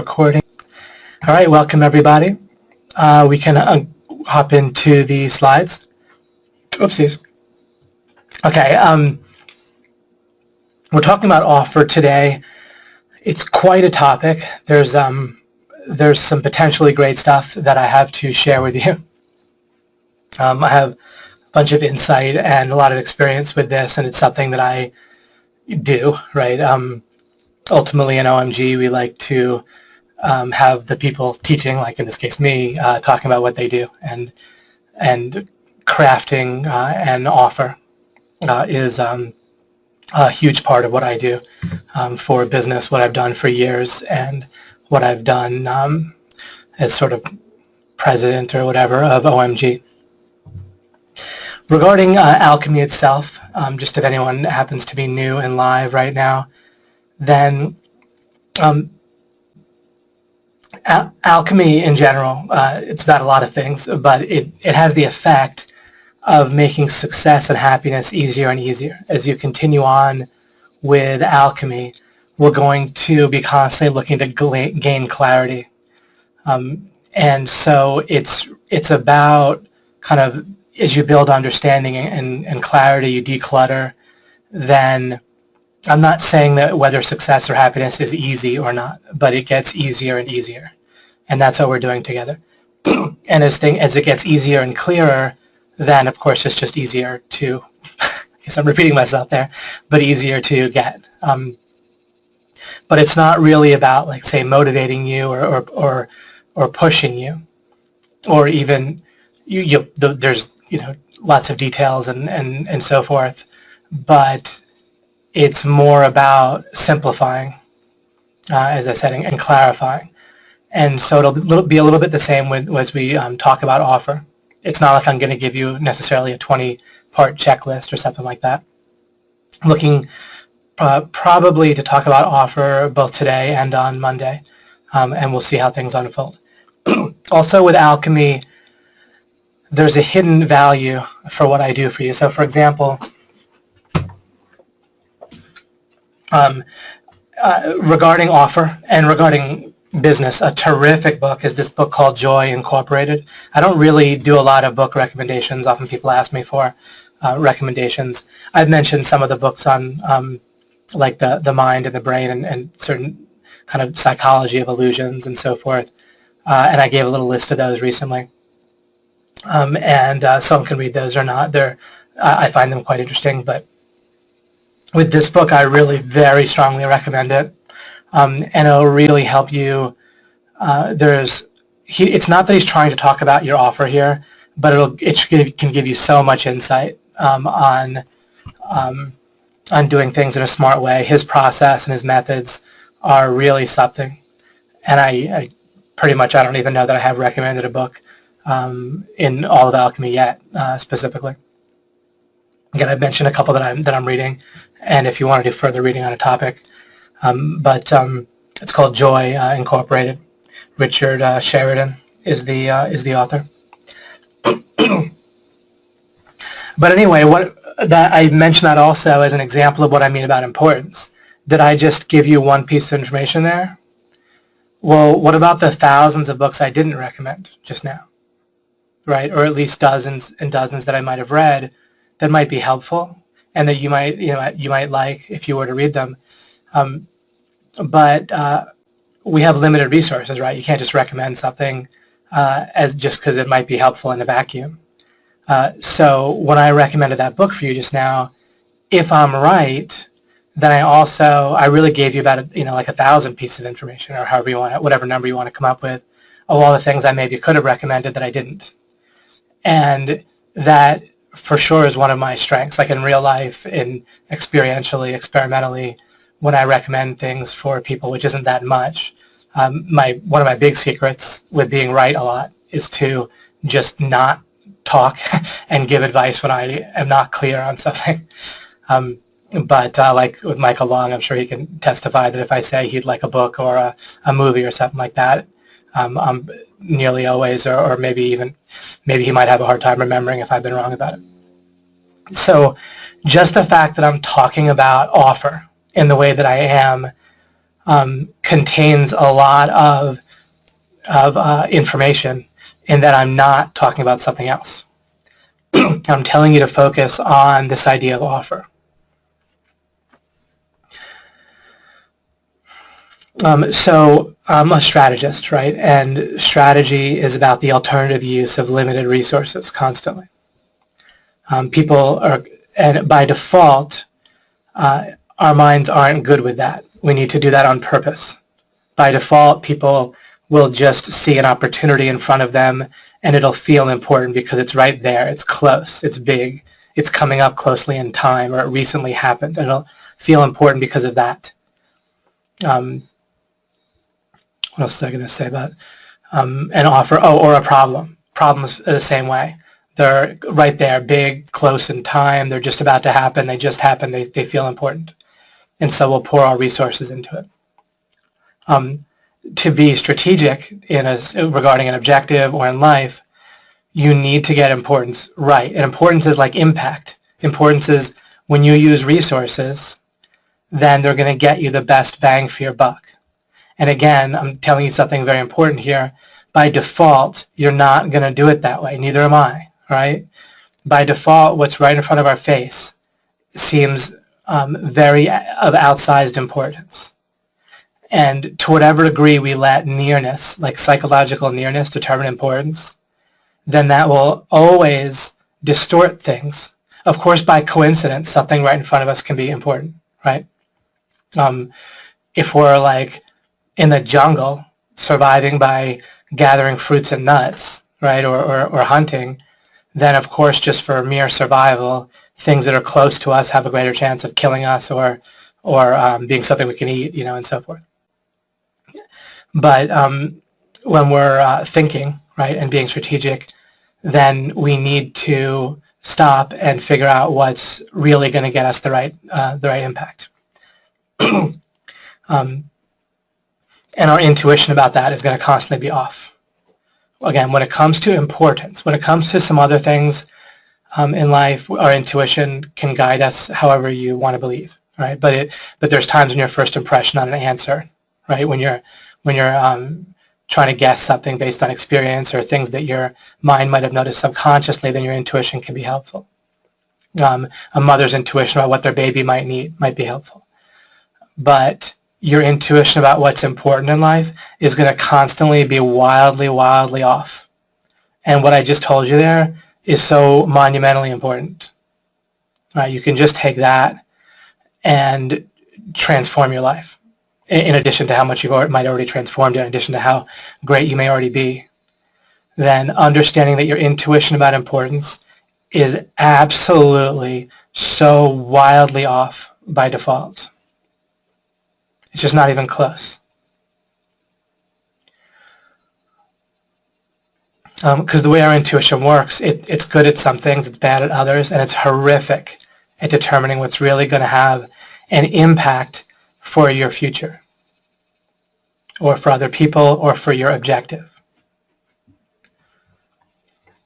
Recording. All right, welcome everybody. We can hop into the slides. Oopsies. Okay, we're talking about offer today. It's quite a topic. There's some potentially great stuff that I have to share with you. I have a bunch of insight and a lot of experience with this, and it's something that I do, right? Ultimately in OMG, we like to have the people teaching, like in this case me, talking about what they do, and crafting an offer is a huge part of what I do for business, what I've done for years, and what I've done as sort of president or whatever of OMG. Regarding Alchemy itself, just if anyone happens to be new and live right now, then Alchemy in general, it's about a lot of things, but it has the effect of making success and happiness easier and easier. As you continue on with Alchemy, we're going to be constantly looking to gain clarity. And so it's about kind of, as you build understanding and clarity, you declutter, then I'm not saying that whether success or happiness is easy or not, but it gets easier and easier. And that's what we're doing together. And as it gets easier and clearer, then of course it's just easier to, I guess I'm repeating myself there, but easier to get. But it's not really about, like, say, motivating you or pushing you, or even there's lots of details and so forth, but it's more about simplifying, as I said, and clarifying. And so it'll be a little bit the same as we talk about offer. It's not like I'm going to give you necessarily a 20-part checklist or something like that. I'm looking probably to talk about offer both today and on Monday, and we'll see how things unfold. Also with Alchemy, there's a hidden value for what I do for you. So for example, regarding offer and regarding business, a terrific book is this book called Joy Incorporated. I don't really do a lot of book recommendations. Often people ask me for recommendations. I've mentioned some of the books on like the mind and the brain and certain kind of psychology of illusions and so forth. And I gave a little list of those recently. And some can read those or not. I find them quite interesting, but with this book, I really very strongly recommend it, and it'll really help you. It's not that he's trying to talk about your offer here, but it can give you so much insight on doing things in a smart way. His process and his methods are really something, and I pretty much, I don't even know that I have recommended a book in all of Alchemy yet, specifically. Again, I've mentioned a couple that I'm reading, and if you want to do further reading on a topic, but it's called Joy Incorporated. Richard Sheridan is the author. But anyway, I mentioned that also as an example of what I mean about importance. Did I just give you one piece of information there? Well, what about the thousands of books I didn't recommend just now, right? Or at least dozens and dozens that I might have read that might be helpful and that you might like if you were to read them. But we have limited resources, right? You can't just recommend something as just because it might be helpful in a vacuum. So when I recommended that book for you just now, if I'm right, then I really gave you about like 1,000 pieces of information, or however you want it, whatever number you want to come up with, of all the things I maybe could have recommended that I didn't. And that for sure is one of my strengths. Like in real life, experientially, experimentally, when I recommend things for people, which isn't that much, one of my big secrets with being right a lot is to just not talk and give advice when I am not clear on something. But like with Michael Long, I'm sure he can testify that if I say he'd like a book or a movie or something like that, I'm nearly always, or maybe he might have a hard time remembering if I've been wrong about it. So just the fact that I'm talking about offer in the way that I am contains a lot of information in that I'm not talking about something else. I'm telling you to focus on this idea of offer. So I'm a strategist, right? And strategy is about the alternative use of limited resources constantly. People are, and by default, our minds aren't good with that. We need to do that on purpose. By default, people will just see an opportunity in front of them, and it'll feel important because it's right there, it's close, it's big, it's coming up closely in time, or it recently happened, and it'll feel important because of that. What else was I going to say about an offer? Oh, or a problem. Problems are the same way. They're right there, big, close in time, they're just about to happen, they just happened, they feel important. And so we'll pour our resources into it. To be strategic regarding an objective or in life, you need to get importance right. And importance is like impact. Importance is when you use resources, then they're going to get you the best bang for your buck. And again, I'm telling you something very important here. By default, you're not going to do it that way. Neither am I, right? By default, what's right in front of our face seems very of outsized importance. And to whatever degree we let nearness, like psychological nearness, determine importance, then that will always distort things. Of course, by coincidence, something right in front of us can be important, right? If we're like in the jungle, surviving by gathering fruits and nuts, right, or hunting, then of course just for mere survival, things that are close to us have a greater chance of killing us or being something we can eat, you know, and so forth. But when we're thinking, right, and being strategic, then we need to stop and figure out what's really going to get us the right impact. And our intuition about that is going to constantly be off. Again, when it comes to importance, when it comes to some other things in life, our intuition can guide us however you want to believe, right? But there's times when your first impression on an answer, right? When you're trying to guess something based on experience or things that your mind might have noticed subconsciously, then your intuition can be helpful. A mother's intuition about what their baby might need might be helpful. But your intuition about what's important in life is going to constantly be wildly, wildly off. And what I just told you there is so monumentally important. You can just take that and transform your life. In addition to how much you might already transformed it, in addition to how great you may already be, then understanding that your intuition about importance is absolutely so wildly off by default. It's just not even close. Because the way our intuition works, it's good at some things, it's bad at others, and it's horrific at determining what's really going to have an impact for your future, or for other people, or for your objective.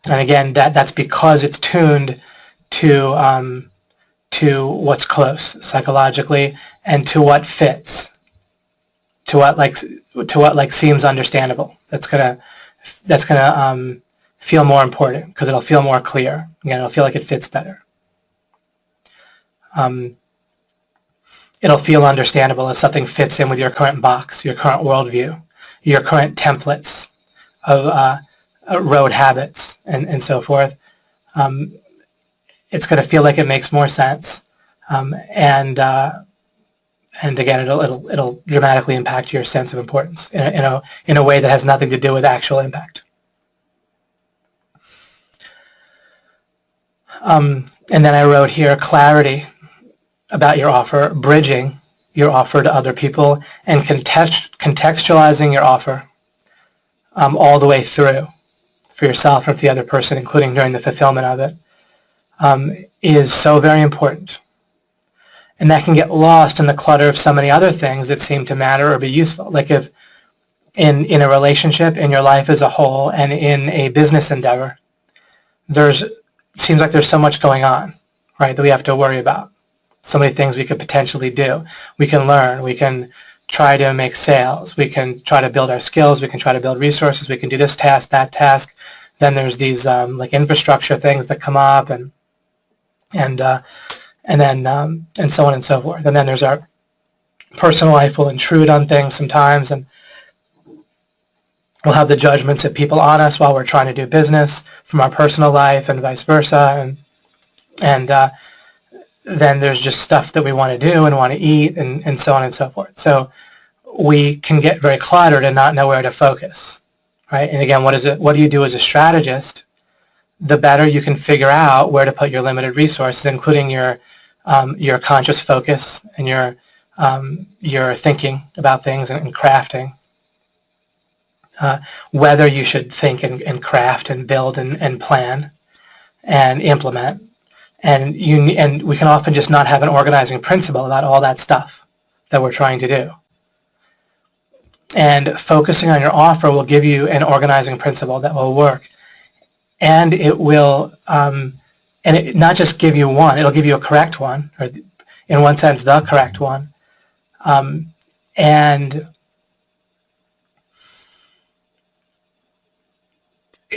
And again, that's because it's tuned to what's close psychologically and to what fits, to what seems understandable. That's gonna feel more important because it'll feel more clear. Again, it'll feel like it fits better. It'll feel understandable if something fits in with your current box, your current worldview, your current templates of road habits, and so forth. It's going to feel like it makes more sense, and again, it'll dramatically impact your sense of importance in a way that has nothing to do with actual impact. And then I wrote here clarity about your offer, bridging your offer to other people, and contextualizing your offer all the way through for yourself or for the other person, including during the fulfillment of it, is so very important. And that can get lost in the clutter of so many other things that seem to matter or be useful. Like if in a relationship, in your life as a whole, and in a business endeavor, seems like there's so much going on, right, that we have to worry about. So many things we could potentially do. We can learn. We can try to make sales. We can try to build our skills. We can try to build resources. We can do this task, that task. Then there's these like infrastructure things that come up, and so on and so forth. And then there's our personal life will intrude on things sometimes, and we'll have the judgments of people on us while we're trying to do business from our personal life, and vice versa. And then there's just stuff that we want to do and want to eat, and so on and so forth. So we can get very cluttered and not know where to focus, right? And again, what do you do as a strategist? The better you can figure out where to put your limited resources, including your conscious focus and your thinking about things and crafting. Whether you should think and craft and build and plan and implement. And we can often just not have an organizing principle about all that stuff that we're trying to do. And focusing on your offer will give you an organizing principle that will work. And it will, not just give you one, it'll give you a correct one, or in one sense, the correct one. And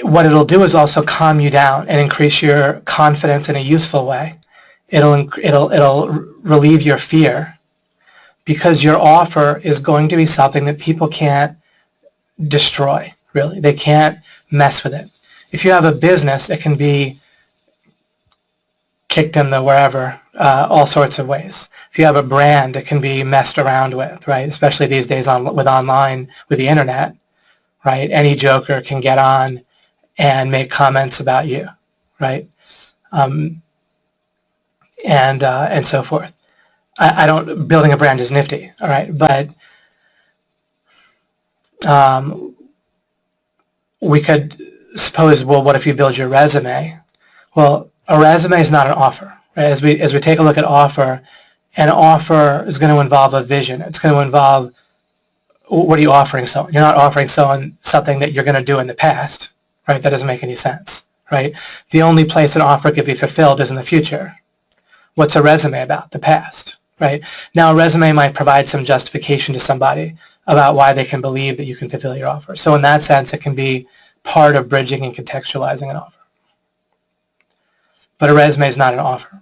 what it'll do is also calm you down and increase your confidence in a useful way. It'll relieve your fear, because your offer is going to be something that people can't destroy, really. They can't mess with it. If you have a business, it can be kicked in the wherever, all sorts of ways. If you have a brand, it can be messed around with, right? Especially these days with online, with the internet, right? Any joker can get on and make comments about you, right? And so forth. Building a brand is nifty, all right? But we could suppose, well, what if you build your resume? Well, a resume is not an offer, right? As we take a look at offer, an offer is going to involve a vision. It's going to involve, what are you offering someone? You're not offering someone something that you're going to do in the past, right? That doesn't make any sense, right? The only place an offer could be fulfilled is in the future. What's a resume about? The past, right? Now, a resume might provide some justification to somebody about why they can believe that you can fulfill your offer. So in that sense, it can be part of bridging and contextualizing an offer. But a resume is not an offer.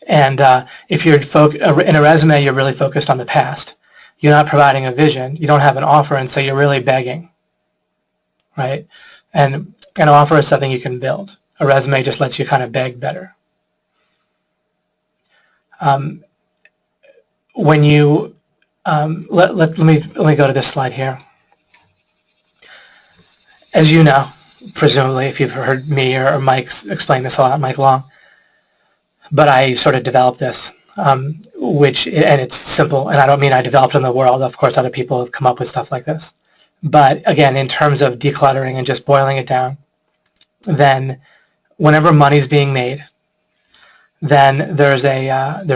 And if you're in a resume, you're really focused on the past. You're not providing a vision. You don't have an offer, and so you're really begging, right? And an offer is something you can build. A resume just lets you kind of beg better. When you let me go to this slide here. As you know, presumably, if you've heard me or Mike explain this a lot, Mike Long, but I sort of developed this, and it's simple, and I don't mean I developed it in the world. Of course, other people have come up with stuff like this. But again, in terms of decluttering and just boiling it down, then whenever money's being made, then there's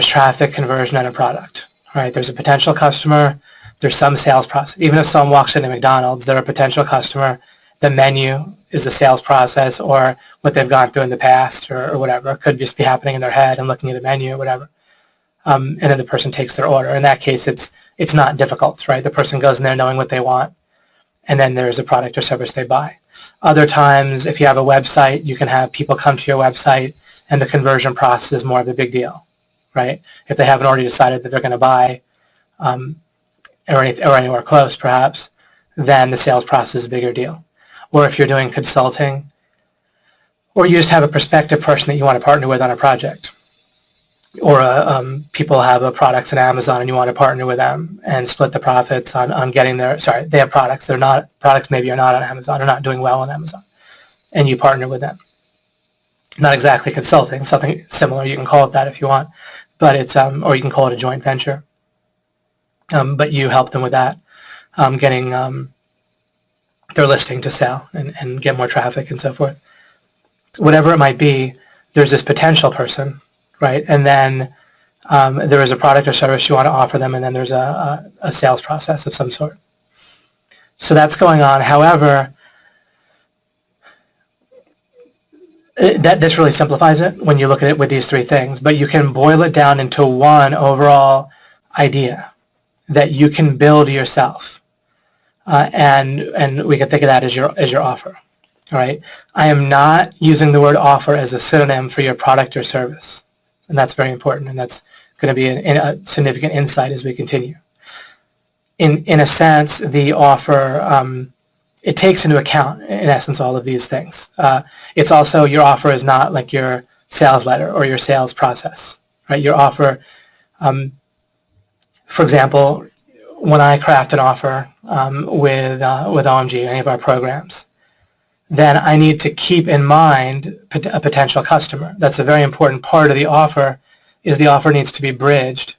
traffic, conversion, and a product. Right? There's a potential customer. There's some sales process. Even if someone walks into McDonald's, they're a potential customer. The menu is the sales process, or what they've gone through in the past, or whatever. It could just be happening in their head and looking at the menu or whatever. And then the person takes their order. In that case, it's not difficult, right? The person goes in there knowing what they want, and then there's a product or service they buy. Other times, if you have a website, you can have people come to your website, and the conversion process is more of a big deal, right? If they haven't already decided that they're going to buy, or anywhere close, perhaps, then the sales process is a bigger deal. Or if you're doing consulting, or you just have a prospective person that you want to partner with on a project, or people have products on Amazon and you want to partner with them and split the profits on getting they have products. Products maybe are not on Amazon or not doing well on Amazon, and you partner with them. Not exactly consulting, something similar. You can call it that if you want, but it's, or you can call it a joint venture. But you help them with that, getting their listing to sell and get more traffic and so forth. Whatever it might be, there's this potential person, right? And then there is a product or service you want to offer them, and then there's a sales process of some sort. So that's going on. However, this really simplifies it when you look at it with these three things, but you can boil it down into one overall idea, that you can build yourself, and we can think of that as your offer. All right. I am not using the word offer as a synonym for your product or service, and that's very important, and that's going to be a significant insight as we continue. In a sense, the offer, it takes into account, in essence, all of these things. It's also, your offer is not like your sales letter or your sales process, right? Your offer, for example, when I craft an offer with OMG, any of our programs, then I need to keep in mind a potential customer. That's a very important part of the offer, is the offer needs to be bridged,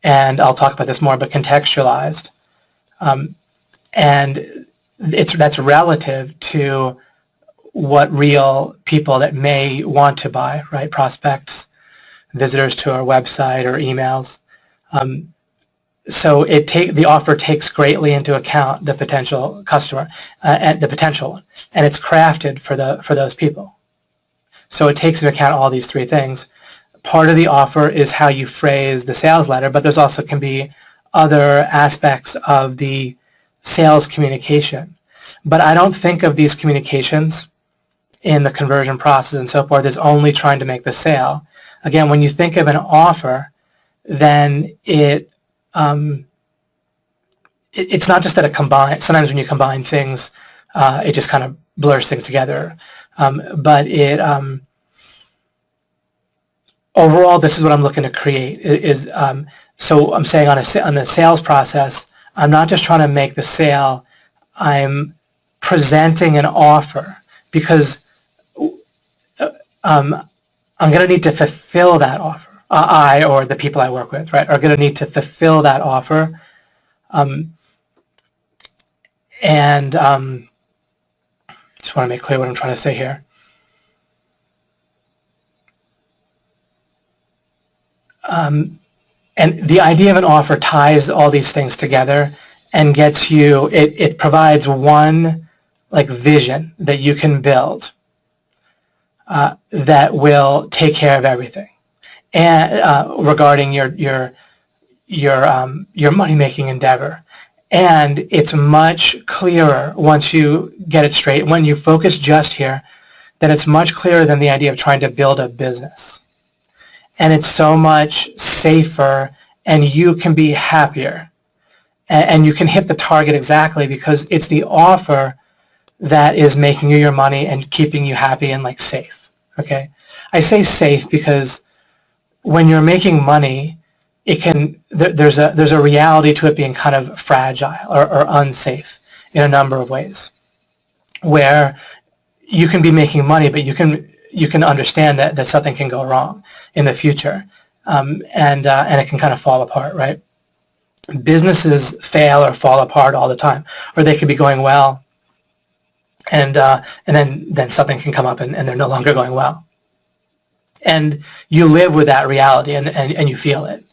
and I'll talk about this more, but contextualized. And that's relative to what real people that may want to buy, right? Prospects, visitors to our website or emails. So the offer takes greatly into account the potential customer and the potential, and it's crafted for those people. So it takes into account all these three things. Part of the offer is how you phrase the sales letter, but there's also can be other aspects of the sales communication. But I don't think of these communications in the conversion process and so forth as only trying to make the sale. Again, when you think of an offer, then it's not just that it combines. Sometimes when you combine things, it just kind of blurs things together. But overall, this is what I'm looking to create. So I'm saying on the sales process, I'm not just trying to make the sale. I'm presenting an offer because I'm going to need to fulfill that offer. I or the people I work with, right, are going to need to fulfill that offer. Just want to make clear what I'm trying to say here. And the idea of an offer ties all these things together and gets you, it provides one like vision that you can build that will take care of everything. And regarding your money-making endeavor. And it's much clearer once you get it straight, when you focus just here, that it's much clearer than the idea of trying to build a business. And it's so much safer, and you can be happier. And you can hit the target exactly because it's the offer that is making you your money and keeping you happy and like safe. Okay? I say safe because when you're making money, there's a reality to it being kind of fragile or unsafe in a number of ways, where you can be making money, but you can understand that something can go wrong in the future, and it can kind of fall apart, right? Businesses fail or fall apart all the time, or they could be going well, and then something can come up and they're no longer going well. And you live with that reality, and you feel it.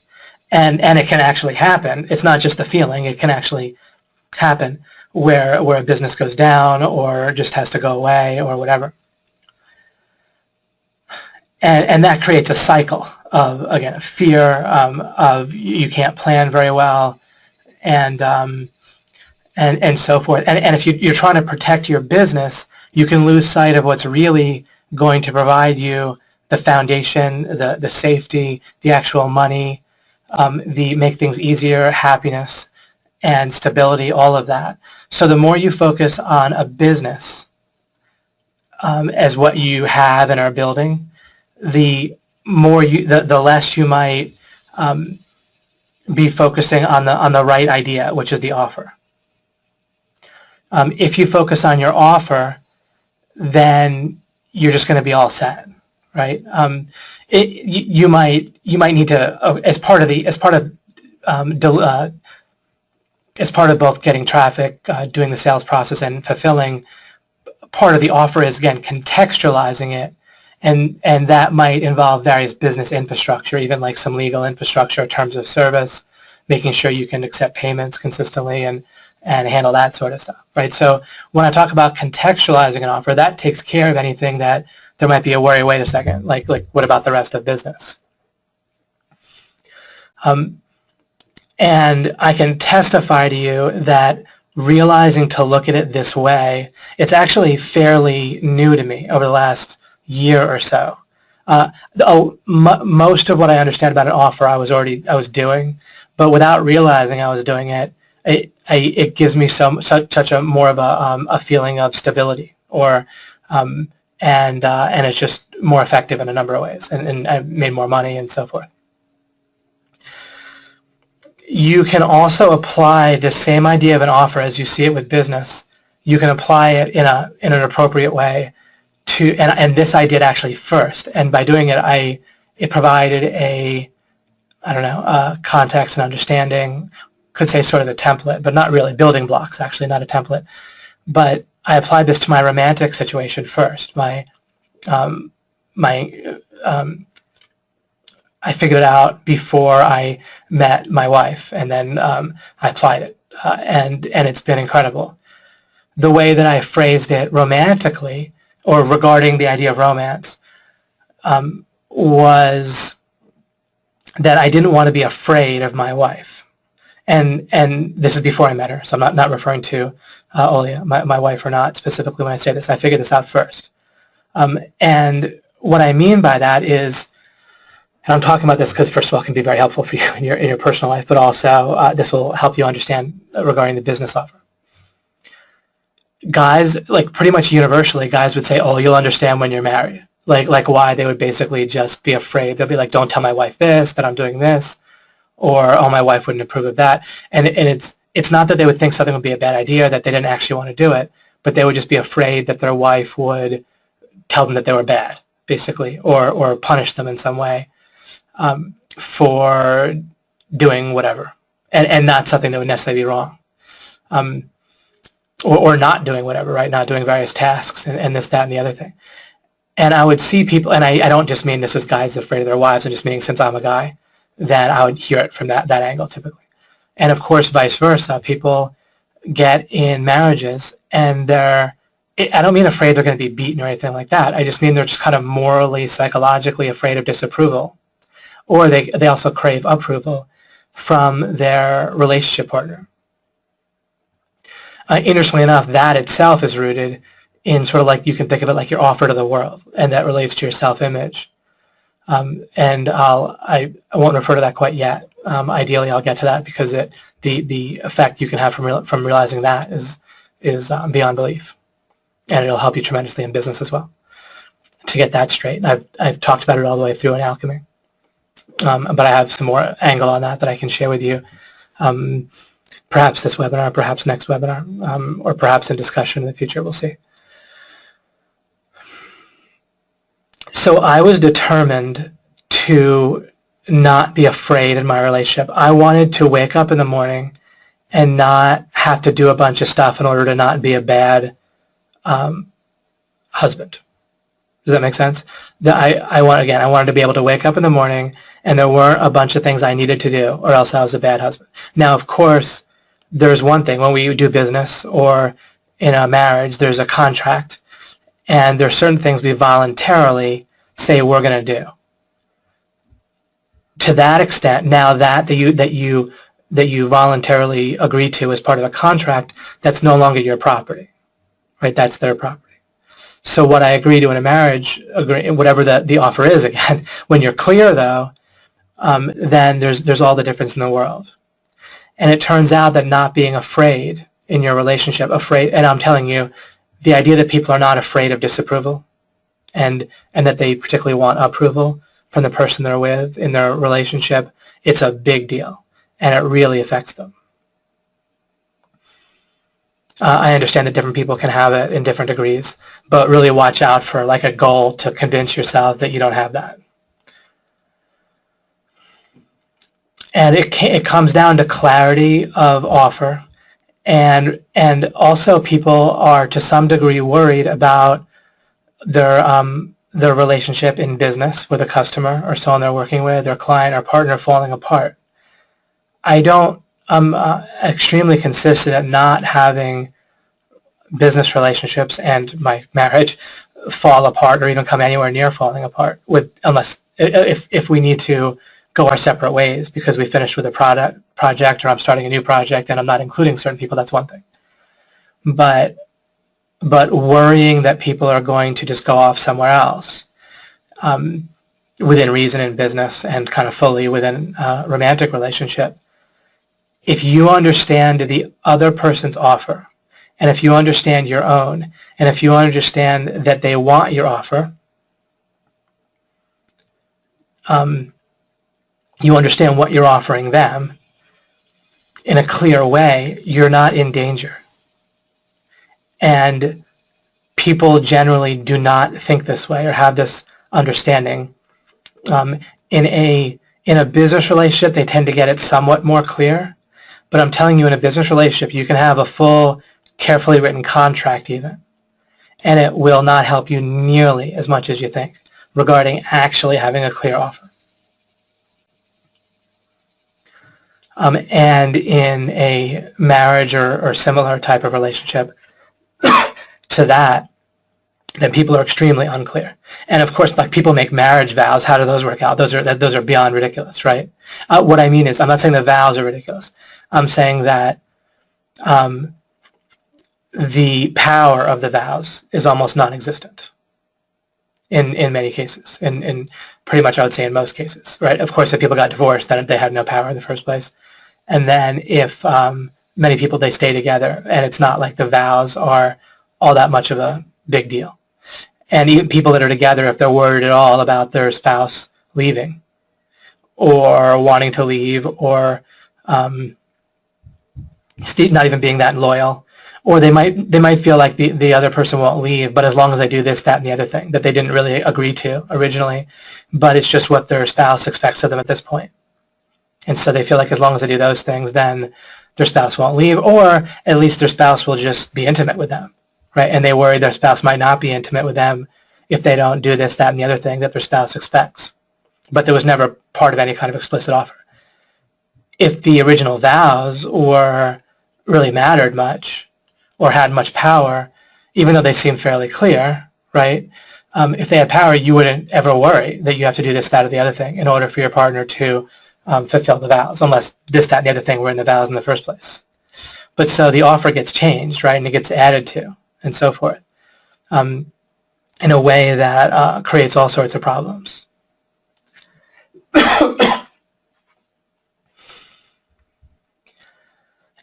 And it can actually happen. It's not just the feeling. It can actually happen where a business goes down or just has to go away or whatever. And that creates a cycle of, again, fear, of you can't plan very well, and so forth. And if you're trying to protect your business, you can lose sight of what's really going to provide you the foundation, the safety, the actual money, make things easier, happiness, and stability, all of that. So the more you focus on a business as what you have and are building, the less you might be focusing on the right idea, which is the offer. If you focus on your offer, then you're just going to be all set, right? You might need to, as part of both getting traffic, doing the sales process, and fulfilling. Part of the offer is, again, contextualizing it, and that might involve various business infrastructure, even like some legal infrastructure, terms of service, making sure you can accept payments consistently and handle that sort of stuff, right? So when I talk about contextualizing an offer, that takes care of anything that there might be a worry, wait a second, like what about the rest of business? And I can testify to you that realizing to look at it this way, it's actually fairly new to me over the last year or so. Most of what I understand about an offer I was doing, but without realizing I was doing it, it gives me such a more of a feeling of stability, or and it's just more effective in a number of ways, and I've made more money and so forth. You can also apply the same idea of an offer as you see it with business. You can apply it in an appropriate way to, and this I did actually first, and by doing it, it provided a context and understanding, could say sort of the template, but not really, building blocks actually, not a template. But I applied this to my romantic situation first. I figured it out before I met my wife, and then I applied it, and it's been incredible. The way that I phrased it romantically, or regarding the idea of romance, was that I didn't want to be afraid of my wife. And this is before I met her, so I'm not referring to Olia, my wife, or not specifically when I say this. I figured this out first. And what I mean by that is, and I'm talking about this because, first of all, it can be very helpful for you in your personal life, but also this will help you understand regarding the business offer. Guys, like pretty much universally, guys would say, "Oh, you'll understand when you're married." Like why they would basically just be afraid. They'll be like, "Don't tell my wife this, that I'm doing this," or "Oh, my wife wouldn't approve of that." And it's not that they would think something would be a bad idea, that they didn't actually want to do it, but they would just be afraid that their wife would tell them that they were bad, basically, or punish them in some way. For doing whatever, and not something that would necessarily be wrong, or not doing whatever, right? Not doing various tasks and this, that, and the other thing. And I would see people, and I don't just mean this as guys afraid of their wives, I'm just meaning since I'm a guy, then I would hear it from that angle typically. And of course, vice versa, people get in marriages and I don't mean afraid they're going to be beaten or anything like that. I just mean they're just kind of morally, psychologically afraid of disapproval. Or they also crave approval from their relationship partner. Interestingly enough, that itself is rooted in sort of like, you can think of it like your offer to the world, and that relates to your self-image. And I won't refer to that quite yet. Ideally, I'll get to that because the effect you can have from realizing that is beyond belief, and it'll help you tremendously in business as well. To get that straight, I've talked about it all the way through in Alchemy. But I have some more angle on that I can share with you, perhaps this webinar, perhaps next webinar, or perhaps in discussion in the future, we'll see. So I was determined to not be afraid in my relationship. I wanted to wake up in the morning and not have to do a bunch of stuff in order to not be a bad husband. Does that make sense? I wanted to be able to wake up in the morning and there weren't a bunch of things I needed to do, or else I was a bad husband. Now, of course, there's one thing. When we do business or in a marriage, there's a contract, and there are certain things we voluntarily say we're going to do. To that extent, now that you voluntarily agree to as part of a contract, that's no longer your property, right? That's their property. So what I agree to in a marriage, whatever the offer is, again, when you're clear though, then there's all the difference in the world. And it turns out that not being afraid in your relationship, and I'm telling you, the idea that people are not afraid of disapproval, and that they particularly want approval from the person they're with in their relationship, it's a big deal, and it really affects them. I understand that different people can have it in different degrees, but really watch out for like a goal to convince yourself that you don't have that. And it comes down to clarity of offer, and also people are to some degree worried about their relationship in business with a customer or someone they're working with, their client or partner falling apart. I'm extremely consistent at not having business relationships and my marriage fall apart or even come anywhere near falling apart, unless if we need to go our separate ways because we finished with a project, or I'm starting a new project and I'm not including certain people, that's one thing. But worrying that people are going to just go off somewhere else, within reason in business and kind of fully within a romantic relationship, if you understand the other person's offer, and if you understand your own, and if you understand that they want your offer, you understand what you're offering them in a clear way, you're not in danger. And people generally do not think this way or have this understanding. In a business relationship, they tend to get it somewhat more clear. But I'm telling you, in a business relationship, you can have a full, carefully written contract even, and it will not help you nearly as much as you think regarding actually having a clear offer. And in a marriage or similar type of relationship to that, then people are extremely unclear. And of course, like, people make marriage vows. How do those work out? Those are beyond ridiculous, right? What I mean is, I'm not saying the vows are ridiculous. I'm saying that the power of the vows is almost non-existent in many cases. In pretty much, I would say, in most cases, right? Of course, if people got divorced, then they had no power in the first place. And then if many people, they stay together, and it's not like the vows are all that much of a big deal. And even people that are together, if they're worried at all about their spouse leaving or wanting to leave, or not even being that loyal, or they might feel like the other person won't leave, but as long as they do this, that, and the other thing that they didn't really agree to originally, but it's just what their spouse expects of them at this point. And so they feel like as long as they do those things, then their spouse won't leave, or at least their spouse will just be intimate with them. Right? And they worry their spouse might not be intimate with them if they don't do this, that, and the other thing that their spouse expects. But there was never part of any kind of explicit offer. If the original vows were really mattered much or had much power, even though they seemed fairly clear, right? If they had power, you wouldn't ever worry that you have to do this, that, or the other thing in order for your partner to fulfill the vows, unless this, that, and the other thing were in the vows in the first place. But so the offer gets changed, right, and it gets added to, and so forth, in a way that creates all sorts of problems.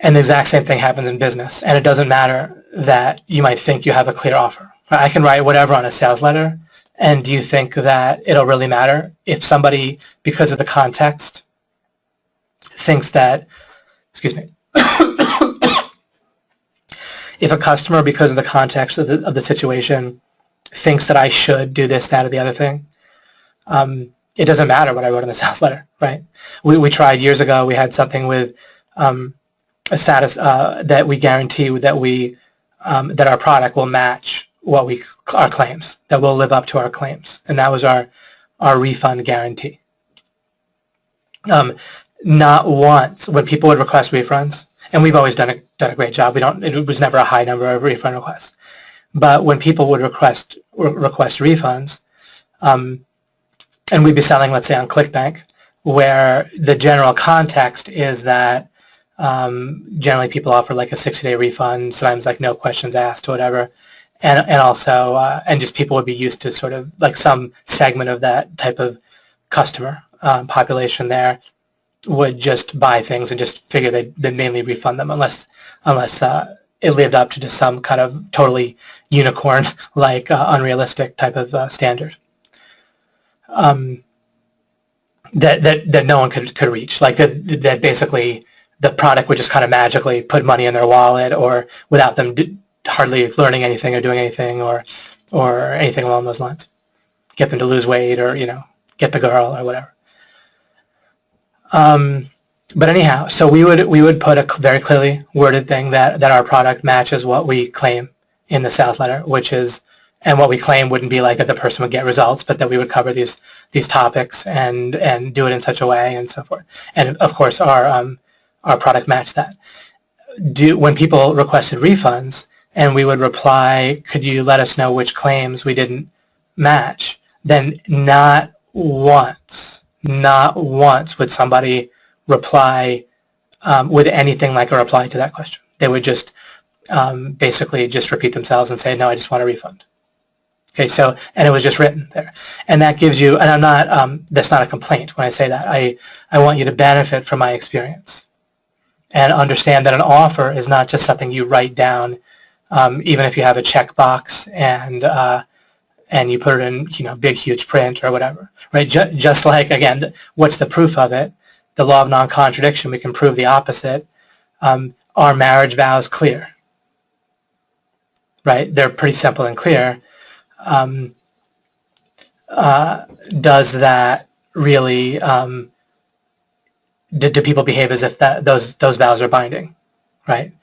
And the exact same thing happens in business, and it doesn't matter that you might think you have a clear offer. I can write whatever on a sales letter, and do you think that it'll really matter if somebody, because of the context, thinks that, excuse me, if a customer, because of the context of the situation, thinks that I should do this, that, or the other thing, it doesn't matter what I wrote in the sales letter, right? We tried years ago. We had something with a status that we guarantee that that our product will match what our claims, that will live up to our claims, and that was our refund guarantee. Not once when people would request refunds, and we've always done a great job. It was never a high number of refund requests, but when people would request refunds, and we'd be selling, let's say, on ClickBank, where the general context is that generally people offer like a 60-day refund, sometimes like no questions asked or whatever, and also and just people would be used to sort of like some segment of that type of customer population there would just buy things and just figure they'd mainly refund them unless it lived up to just some kind of totally unicorn like unrealistic type of standard that no one could reach, like that basically the product would just kind of magically put money in their wallet, or without them hardly learning anything or doing anything or anything along those lines, get them to lose weight, or get the girl or whatever. But anyhow, so we would put a very clearly worded thing that our product matches what we claim in the sales letter, which is, and what we claim wouldn't be like that the person would get results, but that we would cover these topics and do it in such a way and so forth. And of course, our product matched that. When people requested refunds, and we would reply, could you let us know which claims we didn't match, then not once would somebody reply, with anything like a reply to that question. They would just basically just repeat themselves and say, no, I just want a refund. Okay, so, and it was just written there. And that gives you, and I'm not, that's not a complaint when I say that. I want you to benefit from my experience and understand that an offer is not just something you write down, even if you have a checkbox and you put it in, you know, big, huge print or whatever, right? Just like, again, what's the proof of it? The law of non-contradiction, we can prove the opposite. Are marriage vows clear? Right? They're pretty simple and clear. Does that really, do people behave as if those vows are binding, right?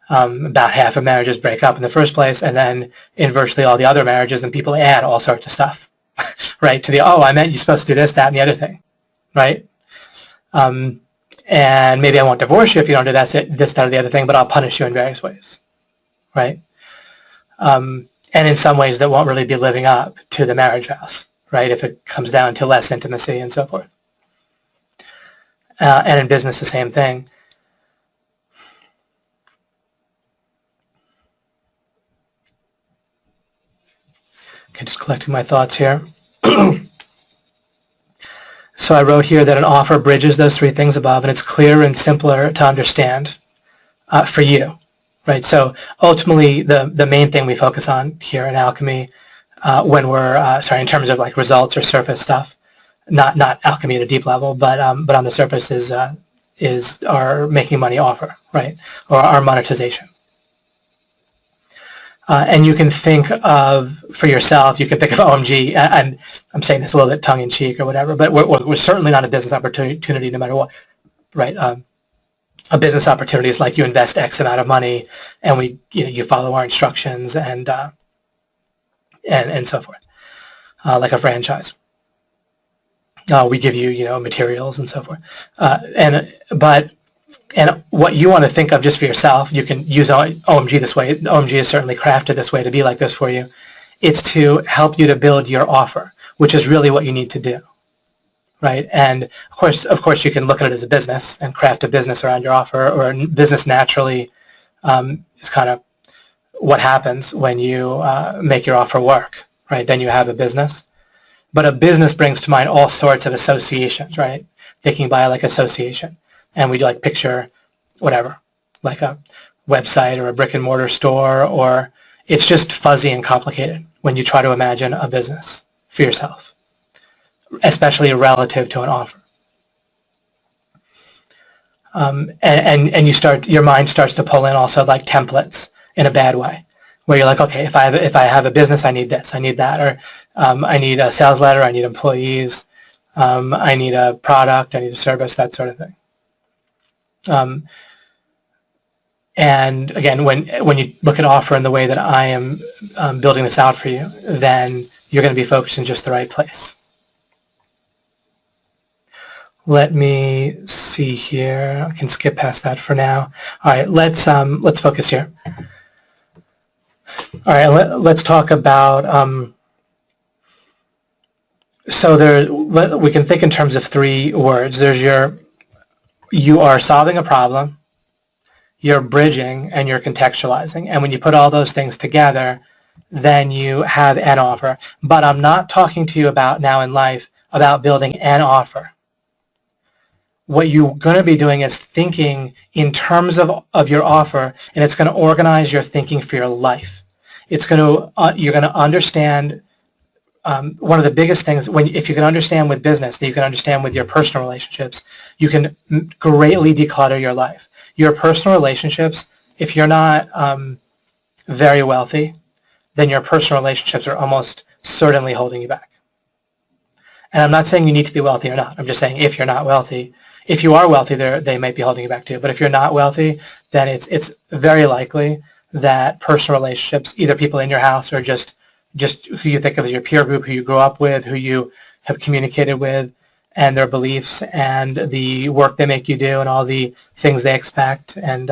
About half of marriages break up in the first place, and then in virtually all the other marriages, and people add all sorts of stuff, right? To the, oh, I meant you're supposed to do this, that, and the other thing, right? And maybe I won't divorce you if you don't do this, that, or the other thing, but I'll punish you in various ways, right? And in some ways that won't really be living up to the marriage vows, right, if it comes down to less intimacy and so forth. And in business, the same thing. Okay, just collecting my thoughts here. So I wrote here that an offer bridges those three things above, and it's clearer and simpler to understand for you. Right, so ultimately, the main thing we focus on here in Alchemy, when we're in terms of like results or surface stuff, not Alchemy at a deep level, but on the surface is our making money offer, right, or our monetization. And you can think of, for yourself, you can think of OMG, and I'm saying this a little bit tongue-in-cheek or whatever, but we're certainly not a business opportunity no matter what, right? A business opportunity is like you invest X amount of money, and you follow our instructions and so forth, like a franchise. We give you materials and so forth, and what you want to think of just for yourself, you can use OMG this way. OMG is certainly crafted this way to be like this for you. It's to help you to build your offer, which is really what you need to do. Right, and of course, you can look at it as a business and craft a business around your offer, or a business naturally is kind of what happens when you make your offer work, right? Then you have a business. But a business brings to mind all sorts of associations, right? Thinking by like association, and we like picture whatever, like a website or a brick and mortar store, or it's just fuzzy and complicated when you try to imagine a business for yourself, especially relative to an offer. And your mind starts to pull in also like templates in a bad way, where you're like, okay, if I have a business, I need this, I need that, or I need a sales letter, I need employees, I need a product, I need a service, that sort of thing. And again, when you look at offer in the way that I am building this out for you, then you're going to be focused in just the right place. Let me see here. I can skip past that for now. All right, let's focus here. All right, let's talk about. We can think in terms of three words. There's you are solving a problem, you're bridging, and you're contextualizing. And when you put all those things together, then you have an offer. But I'm not talking to you about now in life about building an offer. What you're going to be doing is thinking in terms of your offer, and it's going to organize your thinking for your life. You're going to understand one of the biggest things, if you can understand with business, that you can understand with your personal relationships, you can greatly declutter your life. Your personal relationships, if you're not very wealthy, then your personal relationships are almost certainly holding you back. And I'm not saying you need to be wealthy or not. I'm just saying if you're not wealthy. If you are wealthy, they might be holding you back too. But if you're not wealthy, then it's very likely that personal relationships, either people in your house or just who you think of as your peer group, who you grew up with, who you have communicated with, and their beliefs and the work they make you do and all the things they expect and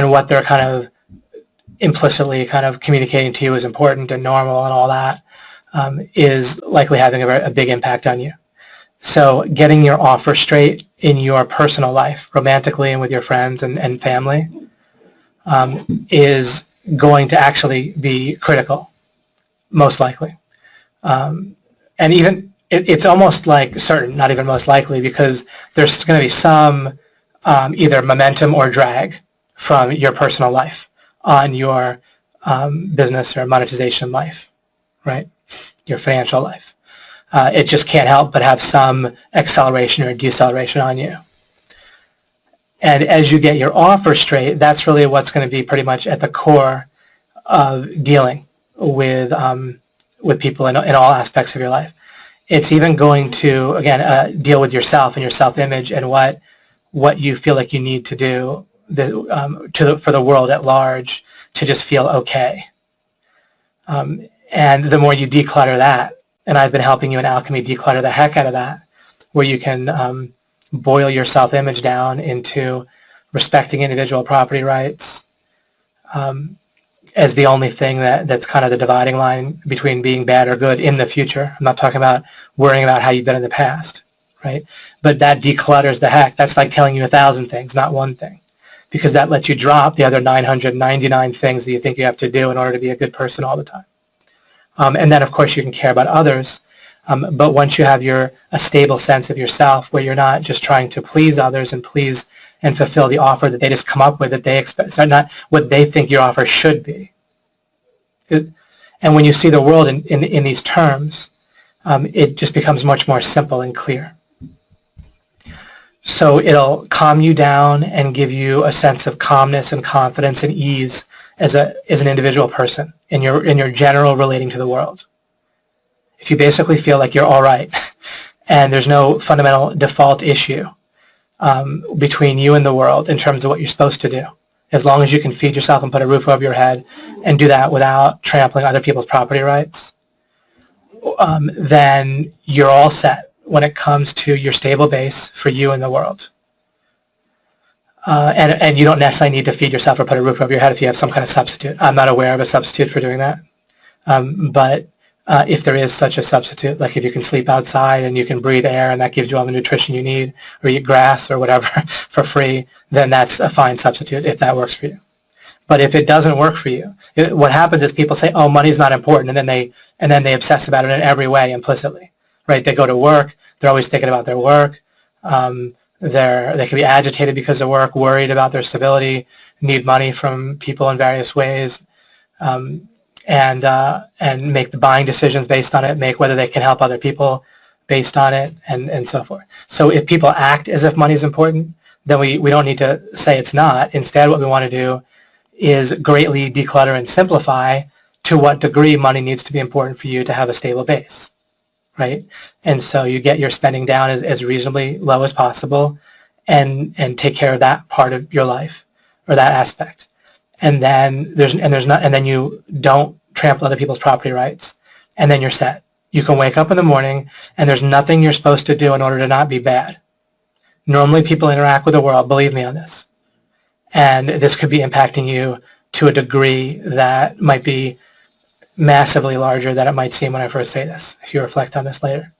what they're kind of implicitly kind of communicating to you is important and normal and all that, is likely having a big impact on you. So getting your offer straight in your personal life, romantically and with your friends and family, is going to actually be critical, most likely. And even it's almost like certain, not even most likely, because there's going to be some either momentum or drag from your personal life on your business or monetization life, right? Your financial life. It just can't help but have some acceleration or deceleration on you. And as you get your offer straight, that's really what's going to be pretty much at the core of dealing with people in all aspects of your life. It's even going to, again, deal with yourself and your self-image and what you feel like you need to do for the world at large to just feel okay. And the more you declutter that, and I've been helping you in Alchemy declutter the heck out of that, where you can boil your self-image down into respecting individual property rights as the only thing that's kind of the dividing line between being bad or good in the future. I'm not talking about worrying about how you've been in the past, right? But that declutters the heck. That's like telling you 1,000 things, not one thing, because that lets you drop the other 999 things that you think you have to do in order to be a good person all the time. And then, of course, you can care about others. But once you have a stable sense of yourself where you're not just trying to please others and please and fulfill the offer that they just come up with that they expect, so not what they think your offer should be. And when you see the world in these terms, it just becomes much more simple and clear. So it'll calm you down and give you a sense of calmness and confidence and ease as an individual person in your general relating to the world. If you basically feel like you're all right and there's no fundamental default issue between you and the world in terms of what you're supposed to do, as long as you can feed yourself and put a roof over your head and do that without trampling other people's property rights, then you're all set when it comes to your stable base for you and the world. And you don't necessarily need to feed yourself or put a roof over your head if you have some kind of substitute. I'm not aware of a substitute for doing that. But if there is such a substitute, like if you can sleep outside and you can breathe air and that gives you all the nutrition you need, or eat grass or whatever for free, then that's a fine substitute if that works for you. But if it doesn't work for you, what happens is people say, oh, money's not important, and then they obsess about it in every way implicitly, right? They go to work, they're always thinking about their work. They can be agitated because of work, worried about their stability, need money from people in various ways, and make the buying decisions based on it, make whether they can help other people based on it, and so forth. So if people act as if money is important, then we don't need to say it's not. Instead, what we want to do is greatly declutter and simplify to what degree money needs to be important for you to have a stable base. Right? And so you get your spending down as reasonably low as possible and take care of that part of your life or that aspect. And then then you don't trample other people's property rights, and then you're set. You can wake up in the morning and there's nothing you're supposed to do in order to not be bad. Normally people interact with the world, believe me on this. And this could be impacting you to a degree that might be massively larger than it might seem when I first say this, if you reflect on this later,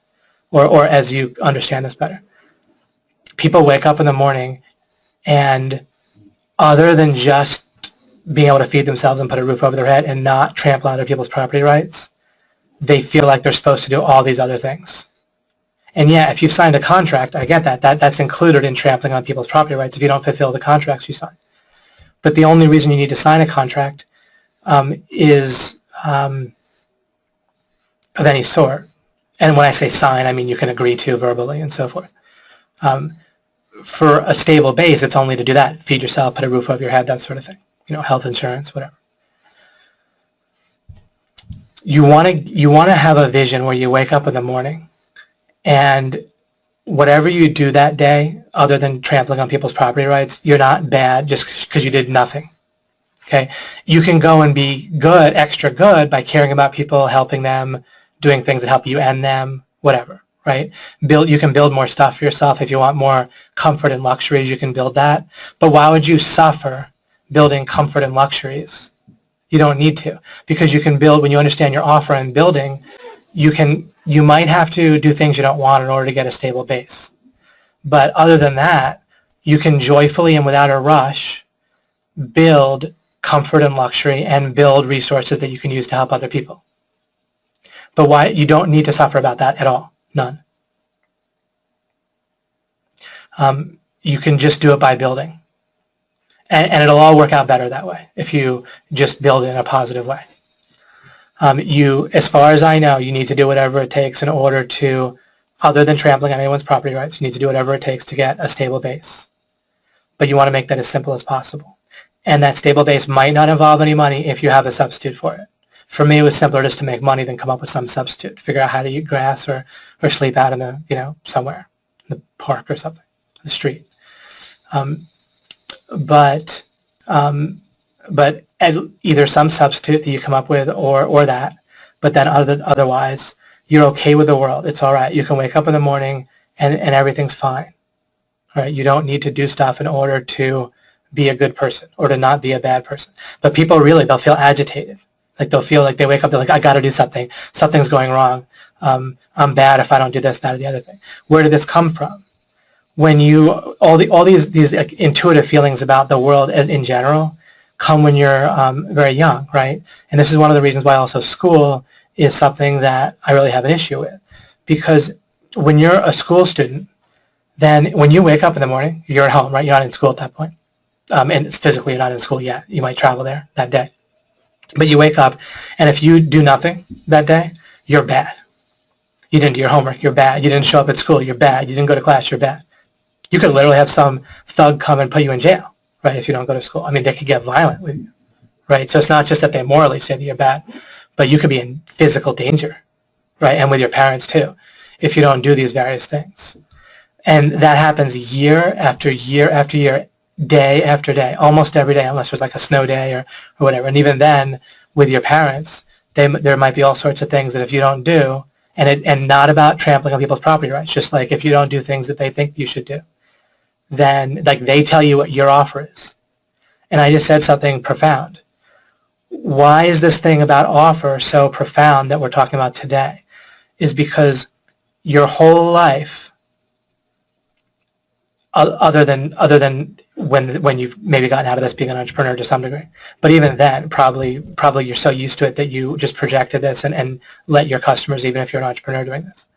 or as you understand this better. People wake up in the morning and other than just being able to feed themselves and put a roof over their head and not trample on other people's property rights, they feel like they're supposed to do all these other things. And yeah, if you've signed a contract, I get that. That's included in trampling on people's property rights if you don't fulfill the contracts you sign. But the only reason you need to sign a contract is of any sort. And when I say sign, I mean you can agree to verbally and so forth. For a stable base, it's only to do that. Feed yourself, put a roof over your head, that sort of thing. You know, health insurance, whatever. You want to have a vision where you wake up in the morning and whatever you do that day, other than trampling on people's property rights, you're not bad just because you did nothing. Okay? You can go and be good, extra good, by caring about people, helping them, doing things that help you and them, whatever, right? You can build more stuff for yourself. If you want more comfort and luxuries, you can build that. But why would you suffer building comfort and luxuries? You don't need to, because you can build, when you understand your offer and building, you can You might have to do things you don't want in order to get a stable base. But other than that, you can joyfully and without a rush build comfort and luxury and build resources that you can use to help other people. But why? You don't need to suffer about that at all. None. You can just do it by building. And it'll all work out better that way if you just build it in a positive way. As far as I know, you need to do whatever it takes in order to, other than trampling on anyone's property rights, you need to do whatever it takes to get a stable base. But you want to make that as simple as possible. And that stable base might not involve any money if you have a substitute for it. For me, it was simpler just to make money than come up with some substitute. Figure out how to eat grass or sleep out in the, somewhere, in the park or something, the street. But either some substitute that you come up with or that, but then otherwise, you're okay with the world. It's all right. You can wake up in the morning and everything's fine. All right? You don't need to do stuff in order to be a good person or to not be a bad person. But people really, they'll feel agitated. Like they'll feel like they wake up, they're like, I got to do something. Something's going wrong. I'm bad if I don't do this, that, or the other thing. Where did this come from? When you, all these like, intuitive feelings about the world in general come when you're very young, right? And this is one of the reasons why also school is something that I really have an issue with. Because when you're a school student, then when you wake up in the morning, you're at home, right? You're not in school at that point. And physically you're not in school yet. You might travel there that day. But you wake up, and if you do nothing that day, you're bad. You didn't do your homework, you're bad. You didn't show up at school, you're bad. You didn't go to class, you're bad. You could literally have some thug come and put you in jail, right, if you don't go to school. I mean, they could get violent with you, right? So it's not just that they morally say that you're bad, but you could be in physical danger, right, and with your parents too, if you don't do these various things. And that happens year after year after year, day after day, almost every day, unless there's like a snow day or whatever. And even then, with your parents, there might be all sorts of things that if you don't do, and not about trampling on people's property rights, just like if you don't do things that they think you should do, then like they tell you what your offer is. And I just said something profound. Why is this thing about offer so profound that we're talking about today? Is because your whole life, other than when you've maybe gotten out of this being an entrepreneur to some degree, but even then, probably you're so used to it that you just projected this and let your customers, even if you're an entrepreneur, doing this.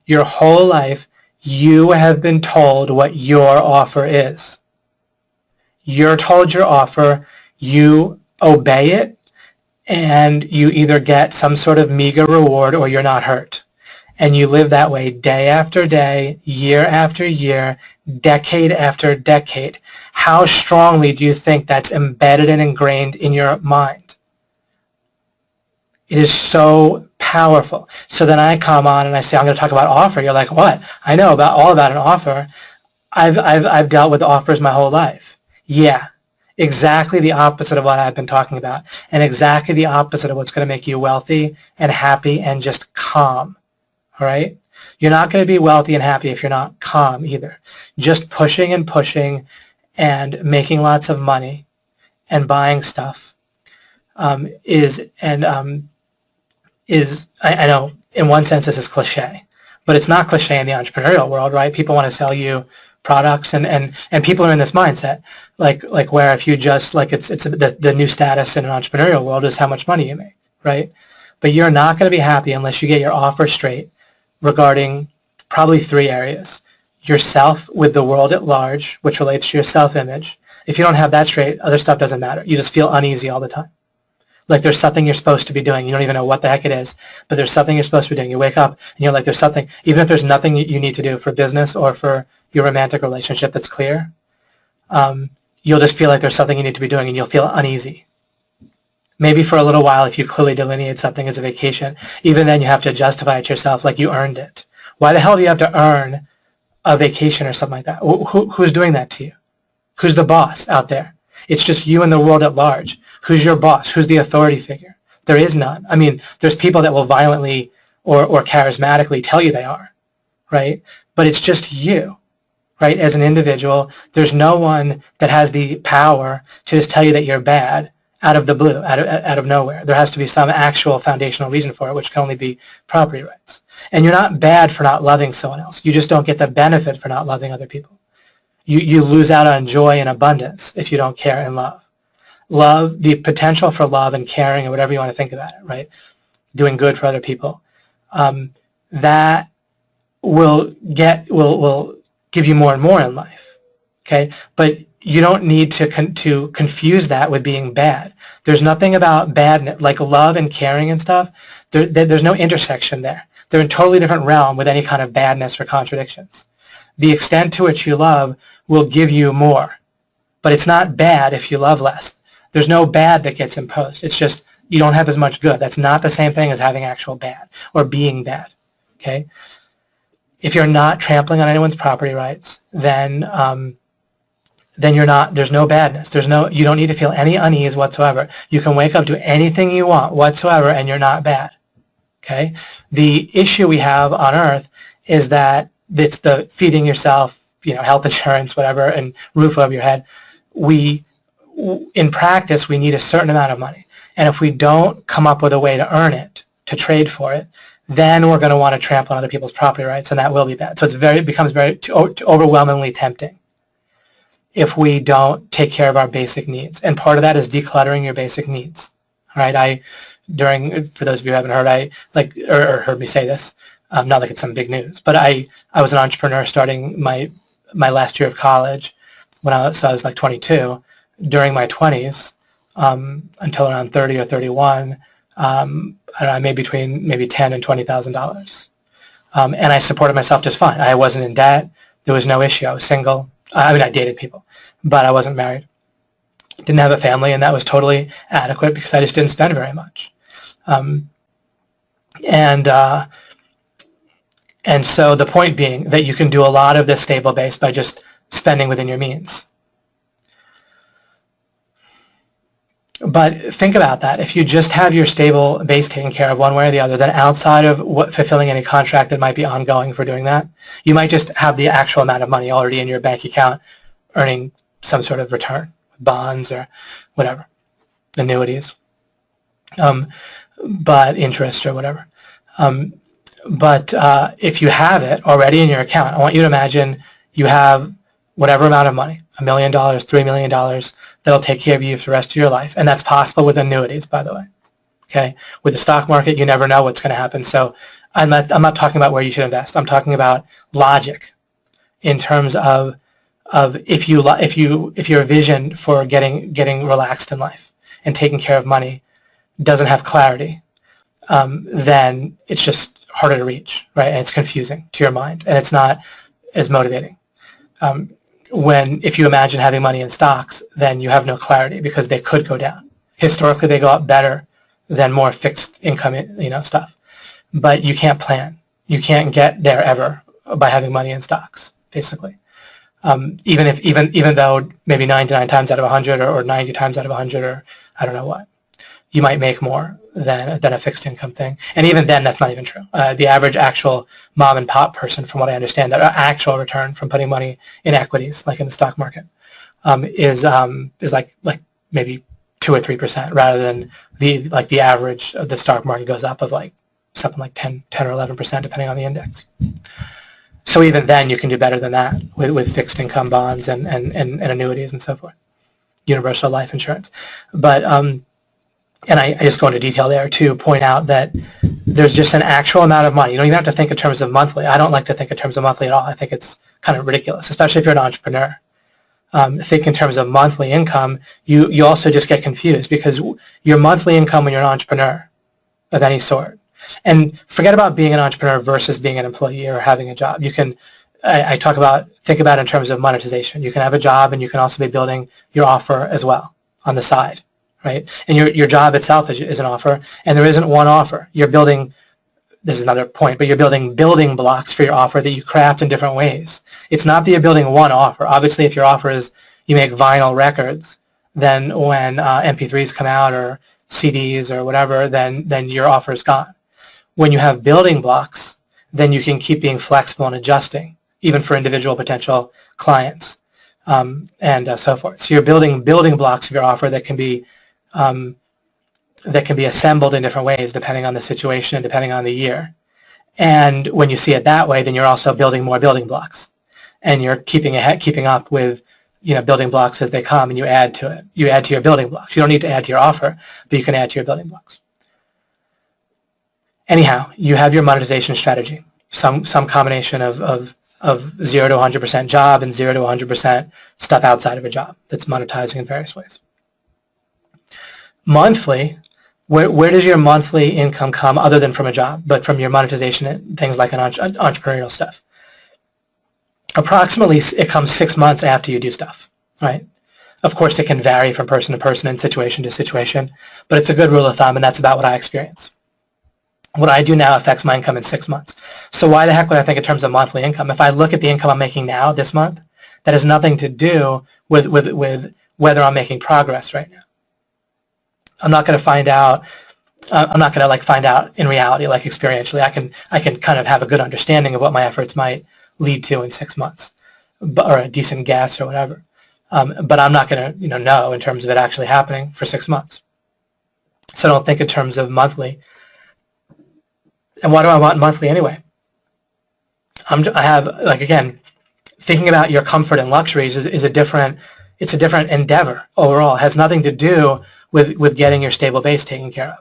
Your whole life, you have been told what your offer is. You're told your offer, you obey it, and you either get some sort of meager reward or you're not hurt. And you live that way day after day, year after year, decade after decade. How strongly do you think that's embedded and ingrained in your mind? It is so powerful. So then I come on and I say, I'm going to talk about offer. You're like, what? I know all about an offer. I've dealt with offers my whole life. Yeah, exactly the opposite of what I've been talking about, and exactly the opposite of what's going to make you wealthy and happy and just calm. All right? You're not going to be wealthy and happy if you're not calm either. Just pushing and pushing and making lots of money and buying stuff is, I know in one sense this is cliche, but it's not cliche in the entrepreneurial world, right? People want to sell you products, and people are in this mindset, like where if you just, like it's the new status in an entrepreneurial world is how much money you make, right? But you're not going to be happy unless you get your offer straight regarding probably 3 areas. Yourself with the world at large, which relates to your self-image. If you don't have that straight, other stuff doesn't matter. You just feel uneasy all the time. Like there's something you're supposed to be doing. You don't even know what the heck it is, but there's something you're supposed to be doing. You wake up and you're like, there's something, even if there's nothing you need to do for business or for your romantic relationship that's clear, you'll just feel like there's something you need to be doing and you'll feel uneasy. Maybe for a little while if you clearly delineate something as a vacation. Even then you have to justify it to yourself like you earned it. Why the hell do you have to earn a vacation or something like that? Who's doing that to you? Who's the boss out there? It's just you and the world at large. Who's your boss? Who's the authority figure? There is none. I mean, there's people that will violently or charismatically tell you they are, right? But it's just you, right? As an individual, there's no one that has the power to just tell you that you're bad out of the blue, out of nowhere. There has to be some actual foundational reason for it, which can only be property rights. And you're not bad for not loving someone else. You just don't get the benefit for not loving other people. You lose out on joy and abundance if you don't care and love. Love, the potential for love and caring and whatever you want to think about it, right? Doing good for other people. That will give you more and more in life, okay? But you don't need to confuse that with being bad. There's nothing about badness, like love and caring and stuff. There's no intersection there. They're in a totally different realm with any kind of badness or contradictions. The extent to which you love will give you more, but it's not bad if you love less. There's no bad that gets imposed. It's just you don't have as much good. That's not the same thing as having actual bad or being bad, okay? If you're not trampling on anyone's property rights, then you're not, there's no badness. You don't need to feel any unease whatsoever. You can wake up, do anything you want whatsoever, and you're not bad, okay? The issue we have on Earth is that it's the feeding yourself, health insurance, whatever, and roof over your head. In practice, we need a certain amount of money. And if we don't come up with a way to earn it, to trade for it, then we're going to want to trample on other people's property rights, and that will be bad. So it becomes very overwhelmingly tempting if we don't take care of our basic needs. And part of that is decluttering your basic needs. All right, for those of you who haven't heard, or heard me say this, not like it's some big news, but I was an entrepreneur starting my last year of college so I was like 22. During my 20s, until around 30 or 31, I made between maybe $10,000 and $20,000. And I supported myself just fine. I wasn't in debt. There was no issue. I was single. I dated people, but I wasn't married. Didn't have a family, and that was totally adequate because I just didn't spend very much. And so the point being that you can do a lot of this stable base by just spending within your means. But think about that. If you just have your stable base taken care of one way or the other, then outside of fulfilling any contract that might be ongoing for doing that, you might just have the actual amount of money already in your bank account earning some sort of return, bonds or whatever, annuities, but interest or whatever. But if you have it already in your account, I want you to imagine you have whatever amount of money, $1 million, $3 million, that'll take care of you for the rest of your life. And that's possible with annuities, by the way. Okay? With the stock market, you never know what's going to happen. So I'm not talking about where you should invest. I'm talking about logic in terms of if your vision for getting relaxed in life and taking care of money doesn't have clarity, then it's just harder to reach, right? And it's confusing to your mind, and it's not as motivating. If you imagine having money in stocks, then you have no clarity because they could go down. Historically, they go up better than more fixed income, stuff. But you can't plan. You can't get there ever by having money in stocks, basically. Even though maybe 99 times out of 100 or 90 times out of 100 or I don't know what, you might make more than a fixed income thing. And even then, that's not even true. The average actual mom and pop person, from what I understand, that actual return from putting money in equities, like in the stock market, is like maybe 2 or 3%, rather than the average of the stock market goes up of like something like 10 or 11%, depending on the index. So even then, you can do better than that with fixed income bonds and annuities and so forth, universal life insurance. But and I just go into detail there to point out that there's just an actual amount of money. You don't even have to think in terms of monthly. I don't like to think in terms of monthly at all. I think it's kind of ridiculous, especially if you're an entrepreneur. Think in terms of monthly income. You also just get confused because your monthly income when you're an entrepreneur of any sort, and forget about being an entrepreneur versus being an employee or having a job. You can, think about it in terms of monetization. You can have a job and you can also be building your offer as well on the side. Right? And your job itself is an offer, and there isn't one offer. You're building, this is another point, but you're building building blocks for your offer that you craft in different ways. It's not that you're building one offer. Obviously, if your offer is you make vinyl records, then when MP3s come out or CDs or whatever, then your offer is gone. When you have building blocks, then you can keep being flexible and adjusting, even for individual potential clients and so forth. So you're building building blocks of your offer that can be assembled in different ways depending on the situation and depending on the year. And when you see it that way, then you're also building more building blocks, and you're keeping up with, building blocks as they come, and you add to it. You add to your building blocks. You don't need to add to your offer, but you can add to your building blocks. Anyhow, you have your monetization strategy, some combination of 0 to 100% job and 0 to 100% stuff outside of a job that's monetizing in various ways. Monthly, where does your monthly income come other than from a job, but from your monetization, things like an entrepreneurial stuff? Approximately, it comes 6 months after you do stuff, right? Of course, it can vary from person to person and situation to situation, but it's a good rule of thumb, and that's about what I experience. What I do now affects my income in 6 months. So why the heck would I think in terms of monthly income? If I look at the income I'm making now this month, that has nothing to do with whether I'm making progress right now. I'm not going to find out. I'm not going to find out in reality, like experientially. I can kind of have a good understanding of what my efforts might lead to in 6 months, or a decent guess or whatever. But I'm not going to know in terms of it actually happening for 6 months. So don't think in terms of monthly. And why do I want monthly anyway? I have, again, thinking about your comfort and luxuries is a different endeavor overall. It has nothing to do with getting your stable base taken care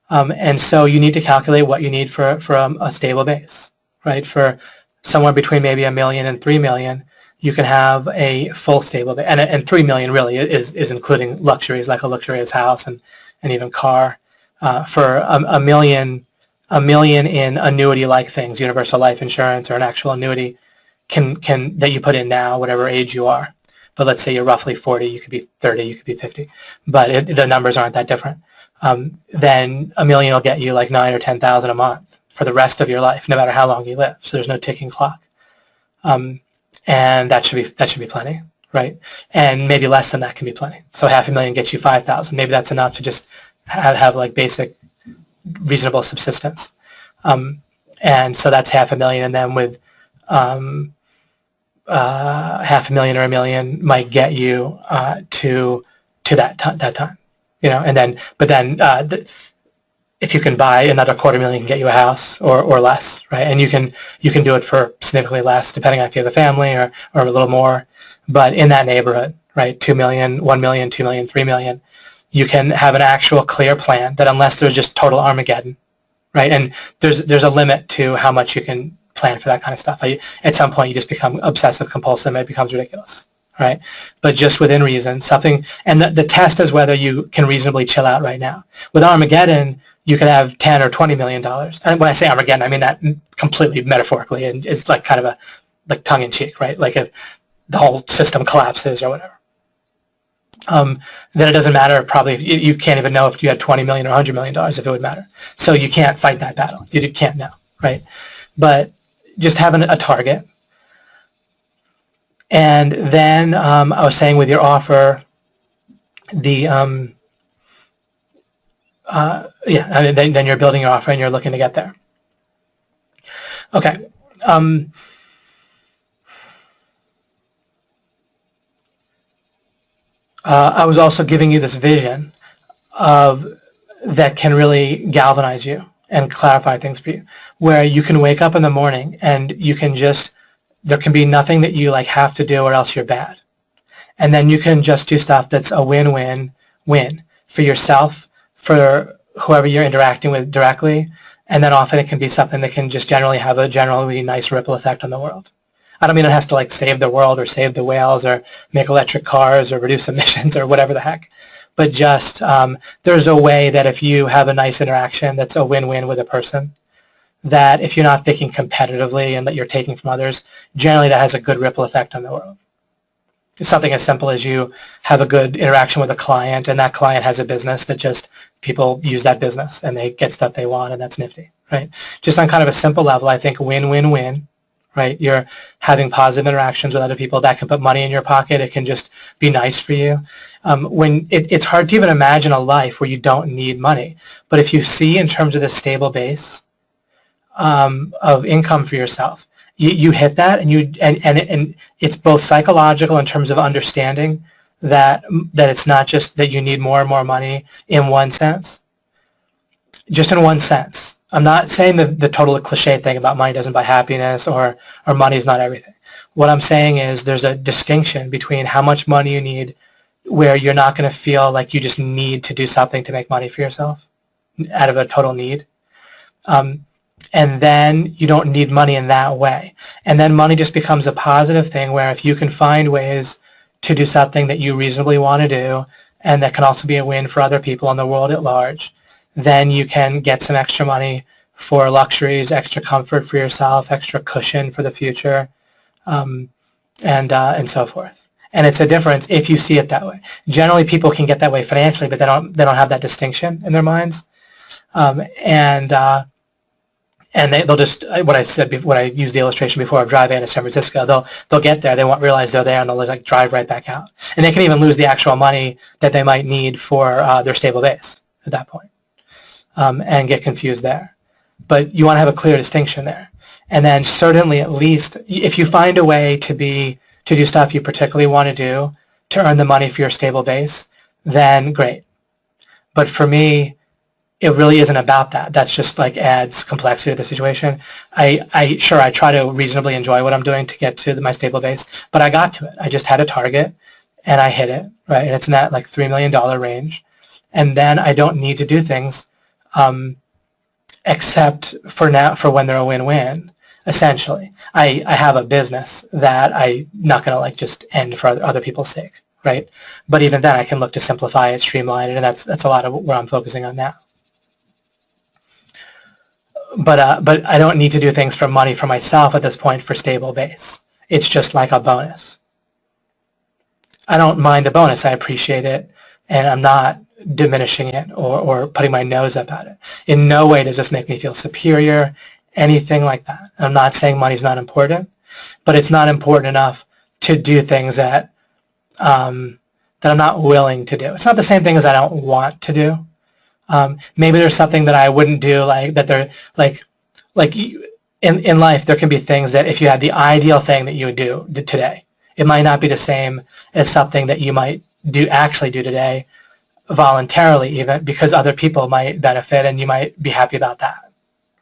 of. And so you need to calculate what you need for a stable base, right? For somewhere between maybe $1 million and $3 million, you can have a full stable base. And $3 million really is including luxuries, like a luxurious house and even car. For $1 million in annuity-like things, universal life insurance or an actual annuity that you put in now, whatever age you are. But let's say you're roughly 40, you could be 30, you could be 50, but the numbers aren't that different. Then $1 million will get you like $9,000 or $10,000 a month for the rest of your life, no matter how long you live. So there's no ticking clock, and that should be plenty, right? And maybe less than that can be plenty. So $500,000 gets you $5,000. Maybe that's enough to just have like basic, reasonable subsistence. And so that's $500,000, and then with $500,000 or $1 million might get you to that time, and then if you can buy another $250,000, can get you a house or less, right? And you can do it for significantly less, depending on if you have a family or a little more, but in that neighborhood, right? $2 million, $1 million, $2 million, $3 million. You can have an actual clear plan that, unless there's just total Armageddon, right? And there's a limit to how much you can plan for that kind of stuff. At some point, you just become obsessive compulsive, and it becomes ridiculous, right? But just within reason, something, and the test is whether you can reasonably chill out right now. With Armageddon, you could have $10 or $20 million. And when I say Armageddon, I mean that completely metaphorically, and it's like kind of a tongue-in-cheek, right? Like if the whole system collapses or whatever. Then it doesn't matter. Probably you can't even know if you had $20 million or $100 million if it would matter. So you can't fight that battle. You can't know, right? But just having a target. And then I was saying with your offer, then you're building your offer and you're looking to get there. Okay. I was also giving you this vision that can really galvanize you and clarify things for you, where you can wake up in the morning and you can there can be nothing that you have to do or else you're bad. And then you can just do stuff that's a win-win-win for yourself, for whoever you're interacting with directly, and then often it can be something that can just generally have a generally nice ripple effect on the world. I don't mean it has to save the world or save the whales or make electric cars or reduce emissions or whatever the heck, but just there's a way that if you have a nice interaction that's a win-win with a person, that if you're not thinking competitively and that you're taking from others, generally that has a good ripple effect on the world. It's something as simple as you have a good interaction with a client, and that client has a business that just people use that business and they get stuff they want, and that's nifty, right? Just on kind of a simple level, I think win-win-win, right? You're having positive interactions with other people. That can put money in your pocket. It can just be nice for you. It's hard to even imagine a life where you don't need money. But if you see in terms of the stable base of income for yourself, you hit that, and it's both psychological in terms of understanding that it's not just that you need more and more money in one sense, just in one sense. I'm not saying the total cliche thing about money doesn't buy happiness or money is not everything. What I'm saying is there's a distinction between how much money you need where you're not going to feel like you just need to do something to make money for yourself out of a total need. And then you don't need money in that way. And then money just becomes a positive thing where if you can find ways to do something that you reasonably want to do and that can also be a win for other people in the world at large, then you can get some extra money for luxuries, extra comfort for yourself, extra cushion for the future, and so forth. And it's a difference if you see it that way. Generally, people can get that way financially, but they don't have that distinction in their minds. And they'll just, what I said, what I used the illustration before of driving out of San Francisco, they'll get there, they won't realize they're there, and they'll like drive right back out. And they can even lose the actual money that they might need for their stable base at that point, and get confused there. But you want to have a clear distinction there. And then certainly, at least, if you find a way to do stuff you particularly want to do to earn the money for your stable base, then great. But for me, it really isn't about that. That's just like adds complexity to the situation. I try to reasonably enjoy what I'm doing to get to my stable base, but I got to it. I just had a target and I hit it, right? And it's in that like $3 million range. And then I don't need to do things except for when they're a win-win, essentially. I have a business that I'm not going to like just end for other people's sake, right? But even then I can look to simplify it, streamline it, and that's a lot of where I'm focusing on now. But I don't need to do things for money for myself at this point for stable base. It's just like a bonus. I don't mind the bonus. I appreciate it, and I'm not diminishing it or putting my nose up at it. In no way does this make me feel superior, anything like that. I'm not saying money's not important, but it's not important enough to do things that I'm not willing to do. It's not the same thing as I don't want to do. Maybe there's something that I wouldn't do, like that there, like in life, there can be things that if you had the ideal thing that you would do today, it might not be the same as something that you might actually do today voluntarily, even because other people might benefit and you might be happy about that,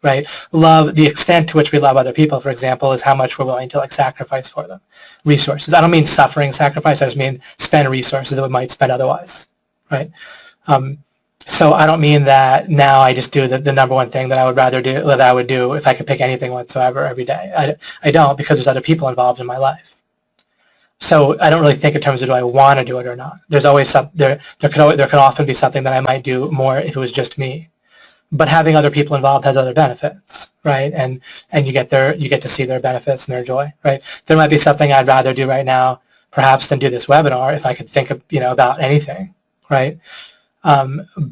right? Love, the extent to which we love other people, for example, is how much we're willing to like sacrifice for them. Resources. I don't mean suffering sacrifice. I just mean spend resources that we might spend otherwise, right? So I don't mean that now I just do the number one thing that I would rather do, that I would do if I could pick anything whatsoever every day. I don't, because there's other people involved in my life. So I don't really think in terms of do I want to do it or not. There's always there can often be something that I might do more if it was just me. But having other people involved has other benefits, right? And you get to see their benefits and their joy, right? There might be something I'd rather do right now, perhaps, than do this webinar if I could think of, about anything, right?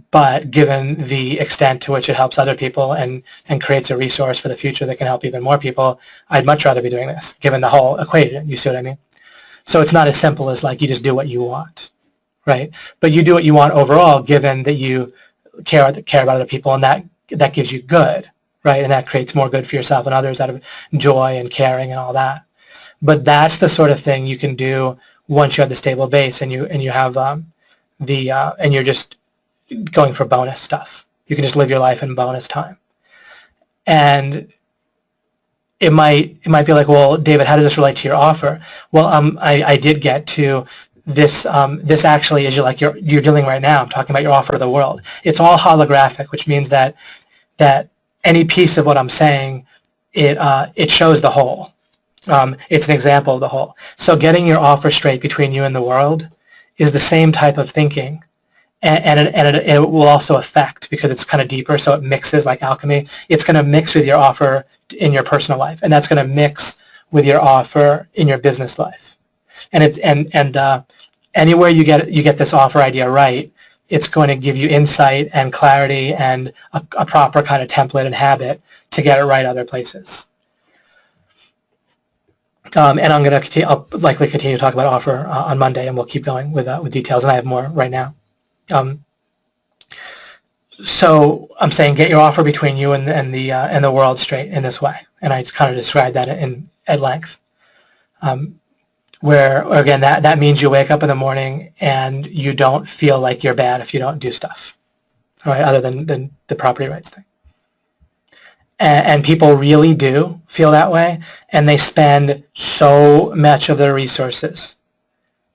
But given the extent to which it helps other people and creates a resource for the future that can help even more people, I'd much rather be doing this, given the whole equation. You see what I mean? So it's not as simple as like you just do what you want, right? But you do what you want overall, given that you care about other people, and that gives you good, right? And that creates more good for yourself and others out of joy and caring and all that. But that's the sort of thing you can do once you have the stable base and you have and you're just going for bonus stuff. You can just live your life in bonus time. And it might be like, well, David, how does this relate to your offer? Well, I did get to this. This actually is you're dealing right now. I'm talking about your offer to the world. It's all holographic, which means that any piece of what I'm saying, it shows the whole. It's an example of the whole. So getting your offer straight between you and the world is the same type of thinking, and it will also affect, because it's kind of deeper, so it mixes like alchemy. It's going to mix with your offer in your personal life, and that's going to mix with your offer in your business life. And anywhere you get this offer idea right, it's going to give you insight and clarity and a proper kind of template and habit to get it right other places. And I'm going to I'll likely continue to talk about offer on Monday, and we'll keep going with details, and I have more right now. So I'm saying get your offer between you and the world straight in this way, and I kind of described that at length. Where again, that means you wake up in the morning and you don't feel like you're bad if you don't do stuff, all right, other than the property rights thing. and people really do feel that way, and they spend so much of their resources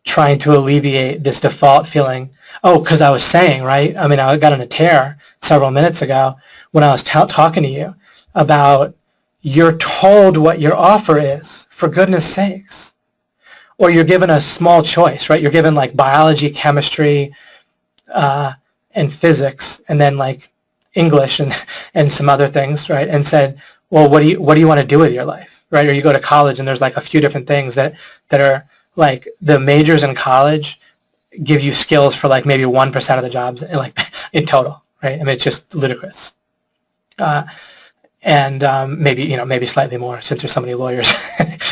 trying to alleviate this default feeling. Oh, because I was saying, right? I mean, I got in a tear several minutes ago when I was talking to you about you're told what your offer is, for goodness sakes. Or you're given a small choice, right? You're given like biology, chemistry, and physics, and then like English and some other things, right? And said, well, what do you want to do with your life, right? Or you go to college and there's like a few different things that are like the majors in college give you skills for like maybe 1% of the jobs in total, right? I mean, it's just ludicrous. And maybe slightly more since there's so many lawyers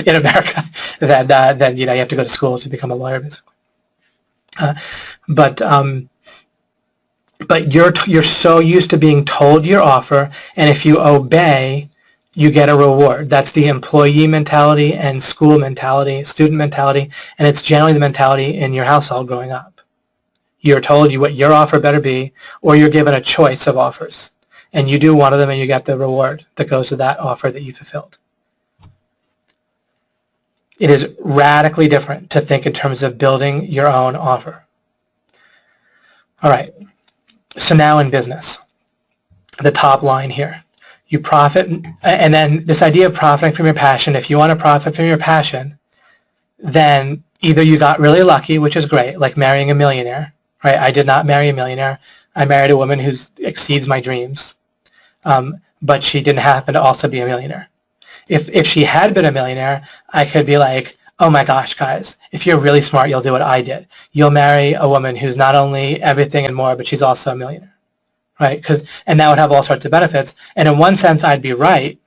in America that then you have to go to school to become a lawyer, basically. But you're so used to being told your offer, and if you obey, you get a reward. That's the employee mentality and school mentality, student mentality, and it's generally the mentality in your household growing up. You're told what your offer better be, or you're given a choice of offers. And you do one of them and you get the reward that goes to that offer that you fulfilled. It is radically different to think in terms of building your own offer. All right, so now in business, the top line here. You profit, and then this idea of profiting from your passion, if you want to profit from your passion, then either you got really lucky, which is great, like marrying a millionaire, right? I did not marry a millionaire. I married a woman who exceeds my dreams. But she didn't happen to also be a millionaire. If she had been a millionaire, I could be like, oh my gosh, guys, if you're really smart, you'll do what I did. You'll marry a woman who's not only everything and more, but she's also a millionaire, right? And that would have all sorts of benefits. And in one sense, I'd be right,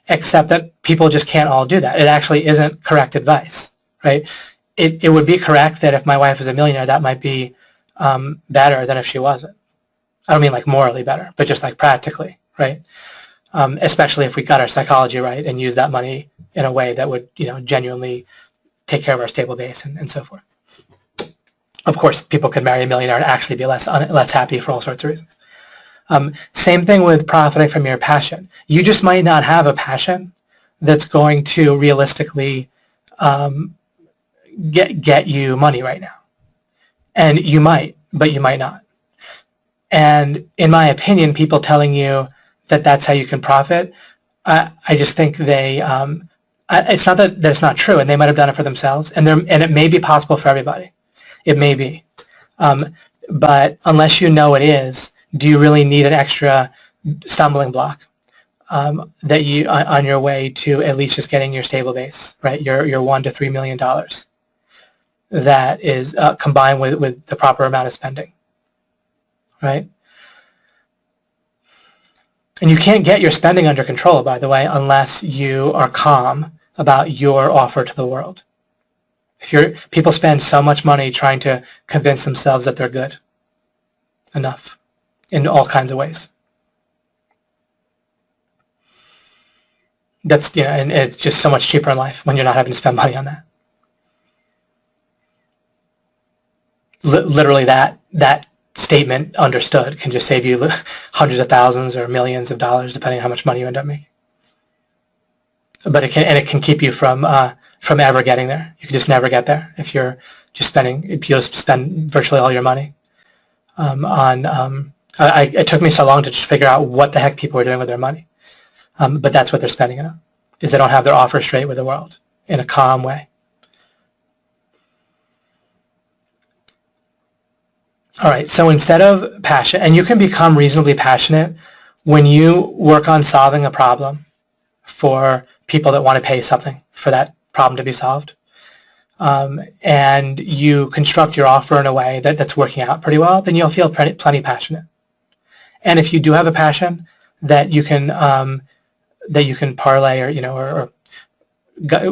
except that people just can't all do that. It actually isn't correct advice, right? It would be correct that if my wife was a millionaire, that might be better than if she wasn't. I don't mean like morally better, but just like practically, right? Especially if we got our psychology right and use that money in a way that would, genuinely take care of our stable base and so forth. Of course, people could marry a millionaire and actually be less happy for all sorts of reasons. Same thing with profiting from your passion. You just might not have a passion that's going to realistically get you money right now. And you might, but you might not. And in my opinion, people telling you that that's how you can profit, I just think it's not that it's not true, and they might have done it for themselves, and it may be possible for everybody. It may be. But unless you know it is, do you really need an extra stumbling block that you on your way to at least just getting your stable base, right? Your $1 to $3 million that is combined with the proper amount of spending, right? And you can't get your spending under control, by the way, unless you are calm about your offer to the world. People spend so much money trying to convince themselves that they're good enough in all kinds of ways. That's, and it's just so much cheaper in life when you're not having to spend money on that. Literally that statement understood can just save you hundreds of thousands or millions of dollars depending on how much money you end up making. But it can keep you from ever getting there. You can just never get there if you just spend virtually all your money it took me so long to just figure out what the heck people were doing with their money. But that's what they're spending it on, is they don't have their offer straight with the world in a calm way. All right, so instead of passion, and you can become reasonably passionate when you work on solving a problem for people that want to pay something for that problem to be solved. And you construct your offer in a way that's working out pretty well, then you'll feel plenty passionate. And if you do have a passion that you can parlay or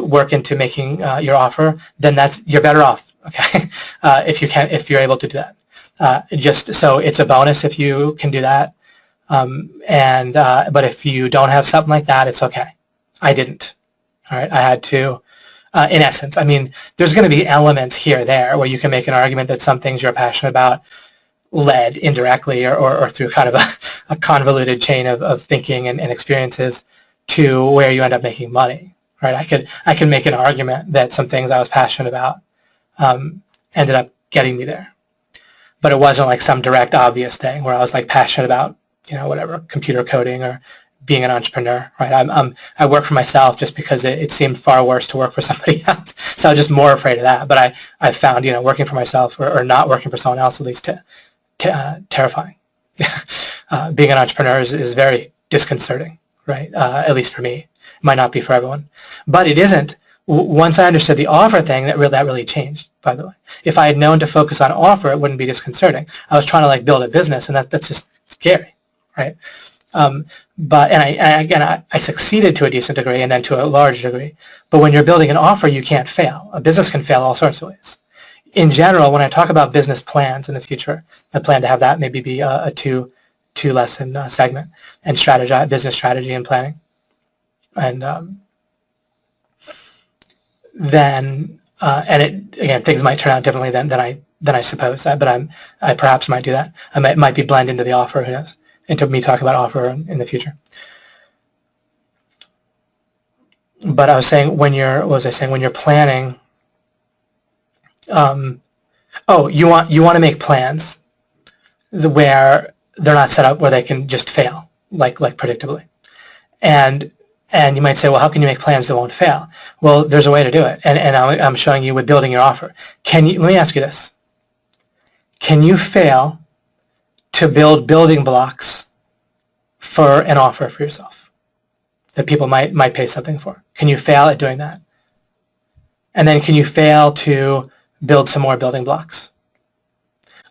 work into making your offer, then you're better off. Okay, if you're able to do that. Just so it's a bonus if you can do that, but if you don't have something like that, it's okay. I didn't. All right, I had to. In essence, I mean, there's going to be elements here or there where you can make an argument that some things you're passionate about led indirectly or through kind of a convoluted chain of thinking and experiences to where you end up making money, right? I can make an argument that some things I was passionate about ended up getting me there, but it wasn't like some direct obvious thing where I was like passionate about, you know, whatever, computer coding or being an entrepreneur, right? I work for myself just because it seemed far worse to work for somebody else, so I was just more afraid of that. But I found, you know, working for myself or not working for someone else at least terrifying. Being an entrepreneur is very disconcerting, right? At least for me. It might not be for everyone. But it isn't. Once I understood the offer thing, that really changed, by the way. If I had known to focus on offer, it wouldn't be disconcerting. I was trying to like build a business, and that's just scary, right? But I succeeded to a decent degree and then to a large degree. But when you're building an offer, you can't fail. A business can fail all sorts of ways. In general, when I talk about business plans in the future, I plan to have that maybe be a two-lesson segment, and business strategy and planning. And then again, things might turn out differently than I suppose. But I perhaps might do that. I might be blend into the offer. Who knows? Into me talking about offer in the future. But I was saying when you're planning. You want to make plans where they're not set up where they can just fail like predictably, and you might say, well, how can you make plans that won't fail? Well, there's a way to do it, and I'm showing you with building your offer. Let me ask you this: can you fail to build building blocks for an offer for yourself that people might pay something for? Can you fail at doing that? And then can you fail to build some more building blocks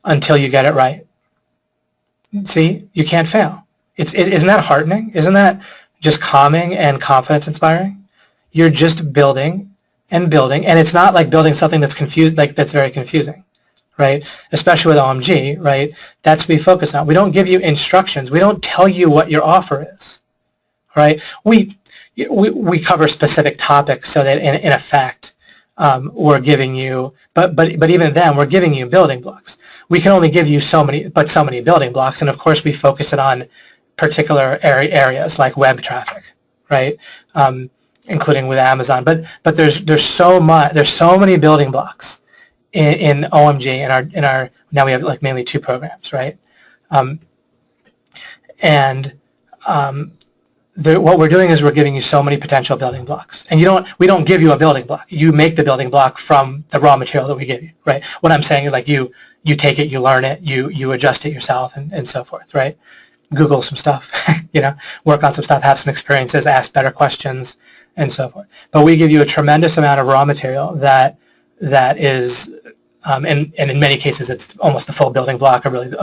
until you get it right? See, you can't fail. Isn't that heartening? Isn't that just calming and confidence inspiring? You're just building and building, and it's not like building something that's that's very confusing, right? Especially with OMG, right? That's what we focus on. We don't give you instructions. We don't tell you what your offer is, right? We cover specific topics so that in effect we're giving you, but even then we're giving you building blocks. We can only give you so many building blocks, and of course we focus it on particular areas like web traffic, right? Including with Amazon. But there's so many building blocks in OMG in our now we have like mainly 2 programs, right? What we're doing is we're giving you so many potential building blocks, and we don't give you a building block. You make the building block from the raw material that we give you, right? What I'm saying is like you take it, you learn it, you adjust it yourself, and so forth, right? Google some stuff, work on some stuff, have some experiences, ask better questions, and so forth. But we give you a tremendous amount of raw material that is, and in many cases it's almost the full building block. Or really,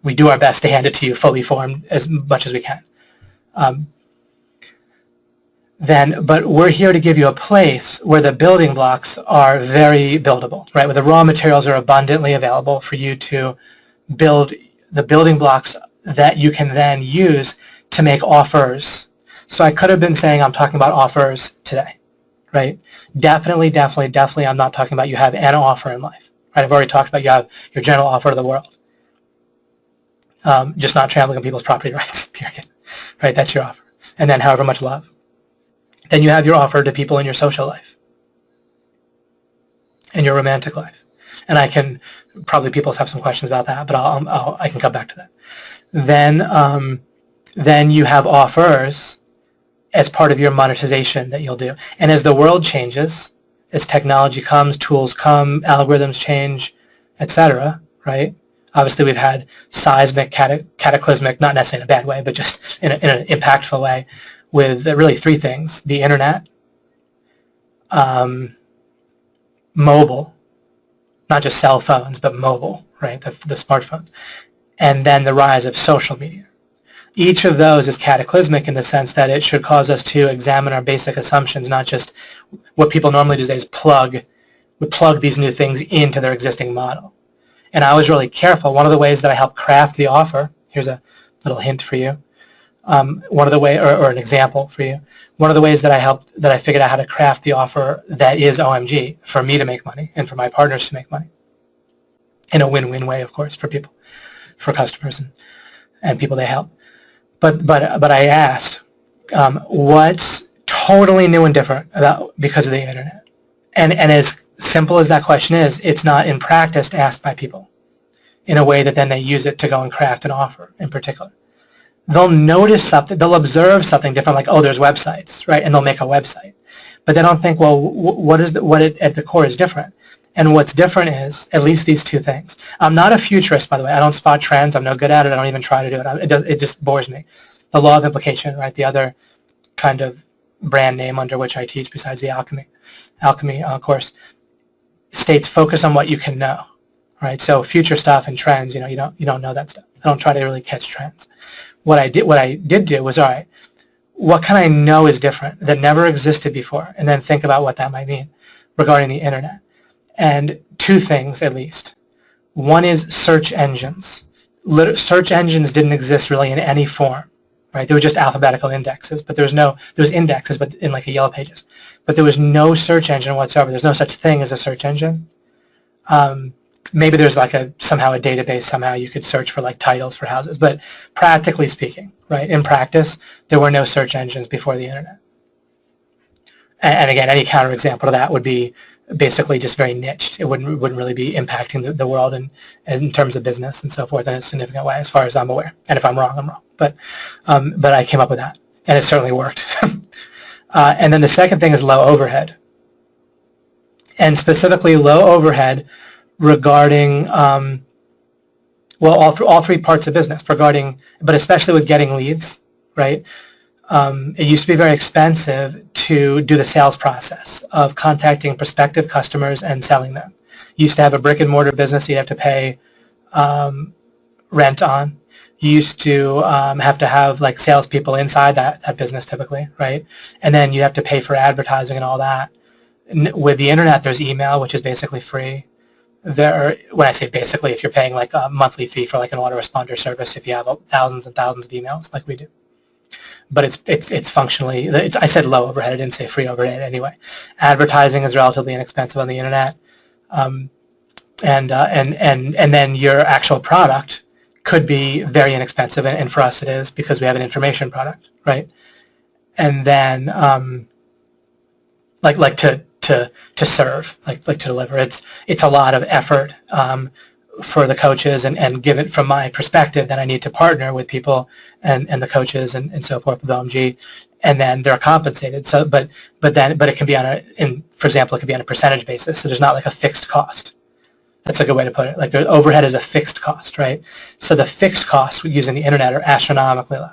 we do our best to hand it to you fully formed as much as we can. But we're here to give you a place where the building blocks are very buildable, right? Where the raw materials are abundantly available for you to build the building blocks that you can then use to make offers. So I could have been saying I'm talking about offers today, right? Definitely, I'm not talking about you have an offer in life, right? I've already talked about you have your general offer to the world. Just not trampling on people's property rights, period. Right, that's your offer. And then however much love. Then you have your offer to people in your social life and your romantic life. And probably people have some questions about that, but I can come back to that. Then you have offers as part of your monetization that you'll do. And as the world changes, as technology comes, tools come, algorithms change, etc., right? Obviously, we've had seismic, cataclysmic, not necessarily in a bad way, but just in an impactful way, with really 3 things: the internet, mobile, not just cell phones, but mobile, right, the smartphone, and then the rise of social media. Each of those is cataclysmic in the sense that it should cause us to examine our basic assumptions, not just what people normally do is plug these new things into their existing model. And I was really careful. One of the ways that I helped craft the offer, here's a little hint for you, one of the way, or an example for you, one of the ways that I figured out how to craft the offer that is OMG for me to make money and for my partners to make money, in a win-win way, of course, for people, for customers, and people they help. But I asked, what's totally new and different because of the internet? And as simple as that question is, it's not in practice asked by people in a way that then they use it to go and craft an offer in particular. They'll notice something, they'll observe something different, like, oh, there's websites, right? And they'll make a website. But they don't think, well, what at the core is different? And what's different is at least these two things. I'm not a futurist, by the way. I don't spot trends. I'm no good at it. I don't even try to do it. It just bores me. The law of implication, right? The other kind of brand name under which I teach besides the Alchemy course, states focus on what you can know, right? So future stuff and trends, you don't know that stuff. I don't try to really catch trends. What I did do was, all right, what can I know is different that never existed before, and then think about what that might mean regarding the internet. And two things at least. One is search engines. Search engines didn't exist really in any form, right? They were just alphabetical indexes, but there was indexes, but in like a Yellow Pages. But there was no search engine whatsoever. There's no such thing as a search engine. Maybe there's like somehow a database, somehow you could search for like titles for houses, but practically speaking, right, in practice, there were no search engines before the internet. And again, any counterexample to that would be basically just very niched. It wouldn't really be impacting the world in terms of business and so forth in a significant way, as far as I'm aware. And if I'm wrong, I'm wrong. But I came up with that, and it certainly worked. And then the second thing is low overhead, and specifically low overhead regarding all three parts of business, but especially with getting leads, right? It used to be very expensive to do the sales process of contacting prospective customers and selling them. You used to have a brick and mortar business you'd have to pay rent on. You used to have to have like salespeople inside that business typically, right? And then you have to pay for advertising and all that. With the internet, there's email, which is basically free. When I say basically, if you're paying like a monthly fee for like an autoresponder service, if you have thousands and thousands of emails like we do. But it's functionally, I said low overhead, I didn't say free overhead anyway. Advertising is relatively inexpensive on the internet. And then your actual product could be very inexpensive, and for us it is because we have an information product, right? And then like to serve, like to deliver. It's a lot of effort for the coaches, and given from my perspective, then I need to partner with people and the coaches and so forth with OMG, and then they're compensated. So, but it can be for example, it can be on a percentage basis. So there's not like a fixed cost. That's a good way to put it. Like the overhead is a fixed cost, right? So the fixed costs using the internet are astronomically low.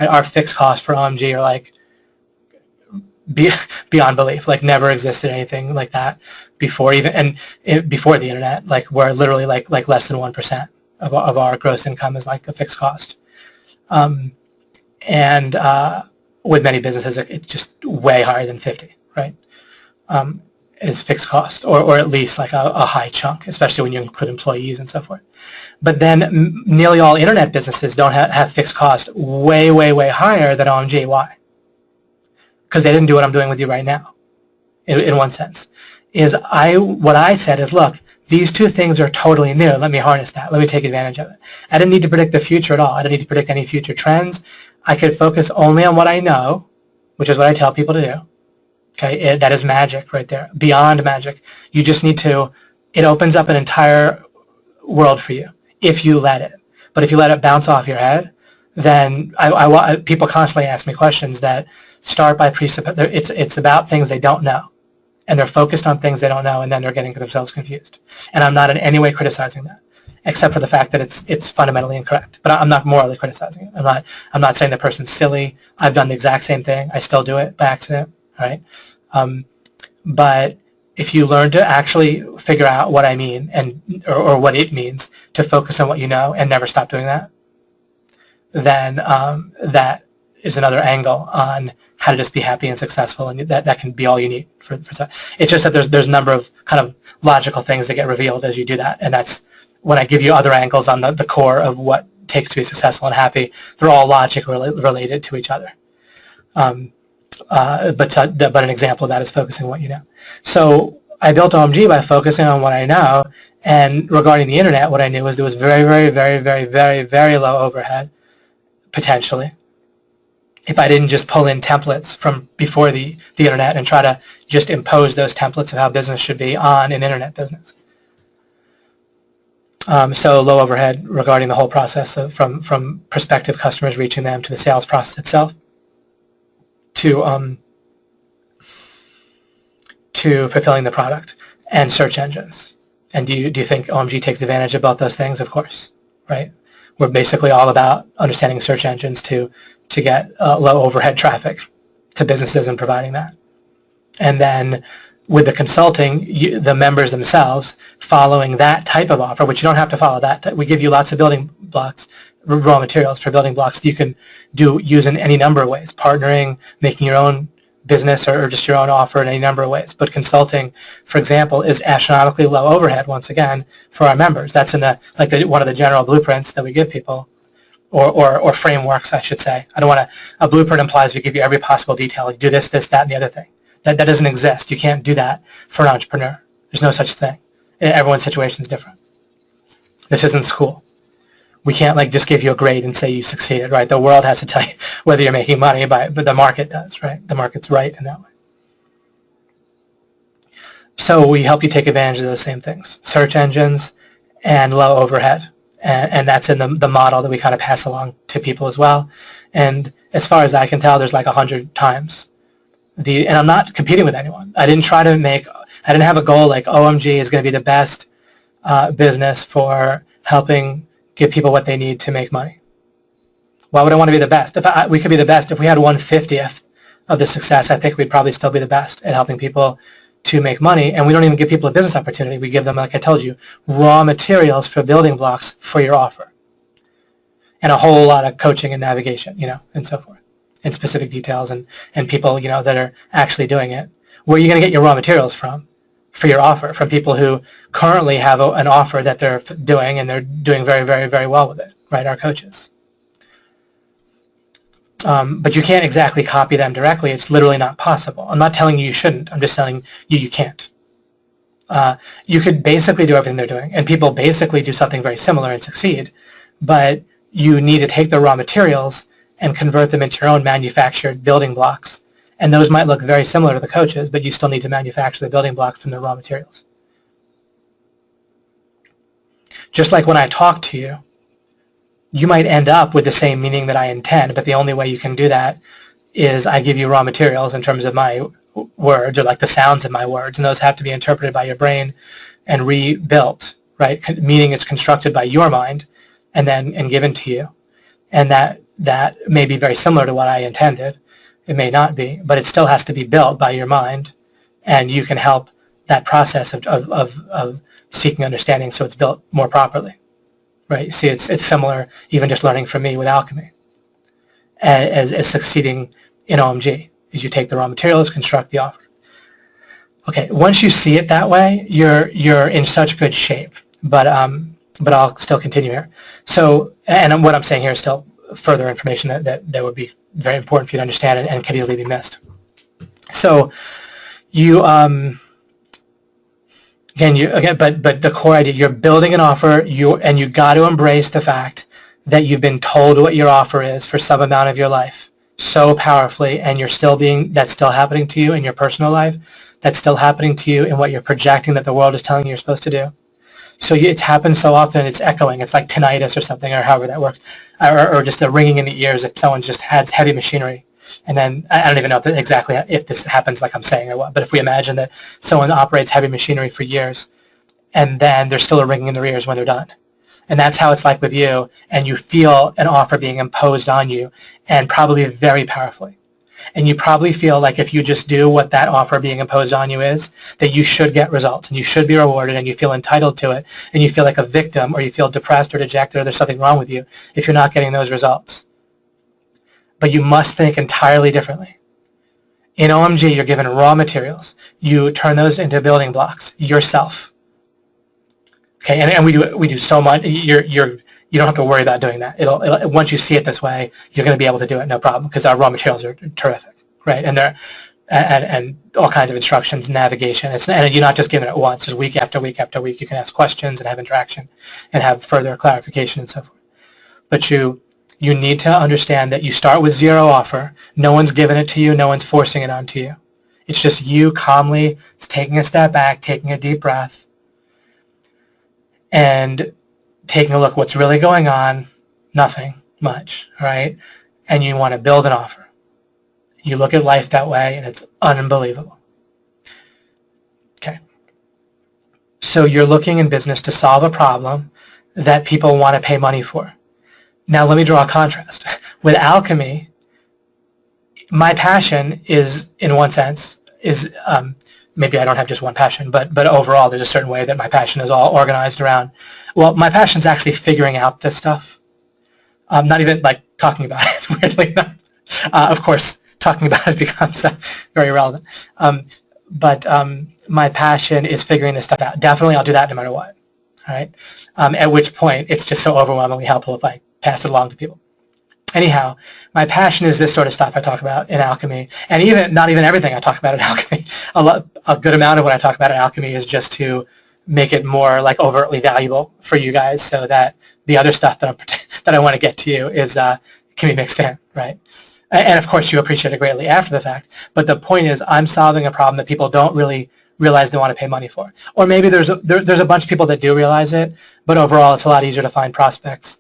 Right? Our fixed costs for OMG are like beyond belief. Like never existed anything like that before, before the internet. Like we're literally like less than 1% of our gross income is like a fixed cost. And with many businesses, it's just way higher than 50, right? Is fixed cost, or at least like a high chunk, especially when you include employees and so forth. But then nearly all internet businesses don't have fixed cost way, way, way higher than OMG. Why? Because they didn't do what I'm doing with you right now, in one sense. What I said is, look, these two things are totally new. Let me harness that. Let me take advantage of it. I didn't need to predict the future at all. I didn't need to predict any future trends. I could focus only on what I know, which is what I tell people to do. Okay, that is magic right there, beyond magic. You just need to, it opens up an entire world for you if you let it. But if you let it bounce off your head, then people constantly ask me questions that start by it's about things they don't know. And they're focused on things they don't know, and then they're getting themselves confused. And I'm not in any way criticizing that, except for the fact that it's fundamentally incorrect. But I'm not morally criticizing it. I'm not saying the person's silly. I've done the exact same thing. I still do it by accident. Right? But if you learn to actually figure out what I mean or what it means to focus on what you know and never stop doing that, then that is another angle on how to just be happy and successful, and that can be all you need for it's just that there's a number of kind of logical things that get revealed as you do that, and that's when I give you other angles on the core of what it takes to be successful and happy. They're all logically related to each other. But an example of that is focusing on what you know. So I built OMG by focusing on what I know And regarding the internet, what I knew was there was very, very, very, very, very, very low overhead, potentially, if I didn't just pull in templates from before the internet and try to just impose those templates of how business should be on an internet business. So low overhead regarding the whole process of from prospective customers reaching them to the sales process itself to fulfilling the product and search engines. And do you think OMG takes advantage of both those things? Of course, right? We're basically all about understanding search engines to get low overhead traffic to businesses and providing that. And then with the consulting, the members themselves following that type of offer, which you don't have to follow that. We give you lots of building blocks, raw materials for building blocks that you can use in any number of ways, partnering, making your own business or just your own offer in any number of ways. But consulting, for example, is astronomically low overhead, once again, for our members. That's in one of the general blueprints that we give people, or frameworks, I should say. A blueprint implies we give you every possible detail. You do this, this, that, and the other thing. That doesn't exist. You can't do that for an entrepreneur. There's no such thing. Everyone's situation is different. This isn't school. We can't just give you a grade and say you succeeded, right? The world has to tell you whether you're making money, but the market does, right? The market's right in that way. So we help you take advantage of those same things, search engines and low overhead. And that's in the model that we kind of pass along to people as well. And as far as I can tell, there's 100 times. And I'm not competing with anyone. I didn't have a goal like OMG is going to be the best business for helping give people what they need to make money. Why would I want to be the best? We could be the best. If we had 1/50th of the success, I think we'd probably still be the best at helping people to make money. And we don't even give people a business opportunity. We give them, like I told you, raw materials for building blocks for your offer. And a whole lot of coaching and navigation, and so forth, and specific details and people, that are actually doing it. Where are you going to get your raw materials from for your offer? From people who currently have an offer that they're doing, and they're doing very, very, very well with it, right? Our coaches. But you can't exactly copy them directly. It's literally not possible. I'm not telling you you shouldn't. I'm just telling you you can't. You could basically do everything they're doing, and people basically do something very similar and succeed, but you need to take the raw materials and convert them into your own manufactured building blocks. And those might look very similar to the coaches, but you still need to manufacture the building blocks from the raw materials. Just like when I talk to you, you might end up with the same meaning that I intend, but the only way you can do that is I give you raw materials in terms of my words, or the sounds of my words, and those have to be interpreted by your brain and rebuilt, right? Meaning it's constructed by your mind and given to you. And that may be very similar to what I intended. It may not be, but it still has to be built by your mind, and you can help that process of seeking understanding so it's built more properly. Right? You see, it's similar, even just learning from me with alchemy, as succeeding in OMG, is you take the raw materials, construct the offer. Okay, once you see it that way, you're in such good shape. But I'll still continue here. So, and what I'm saying here is still further information that would be very important for you to understand and could easily be missed. So, but the core idea, you're building an offer, and you got to embrace the fact that you've been told what your offer is for some amount of your life so powerfully, and that's still happening to you in your personal life, that's still happening to you in what you're projecting that the world is telling you you're supposed to do. So it's happened so often, it's echoing. It's like tinnitus or something, or however that works, or just a ringing in the ears if someone just had heavy machinery. And then, I don't even know exactly if this happens like I'm saying or what, but if we imagine that someone operates heavy machinery for years, and then there's still a ringing in their ears when they're done. And that's how it's like with you, and you feel an offer being imposed on you, and probably very powerfully. And you probably feel like if you just do what that offer being imposed on you is, that you should get results, and you should be rewarded, and you feel entitled to it, and you feel like a victim, or you feel depressed or dejected, or there's something wrong with you if you're not getting those results. But you must think entirely differently. In OMG, you're given raw materials. You turn those into building blocks yourself. Okay, and we do so much. You don't have to worry about doing that. Once you see it this way, you're going to be able to do it, no problem, because our raw materials are terrific, right? And and all kinds of instructions, navigation. And you're not just given it once. It's week after week after week. You can ask questions and have interaction and have further clarification and so forth. But you need to understand that you start with zero offer. No one's given it to you. No one's forcing it onto you. It's just you calmly taking a step back, taking a deep breath, and taking a look what's really going on. Nothing much, right? And you want to build an offer. You look at life that way, and it's unbelievable. Okay. So you're looking in business to solve a problem that people want to pay money for. Now let me draw a contrast. With alchemy, my passion is, in one sense, is maybe I don't have just one passion, but overall there's a certain way that my passion is all organized around. Well, my passion is actually figuring out this stuff. Not even like talking about it, weirdly enough. Of course, talking about it becomes very relevant. But my passion is figuring this stuff out. Definitely I'll do that no matter what. All right? At which point it's just so overwhelmingly helpful if I pass it along to people. Anyhow, my passion is this sort of stuff I talk about in alchemy, and even not even everything I talk about in alchemy. A good amount of what I talk about in alchemy is just to make it more like overtly valuable for you guys, so that the other stuff that I want to get to you is can be mixed in, right? And of course, you appreciate it greatly after the fact. But the point is, I'm solving a problem that people don't really realize they want to pay money for, or maybe there's a bunch of people that do realize it, but overall, it's a lot easier to find prospects.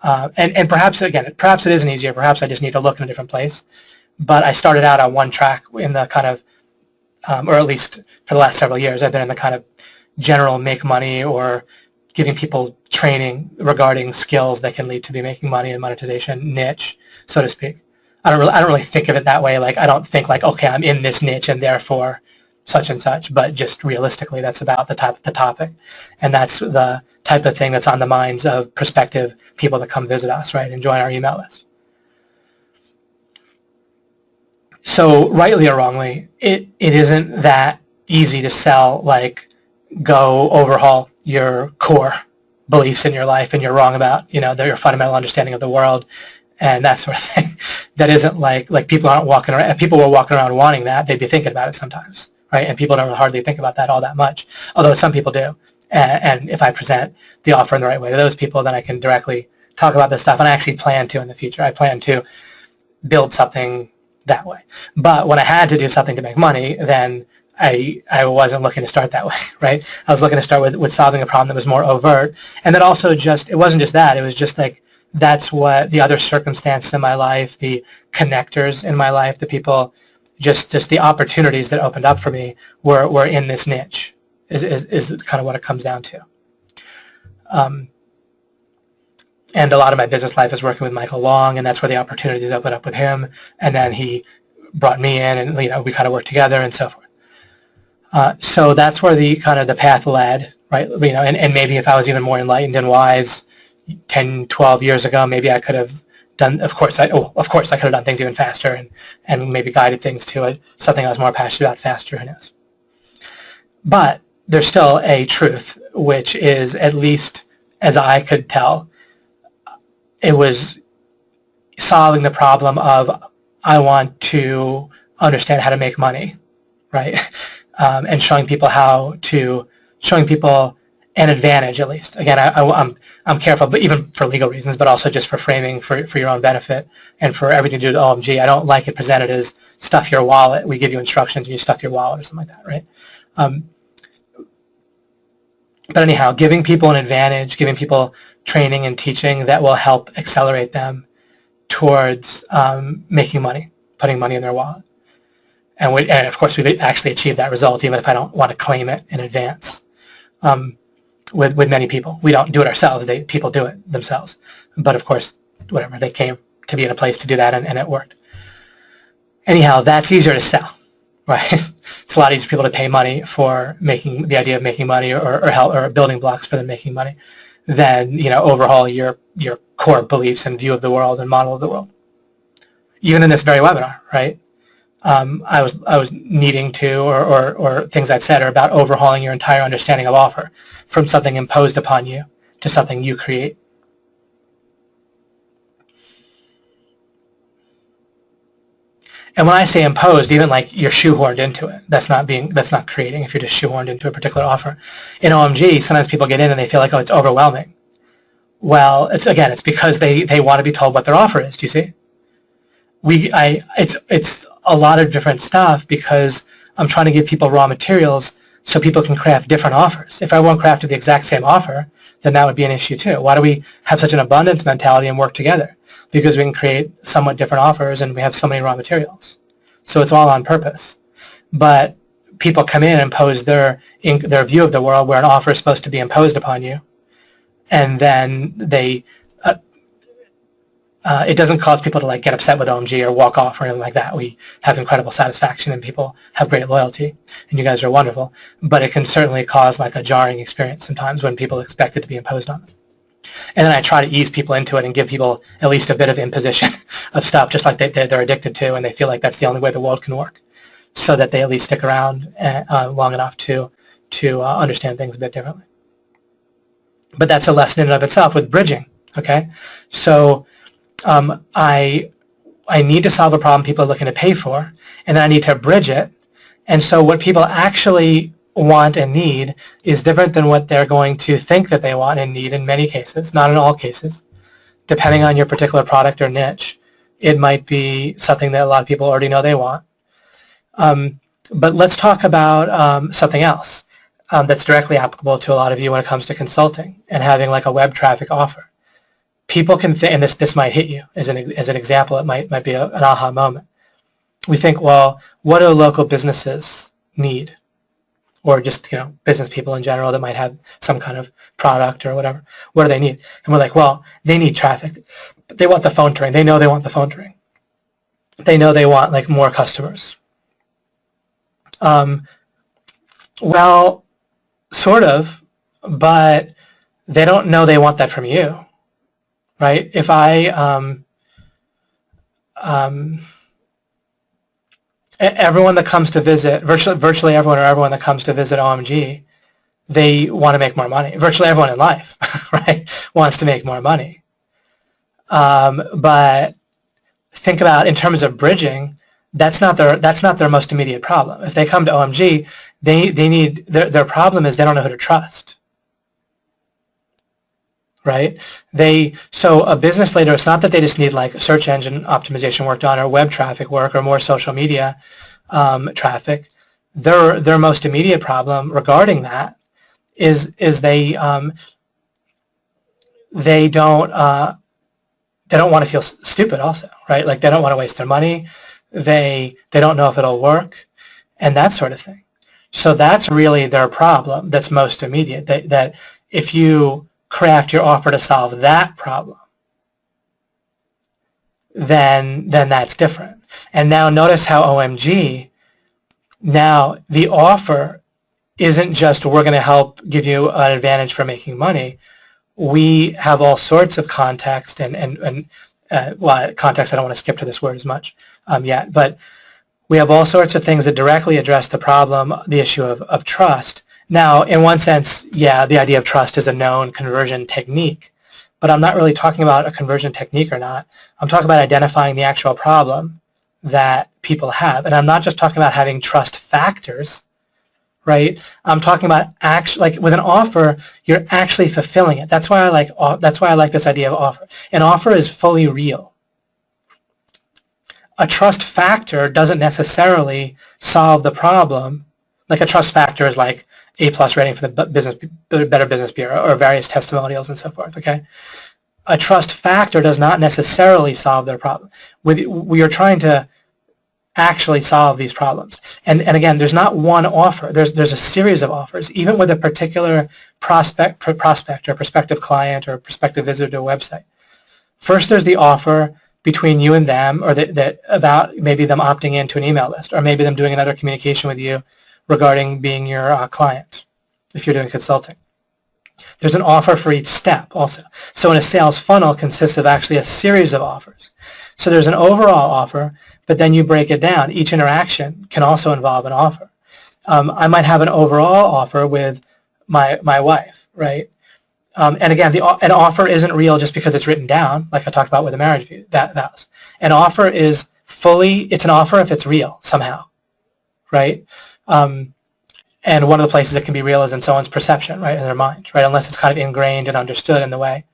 And perhaps, again, perhaps it isn't easier. Perhaps I just need to look in a different place. But I started out on one track in the kind of, or at least for the last several years, I've been in the kind of general make money or giving people training regarding skills that can lead to be making money and monetization niche, so to speak. I don't really think of it that way. Like I don't think like, okay, I'm in this niche and therefore such and such, but just realistically, that's about the topic, and that's the type of thing that's on the minds of prospective people that come visit us, right, and join our email list. So rightly or wrongly, it isn't that easy to sell, like go overhaul your core beliefs in your life and you're wrong about, your fundamental understanding of the world and that sort of thing. That isn't like people aren't walking around, if people were walking around wanting that, they'd be thinking about it sometimes, right? And people don't hardly think about that all that much, although some people do. And if I present the offer in the right way to those people, then I can directly talk about this stuff. And I actually plan to in the future. I plan to build something that way. But when I had to do something to make money, then I wasn't looking to start that way, right? I was looking to start with solving a problem that was more overt. And then also it wasn't just that. It was just like that's what the other circumstances in my life, the connectors in my life, the people, just the opportunities that opened up for me were in this niche. Is kind of what it comes down to. And a lot of my business life is working with Michael Long, and that's where the opportunities opened up with him. And then he brought me in, and we kind of worked together and so forth. So that's where the path led, right? And maybe if I was even more enlightened and wise 10, 12 years ago, maybe I could have done. Of course, I could have done things even faster and maybe guided things to something I was more passionate about faster. Who knows? But there's still a truth, which is, at least as I could tell, it was solving the problem of I want to understand how to make money, right? And showing people an advantage, at least. Again, I'm careful, but even for legal reasons, but also just for framing for your own benefit and for everything to do with OMG. I don't like it presented as stuff your wallet. We give you instructions and you stuff your wallet or something like that, right? But anyhow, giving people an advantage, giving people training and teaching that will help accelerate them towards making money, putting money in their wallet. And of course, we actually achieved that result, even if I don't want to claim it in advance. With many people. We don't do it ourselves. People do it themselves. But of course, whatever, they came to be in a place to do that, and it worked. Anyhow, that's easier to sell. Right? It's a lot easier for people to pay money for the idea of making money or building blocks for them making money than overhaul your core beliefs and view of the world and model of the world. Even in this very webinar, right? I was needing to, or things I've said are about overhauling your entire understanding of offer from something imposed upon you to something you create. And when I say imposed, even like you're shoehorned into it, that's not creating if you're just shoehorned into a particular offer. In OMG, sometimes people get in and they feel like, oh, it's overwhelming. Well, it's because they want to be told what their offer is. Do you see? It's a lot of different stuff because I'm trying to give people raw materials so people can craft different offers. If everyone crafted the exact same offer, then that would be an issue too. Why do we have such an abundance mentality and work together? Because we can create somewhat different offers and we have so many raw materials. So it's all on purpose. But people come in and impose their view of the world where an offer is supposed to be imposed upon you, and then it doesn't cause people to like get upset with OMG or walk off or anything like that. We have incredible satisfaction and people have great loyalty and you guys are wonderful. But it can certainly cause like a jarring experience sometimes when people expect it to be imposed on them. And then I try to ease people into it and give people at least a bit of imposition of stuff just like they're addicted to and they feel like that's the only way the world can work, so that they at least stick around long enough to understand things a bit differently. But that's a lesson in and of itself with bridging, okay? So I need to solve a problem people are looking to pay for, and then I need to bridge it. And so what people actually want and need is different than what they're going to think that they want and need in many cases, not in all cases. Depending on your particular product or niche, it might be something that a lot of people already know they want. But let's talk about something else that's directly applicable to a lot of you when it comes to consulting and having like a web traffic offer. People can think, and this might hit you as an example, it might be an aha moment. We think, well, what do local businesses need? Or just, business people in general that might have some kind of product or whatever. What do they need? And we're like, well, they need traffic. They want the phone to ring. They know they want the phone to ring. They know they want like more customers. Well, sort of, but they don't know they want that from you, right? If everyone that comes to visit, virtually everyone or everyone that comes to visit OMG, they want to make more money. Virtually everyone in life, right, wants to make more money. But think about in terms of bridging, that's not their most immediate problem. If they come to OMG, they need their problem is they don't know who to trust. Right? So a business leader, it's not that they just need like search engine optimization work done or web traffic work or more social media traffic. Their most immediate problem regarding that is they don't want to feel stupid also, right? Like they don't want to waste their money. They don't know if it'll work and that sort of thing. So that's really their problem that's most immediate, that if you craft your offer to solve that problem, then that's different. And now notice how OMG, now the offer isn't just we're going to help give you an advantage for making money. We have all sorts of context well, context, I don't want to skip to this word as much yet, but we have all sorts of things that directly address the problem, the issue of trust. Now, in one sense, yeah, the idea of trust is a known conversion technique, but I'm not really talking about a conversion technique or not. I'm talking about identifying the actual problem that people have, and I'm not just talking about having trust factors, right? I'm talking about like with an offer, you're actually fulfilling it. That's why I like this idea of offer. An offer is fully real. A trust factor doesn't necessarily solve the problem. Like a trust factor is like A+ rating for the Better Business Bureau or various testimonials and so forth, okay? A trust factor does not necessarily solve their problem. We are trying to actually solve these problems. And again, there's not one offer. There's a series of offers, even with a particular prospect or prospective client or prospective visitor to a website. First, there's the offer between you and them, or about maybe them opting into an email list, or maybe them doing another communication with you regarding being your client, if you're doing consulting. There's an offer for each step also. So in a sales funnel consists of actually a series of offers. So there's an overall offer, but then you break it down. Each interaction can also involve an offer. I might have an overall offer with my wife, right? And again, an offer isn't real just because it's written down, like I talked about with the marriage vows. An offer is it's an offer if it's real somehow, right? And one of the places it can be real is in someone's perception, right, in their mind, right, unless it's kind of ingrained and understood in the way.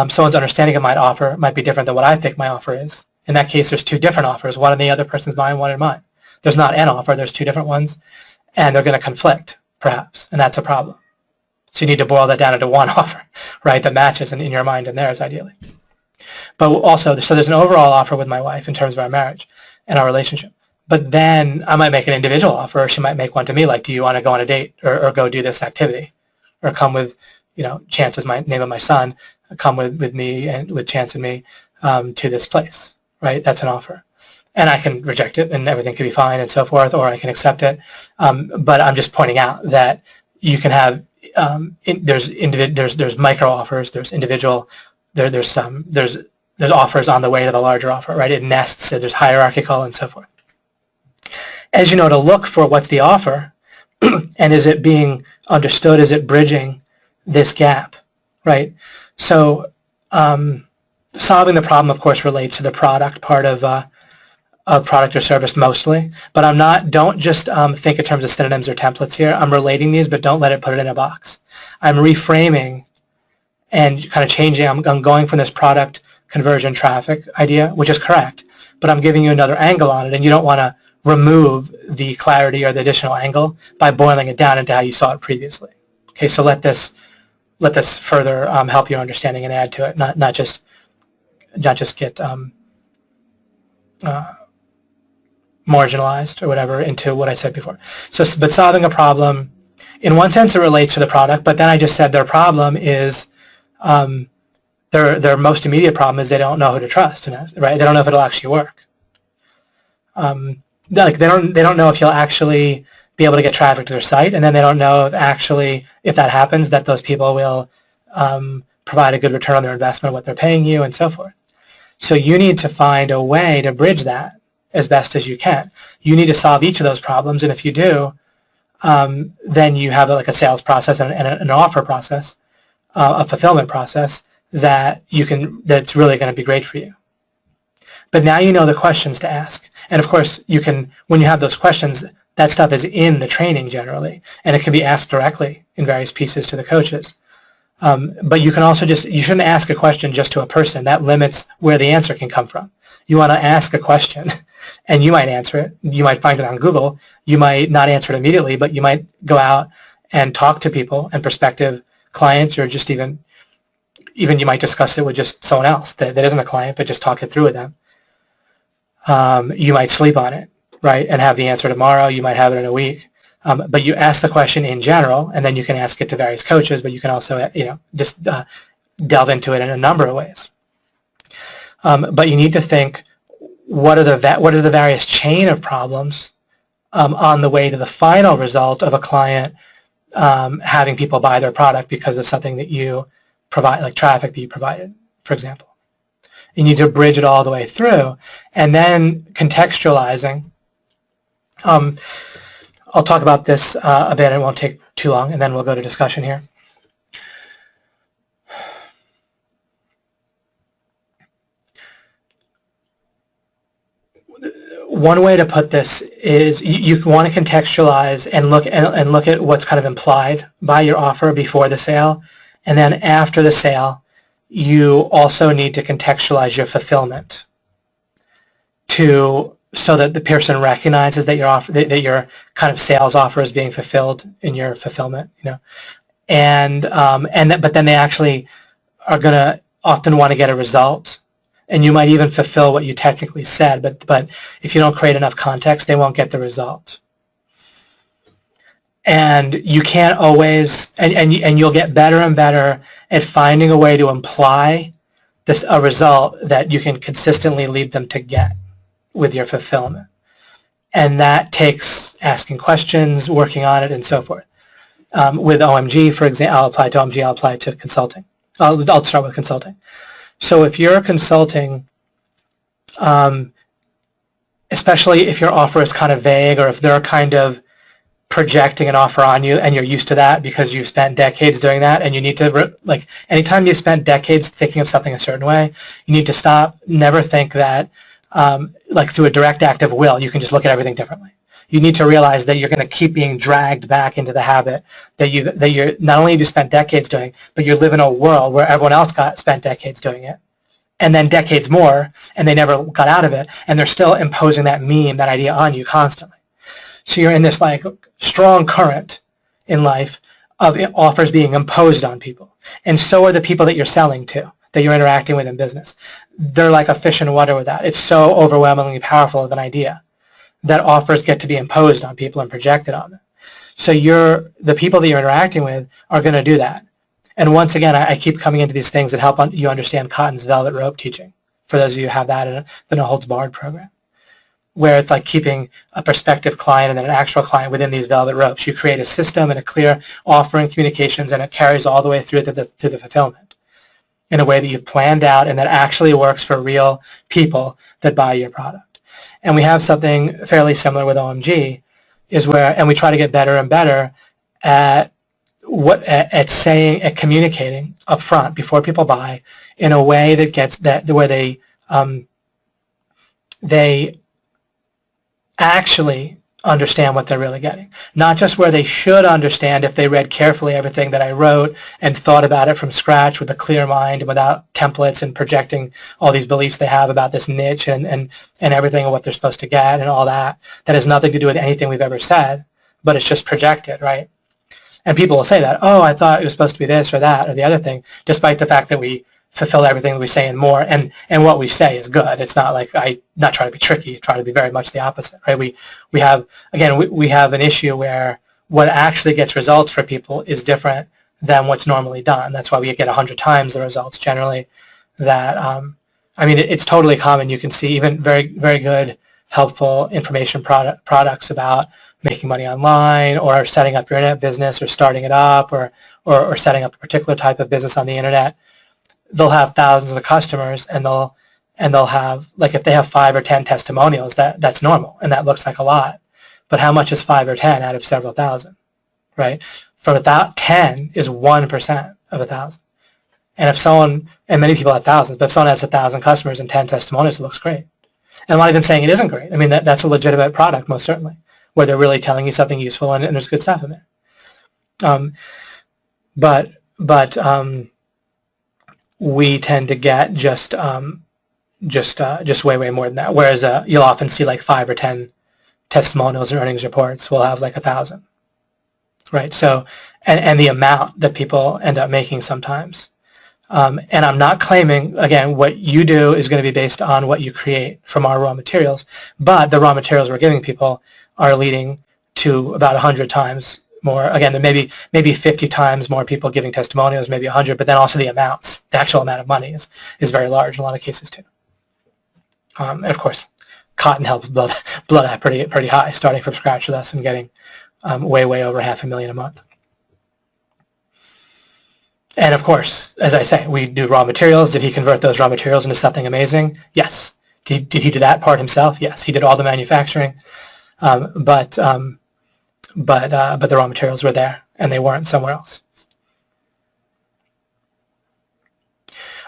Someone's understanding of my offer might be different than what I think my offer is. In that case, there's two different offers, one in the other person's mind, one in mine. There's not an offer, there's two different ones, and they're going to conflict, perhaps, and that's a problem. So you need to boil that down into one offer, right, that matches in your mind and theirs, ideally. But also, so there's an overall offer with my wife in terms of our marriage and our relationship. But then I might make an individual offer, or she might make one to me, like, do you want to go on a date or go do this activity? Or come with, Chance is my name of my son, come with me and with Chance and me to this place, right? That's an offer. And I can reject it and everything can be fine and so forth, or I can accept it. But I'm just pointing out that you can have, there's micro offers, there's individual, there's offers on the way to the larger offer, right? It nests, there's hierarchical and so forth. As you know, to look for what's the offer, and is it being understood, is it bridging this gap, right? So solving the problem, of course, relates to the product part of product or service mostly, but don't just think in terms of synonyms or templates here. I'm relating these, but don't let it put it in a box. I'm reframing and kind of changing. I'm going from this product conversion traffic idea, which is correct, but I'm giving you another angle on it, and you don't want to remove the clarity or the additional angle by boiling it down into how you saw it previously. Okay, so let this further help your understanding and add to it, not just get marginalized or whatever into what I said before. So, but solving a problem, in one sense, it relates to the product, but then I just said their problem is their most immediate problem is they don't know who to trust, right? They don't know if it'll actually work. Like they don't know if you'll actually be able to get traffic to their site, and then they don't know if that happens, that those people will provide a good return on their investment, what they're paying you, and so forth. So you need to find a way to bridge that as best as you can. You need to solve each of those problems, and if you do, then you have like a sales process and an offer process, a fulfillment process that's really going to be great for you. But now you know the questions to ask. And of course, when you have those questions, that stuff is in the training generally, and it can be asked directly in various pieces to the coaches. But you can also you shouldn't ask a question just to a person. That limits where the answer can come from. You want to ask a question, and you might answer it. You might find it on Google. You might not answer it immediately, but you might go out and talk to people and prospective clients, or just even you might discuss it with just someone else that isn't a client, but just talk it through with them. You might sleep on it, right, and have the answer tomorrow. You might have it in a week. But you ask the question in general, and then you can ask it to various coaches, but you can also, just delve into it in a number of ways. But you need to think, what are the various chain of problems on the way to the final result of a client having people buy their product because of something that you provide, like traffic that you provided, for example. You need to bridge it all the way through, and then contextualizing. I'll talk about this a bit. It won't take too long, and then we'll go to discussion here. One way to put this is you want to contextualize and look at what's kind of implied by your offer before the sale, and then after the sale, you also need to contextualize your fulfillment so that the person recognizes that your kind of sales offer is being fulfilled in your fulfillment, but then they actually are going to often want to get a result, and you might even fulfill what you technically said, but if you don't create enough context, they won't get the result. And you can't always, and you'll get better and better at finding a way to imply a result that you can consistently lead them to get with your fulfillment. And that takes asking questions, working on it, and so forth. With OMG, for example, I'll apply to OMG, I'll apply to consulting. I'll start with consulting. So if you're consulting, especially if your offer is kind of vague, or if they're kind of projecting an offer on you and you're used to that because you've spent decades doing that, and you need to, anytime you've spent decades thinking of something a certain way, you need to stop, never think that like through a direct act of will, you can just look at everything differently. You need to realize that you're going to keep being dragged back into the habit that you're not only have you spent decades doing, but you live in a world where everyone else spent decades doing it, and then decades more, and they never got out of it, and they're still imposing that meme, that idea on you constantly. So you're in this like strong current in life of offers being imposed on people, and so are the people that you're selling to, that you're interacting with in business. They're like a fish in water with that. It's so overwhelmingly powerful of an idea that offers get to be imposed on people and projected on them. So the people that you're interacting with are going to do that. And once again, I keep coming into these things that help you understand Cotton's velvet rope teaching, for those of you who have that in the No Holds Barred program, where it's like keeping a prospective client and then an actual client within these velvet ropes. You create a system and a clear offer and communications, and it carries all the way through to the fulfillment in a way that you've planned out and that actually works for real people that buy your product. And we have something fairly similar with OMG, and we try to get better and better at communicating up front before people buy in a way that gets where they actually understand what they're really getting. Not just where they should understand if they read carefully everything that I wrote and thought about it from scratch with a clear mind and without templates and projecting all these beliefs they have about this niche and everything and what they're supposed to get and all that. That has nothing to do with anything we've ever said, but it's just projected, right? And people will say that, oh, I thought it was supposed to be this or that or the other thing, despite the fact that we fulfill everything that we say and more, and what we say is good. It's not like I not try to be tricky, try to be very much the opposite, right? We have, again, we have an issue where what actually gets results for people is different than what's normally done. That's why we get 100 times the results generally. That I mean, it's totally common. You can see even very, very good, helpful information products about making money online or setting up your internet business or starting it up or setting up a particular type of business on the internet. They'll have thousands of customers, and they'll have, like, if they have 5 or 10 testimonials, that's normal, and that looks like a lot. But how much is 5 or 10 out of several thousand, right? From about 10 is 1% of 1,000. And if someone, and many people have thousands, but if someone has 1,000 customers and 10 testimonials, it looks great. And I'm not even saying it isn't great. I mean, that's a legitimate product, most certainly, where they're really telling you something useful, and there's good stuff in there. We tend to get just way more than that. Whereas you'll often see like 5 or 10 testimonials and earnings reports will have like 1,000, right? So, and the amount that people end up making sometimes. And I'm not claiming, again, what you do is going to be based on what you create from our raw materials, but the raw materials we're giving people are leading to about 100 times more. Again, there may be 50 times more people giving testimonials, maybe 100, but then also the amounts, the actual amount of money is very large in a lot of cases too. And of course, Cotton helps blow that pretty high, starting from scratch with us and getting way over $500,000 a month. And of course, as I say, we do raw materials. Did he convert those raw materials into something amazing? Yes. Did he do that part himself? Yes. He did all the manufacturing, but the raw materials were there, and they weren't somewhere else.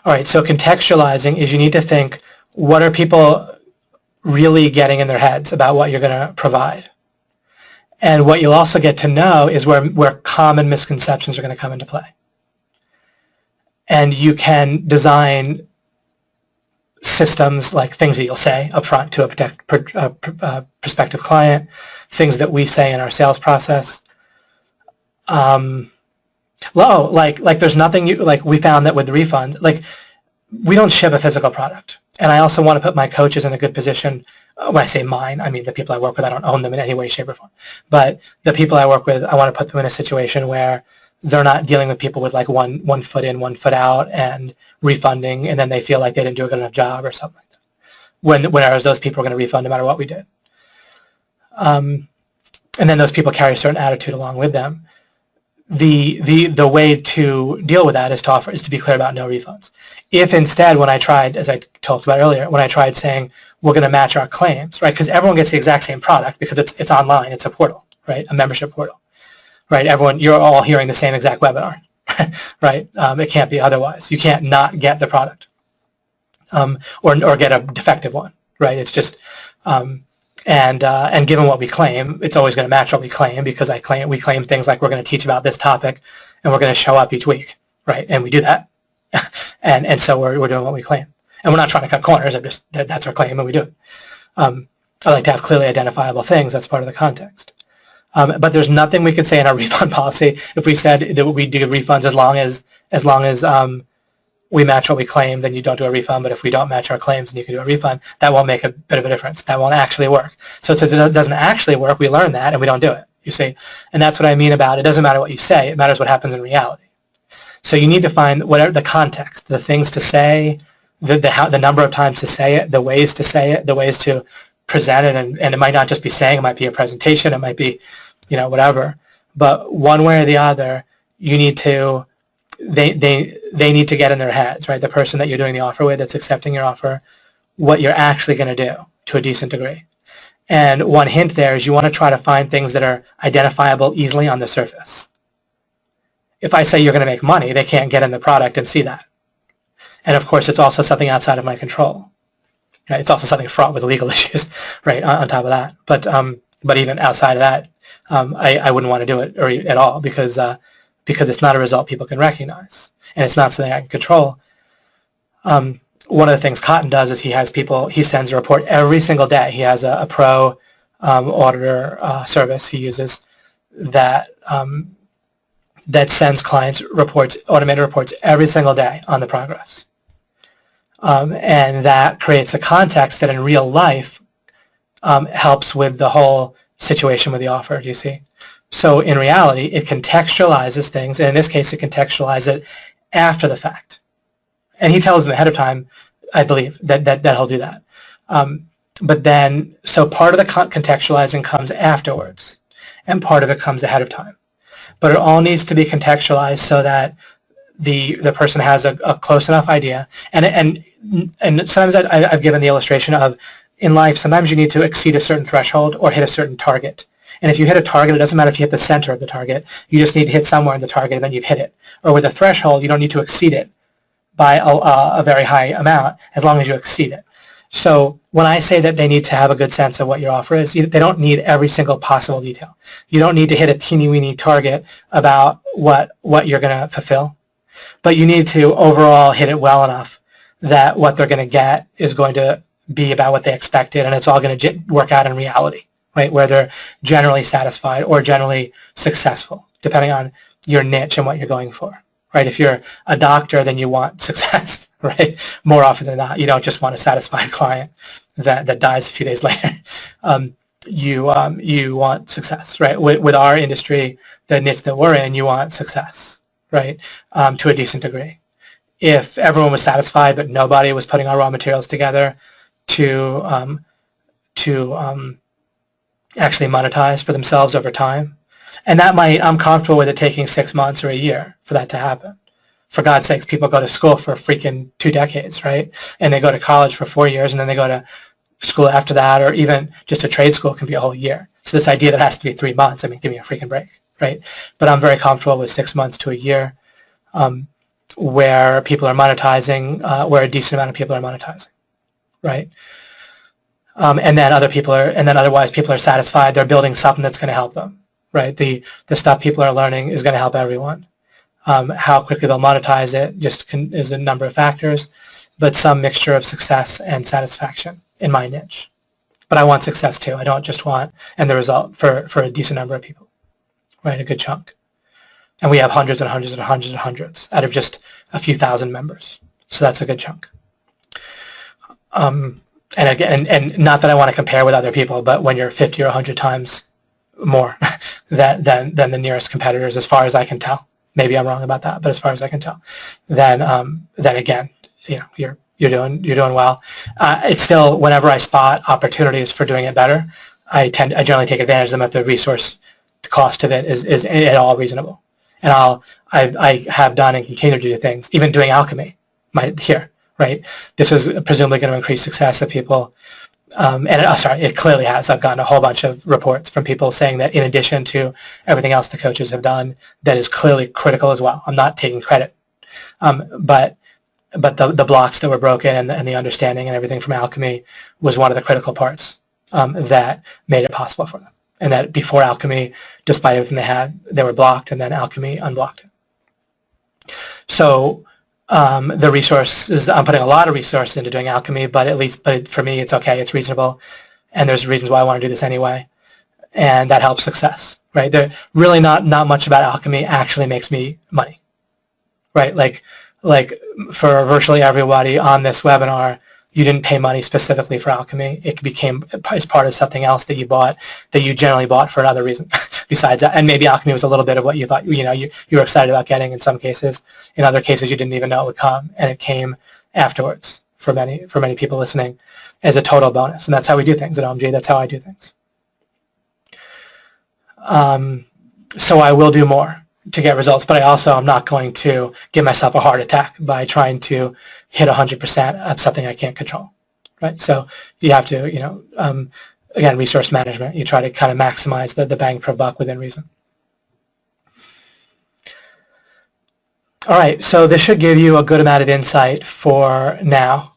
All right, so contextualizing is you need to think, what are people really getting in their heads about what you're going to provide? And what you'll also get to know is where common misconceptions are going to come into play. And you can design systems, like things that you'll say up front to a prospective client, things that we say in our sales process. Like there's nothing like we found that with the refunds, like we don't ship a physical product. And I also want to put my coaches in a good position. When I say mine, I mean the people I work with. I don't own them in any way, shape, or form. But the people I work with, I want to put them in a situation where they're not dealing with people with like one foot in, 1 foot out, and refunding, and then they feel like they didn't do a good enough job or something like that. Whereas those people are going to refund no matter what we did. And then those people carry a certain attitude along with them. The way to deal with that is to be clear about no refunds. If instead, when I tried, as I talked about earlier, when I tried saying we're going to match our claims, right? Because everyone gets the exact same product because it's online, it's a portal, right? A membership portal, right? You're all hearing the same exact webinar, right? It can't be otherwise. You can't not get the product or get a defective one, right? It's just, and given what we claim, it's always going to match what we claim, because we claim things like we're going to teach about this topic and we're going to show up each week, right? And we do that. and so we're doing what we claim. And we're not trying to cut corners. That's our claim, and we do it. I like to have clearly identifiable things. That's part of the context. But there's nothing we could say in our refund policy if we said that we do refunds as long as we match what we claim, then you don't do a refund. But if we don't match our claims, then you can do a refund. That won't make a bit of a difference. That won't actually work. So since it doesn't actually work, we learn that and we don't do it, you see. And that's what I mean about it doesn't matter what you say. It matters what happens in reality. So you need to find whatever the context, the things to say, the number of times to say it, the ways to say it, the ways to present it, and it might not just be saying, it might be a presentation, it might be, whatever. But one way or the other, you need to, they need to get in their heads, right? The person that you're doing the offer with, that's accepting your offer, what you're actually going to do to a decent degree. And one hint there is you want to try to find things that are identifiable easily on the surface. If I say you're going to make money, they can't get in the product and see that. And of course, it's also something outside of my control. Right? It's also something fraught with legal issues, right, on top of that. But even outside of that, I wouldn't want to do it at all because it's not a result people can recognize, and it's not something I can control. One of the things Cotton does is he sends a report every single day. He has a pro auditor service he uses that sends clients automated reports every single day on the progress. And that creates a context that in real life helps with the whole situation with the offer, do you see? So in reality, it contextualizes things, and in this case, it contextualizes it after the fact. And he tells them ahead of time, I believe, that he'll do that. But then, so part of the contextualizing comes afterwards, and part of it comes ahead of time. But it all needs to be contextualized so that the person has a close enough idea. And sometimes I've given the illustration of, in life, sometimes you need to exceed a certain threshold or hit a certain target. And if you hit a target, it doesn't matter if you hit the center of the target. You just need to hit somewhere in the target, and then you've hit it. Or with a threshold, you don't need to exceed it by a very high amount as long as you exceed it. So when I say that they need to have a good sense of what your offer is, they don't need every single possible detail. You don't need to hit a teeny-weeny target about what you're going to fulfill. But you need to overall hit it well enough that what they're going to get is going to be about what they expected, and it's all going to work out in reality, right, where they're generally satisfied or generally successful, depending on your niche and what you're going for, right? If you're a doctor, then you want success, right? More often than not, you don't just want a satisfied client that dies a few days later. You want success, right? With our industry, the niche that we're in, you want success, right, to a decent degree. If everyone was satisfied but nobody was putting our raw materials together to actually monetize for themselves over time, and I'm comfortable with it taking 6 months or a year for that to happen. For God's sakes, people go to school for freaking 2 decades, right? And they go to college for 4 years, and then they go to school after that, or even just a trade school can be a whole year. So this idea that it has to be 3 months, I mean, give me a freaking break, right? But I'm very comfortable with 6 months to a year where people are monetizing, where a decent amount of people are monetizing, right? And then otherwise people are satisfied. They're building something that's going to help them, right? The stuff people are learning is going to help everyone. How quickly they'll monetize it is a number of factors, but some mixture of success and satisfaction in my niche. But I want success too. I don't just want end the result for a decent number of people, right? A good chunk. And we have hundreds and hundreds and hundreds and hundreds out of just a few thousand members. So that's a good chunk. And again, and not that I want to compare with other people, but when you're 50 or 100 times more than the nearest competitors, as far as I can tell, maybe I'm wrong about that, but as far as I can tell, then again, you're doing well. It's still, whenever I spot opportunities for doing it better, I generally take advantage of them if the cost of it is at all reasonable. And I have done and continue to do things, even doing Alchemy here, right? This is presumably going to increase success of people. It clearly has. I've gotten a whole bunch of reports from people saying that in addition to everything else the coaches have done, that is clearly critical as well. I'm not taking credit. But the blocks that were broken and the understanding and everything from Alchemy was one of the critical parts that made it possible for them. And that before Alchemy, despite everything they had, they were blocked, and then Alchemy unblocked it. So the resources, I'm putting a lot of resources into doing Alchemy, but for me, it's okay, it's reasonable, and there's reasons why I want to do this anyway, and that helps success, right? There really not much about Alchemy actually makes me money, right? Like for virtually everybody on this webinar, you didn't pay money specifically for Alchemy. It became as part of something else that you bought, that you generally bought for another reason besides that. And maybe Alchemy was a little bit of what you thought, you were excited about getting in some cases. In other cases, you didn't even know it would come, and it came afterwards for many people listening as a total bonus. And that's how we do things at OMG. That's how I do things. So I will do more to get results, but I'm not going to give myself a heart attack by trying to hit 100% of something I can't control, right? So you have to, again, resource management. You try to kind of maximize the bang per buck within reason. All right, so this should give you a good amount of insight for now,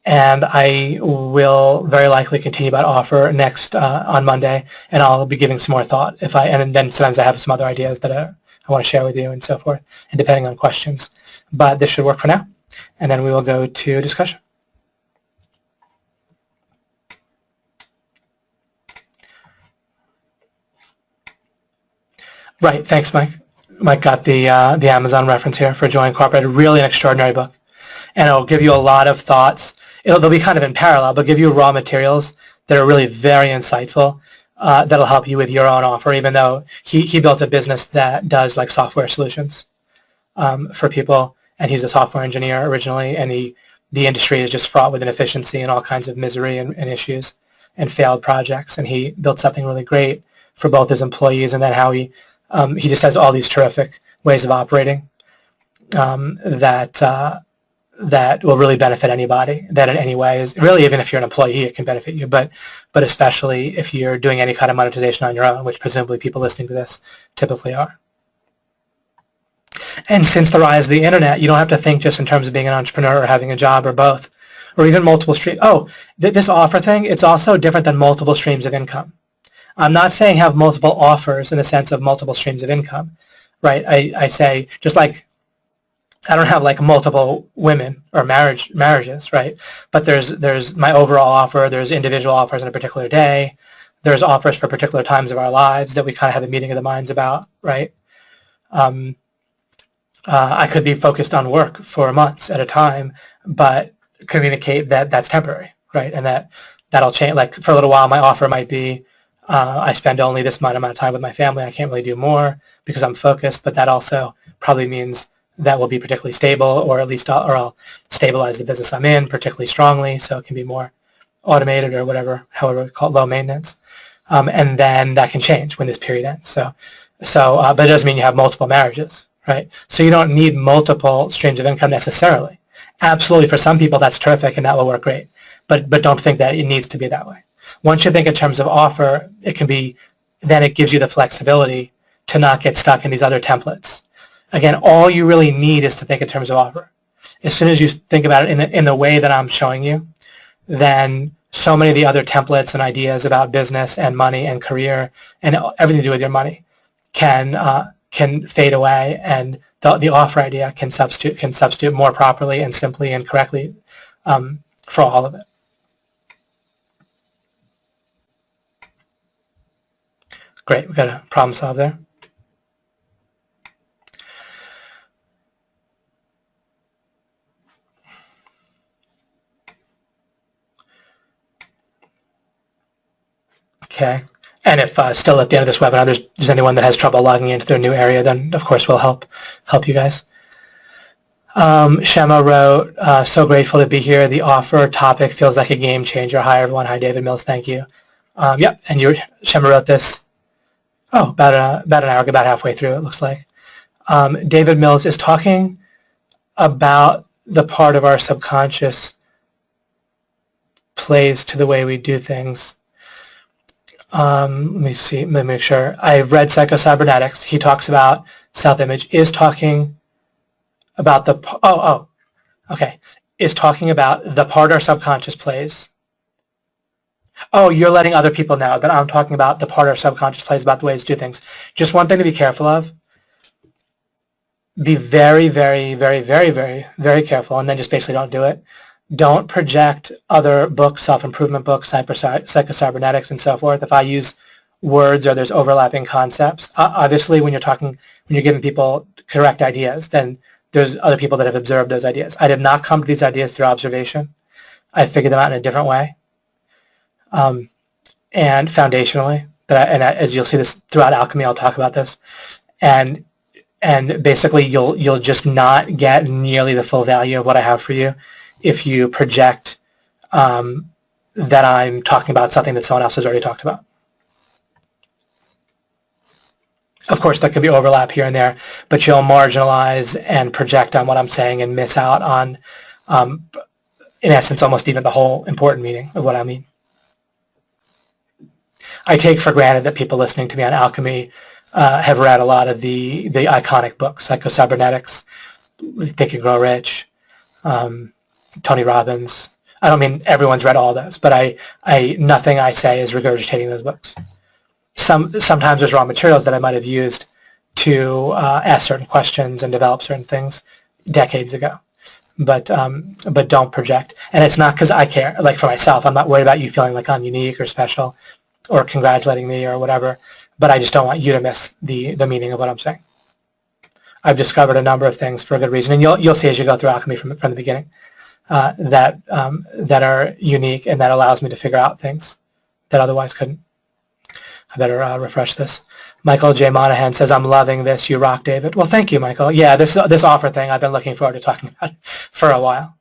and I will very likely continue about offer next on Monday, and I'll be giving some more thought and then sometimes I have some other ideas that I want to share with you and so forth, and depending on questions. But this should work for now, and then we will go to discussion. Right, thanks, Mike. Mike got the Amazon reference here for Joy Incorporated. Really an extraordinary book, and it'll give you a lot of thoughts. They'll be kind of in parallel, but give you raw materials that are really very insightful. That'll help you with your own offer, even though he built a business that does like software solutions for people, and he's a software engineer originally, and the industry is just fraught with inefficiency and all kinds of misery and issues and failed projects, and he built something really great for both his employees, and then how he just has all these terrific ways of operating that will really benefit anybody, that in any way is really, even if you're an employee, it can benefit you, but especially if you're doing any kind of monetization on your own, which presumably people listening to this typically are. And since the rise of the internet, you don't have to think just in terms of being an entrepreneur or having a job or both, or even multiple streams. Oh, this offer thing, it's also different than multiple streams of income. I'm not saying have multiple offers in the sense of multiple streams of income, right? I say, just like I don't have like multiple women or marriages, right? But there's my overall offer, there's individual offers on a particular day, there's offers for particular times of our lives that we kind of have a meeting of the minds about, right? I could be focused on work for months at a time, but communicate that that's temporary, right? And that'll change. Like for a little while, my offer might be, I spend only this amount of time with my family. I can't really do more because I'm focused, but that also probably means that will be particularly stable, or at least I'll stabilize the business I'm in particularly strongly, so it can be more automated or whatever, however we call it, low maintenance. And then that can change when this period ends. But it doesn't mean you have multiple marriages, right? So you don't need multiple streams of income necessarily. Absolutely, for some people that's terrific and that will work great, but don't think that it needs to be that way. Once you think in terms of offer, then it gives you the flexibility to not get stuck in these other templates. Again, all you really need is to think in terms of offer. As soon as you think about it in the way that I'm showing you, then so many of the other templates and ideas about business and money and career and everything to do with your money can fade away, and the offer idea can substitute more properly and simply and correctly for all of it. Great, we've got a problem solved there. Okay, and if still at the end of this webinar there's anyone that has trouble logging into their new area, then of course we'll help you guys. Shema wrote, so grateful to be here. The offer topic feels like a game changer. Hi everyone. Hi David Mills. Thank you. Yep, and Shema wrote this, about an hour ago, about halfway through it looks like. David Mills is talking about the part of our subconscious plays to the way we do things. Let me see, let me make sure. I've read Psycho-Cybernetics. He talks about self-image, is talking about the, Okay, is talking about the part our subconscious plays. Oh, you're letting other people know that I'm talking about the part our subconscious plays about the ways to do things. Just one thing to be careful of. Be very, very, very, very, very, very careful, and then just basically don't do it. Don't project other books, self-improvement books, psycho-cybernetics, and so forth. If I use words or there's overlapping concepts, obviously when you're giving people correct ideas, then there's other people that have observed those ideas. I did not come to these ideas through observation. I figured them out in a different way, and foundationally. As you'll see this throughout Alchemy, I'll talk about this, and basically you'll just not get nearly the full value of what I have for you if you project that I'm talking about something that someone else has already talked about. Of course, there could be overlap here and there, but you'll marginalize and project on what I'm saying and miss out on, in essence, almost even the whole important meaning of what I mean. I take for granted that people listening to me on Alchemy have read a lot of the iconic books, Psycho-Cybernetics, Think and Grow Rich, Tony Robbins. I don't mean everyone's read all those, but nothing I say is regurgitating those books. Sometimes there's raw materials that I might have used to ask certain questions and develop certain things decades ago, but don't project. And it's not because I care. Like for myself, I'm not worried about you feeling like I'm unique or special or congratulating me or whatever, but I just don't want you to miss the meaning of what I'm saying. I've discovered a number of things for a good reason, and you'll see as you go through Alchemy from the beginning that are unique and that allows me to figure out things that otherwise couldn't. I better refresh this. Michael J. Monahan says, I'm loving this. You rock, David. Well, thank you, Michael. Yeah, this offer thing I've been looking forward to talking about for a while.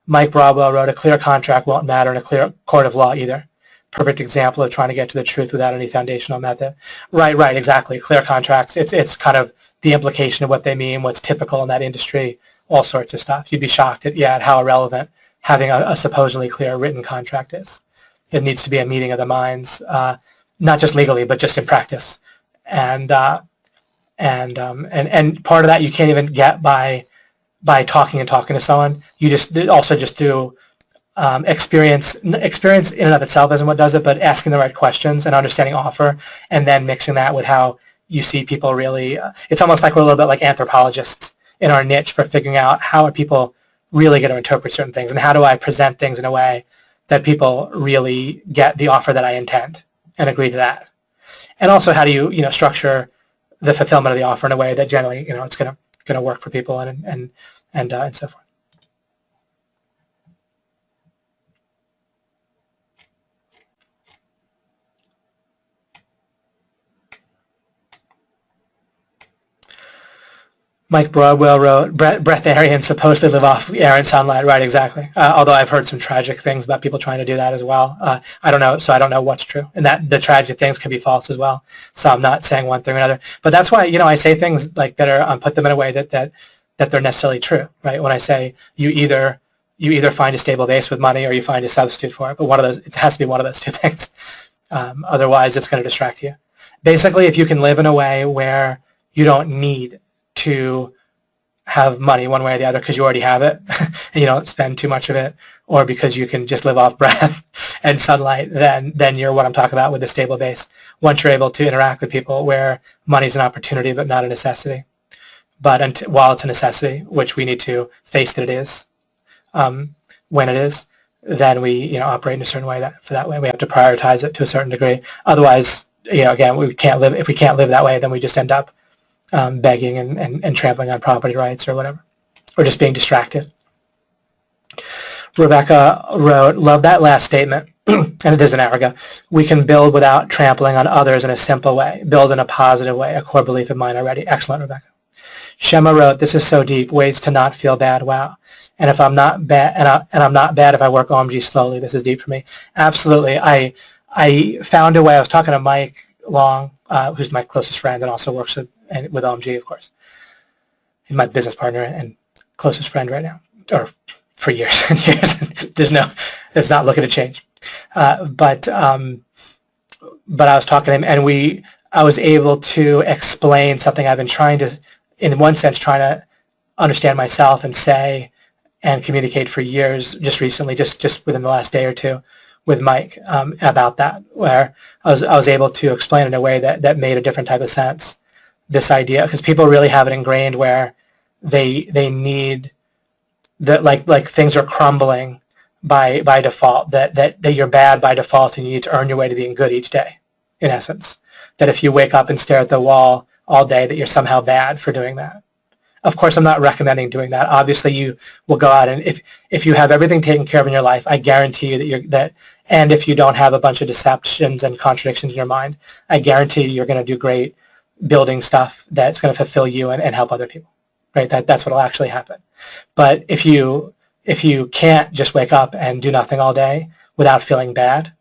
Mike Broadwell wrote, a clear contract won't matter in a clear court of law either. Perfect example of trying to get to the truth without any foundational method. Right, exactly. Clear contracts, it's kind of the implication of what they mean, what's typical in that industry, all sorts of stuff. You'd be shocked at how irrelevant having a supposedly clear written contract is. It needs to be a meeting of the minds, not just legally, but just in practice. And part of that you can't even get by talking to someone. You just through experience in and of itself isn't what does it, but asking the right questions and understanding offer, and then mixing that with how you see people really. It's almost like we're a little bit like anthropologists in our niche for figuring out how are people really going to interpret certain things, and how do I present things in a way that people really get the offer that I intend and agree to that. And also, how do you structure the fulfillment of the offer in a way that generally it's going to work for people and so forth. Mike Broadwell wrote, breatharians supposedly live off air and sunlight. Right, exactly. Although I've heard some tragic things about people trying to do that as well. I don't know, so I don't know what's true. And that the tragic things can be false as well. So I'm not saying one thing or another. But that's why, I say things like that are, put them in a way that they're necessarily true, right? When I say you either find a stable base with money or you find a substitute for it. But one of those, it has to be one of those two things. Otherwise, it's going to distract you. Basically, if you can live in a way where you don't need to have money one way or the other because you already have it and you don't spend too much of it, or because you can just live off breath and sunlight, then you're what I'm talking about with the stable base. Once you're able to interact with people where money's an opportunity but not a necessity, but while it's a necessity, which we need to face that it is, when it is, then we operate in a certain way. That way we have to prioritize it to a certain degree. Otherwise, again, we can't live. If we can't live that way, then we just end up begging and trampling on property rights or whatever, or just being distracted. Rebecca wrote, love that last statement, and it is an hour ago. We can build without trampling on others in a simple way, build in a positive way, a core belief of mine already. Excellent, Rebecca. Shema wrote, this is so deep, ways to not feel bad, wow. And if I'm not bad, and I'm not bad if I work OMG slowly, this is deep for me. Absolutely. I found a way. I was talking to Mike Long, who's my closest friend and also works with OMG, of course. He's my business partner and closest friend right now, or for years and years. It's not looking to change. But I was talking to him, and I was able to explain something I've been trying to, in one sense, trying to understand myself and say and communicate for years, just recently, just within the last day or two, with Mike about that, where I was able to explain in a way that made a different type of sense, this idea, because people really have it ingrained where they need that, like things are crumbling by default, that you're bad by default and you need to earn your way to being good each day, in essence. That if you wake up and stare at the wall all day, that you're somehow bad for doing that. Of course, I'm not recommending doing that. Obviously, you will go out, and if you have everything taken care of in your life, I guarantee you and if you don't have a bunch of deceptions and contradictions in your mind, I guarantee you're going to do great building stuff that's going to fulfill you and help other people, right? That's what will actually happen. But if you can't just wake up and do nothing all day without feeling bad,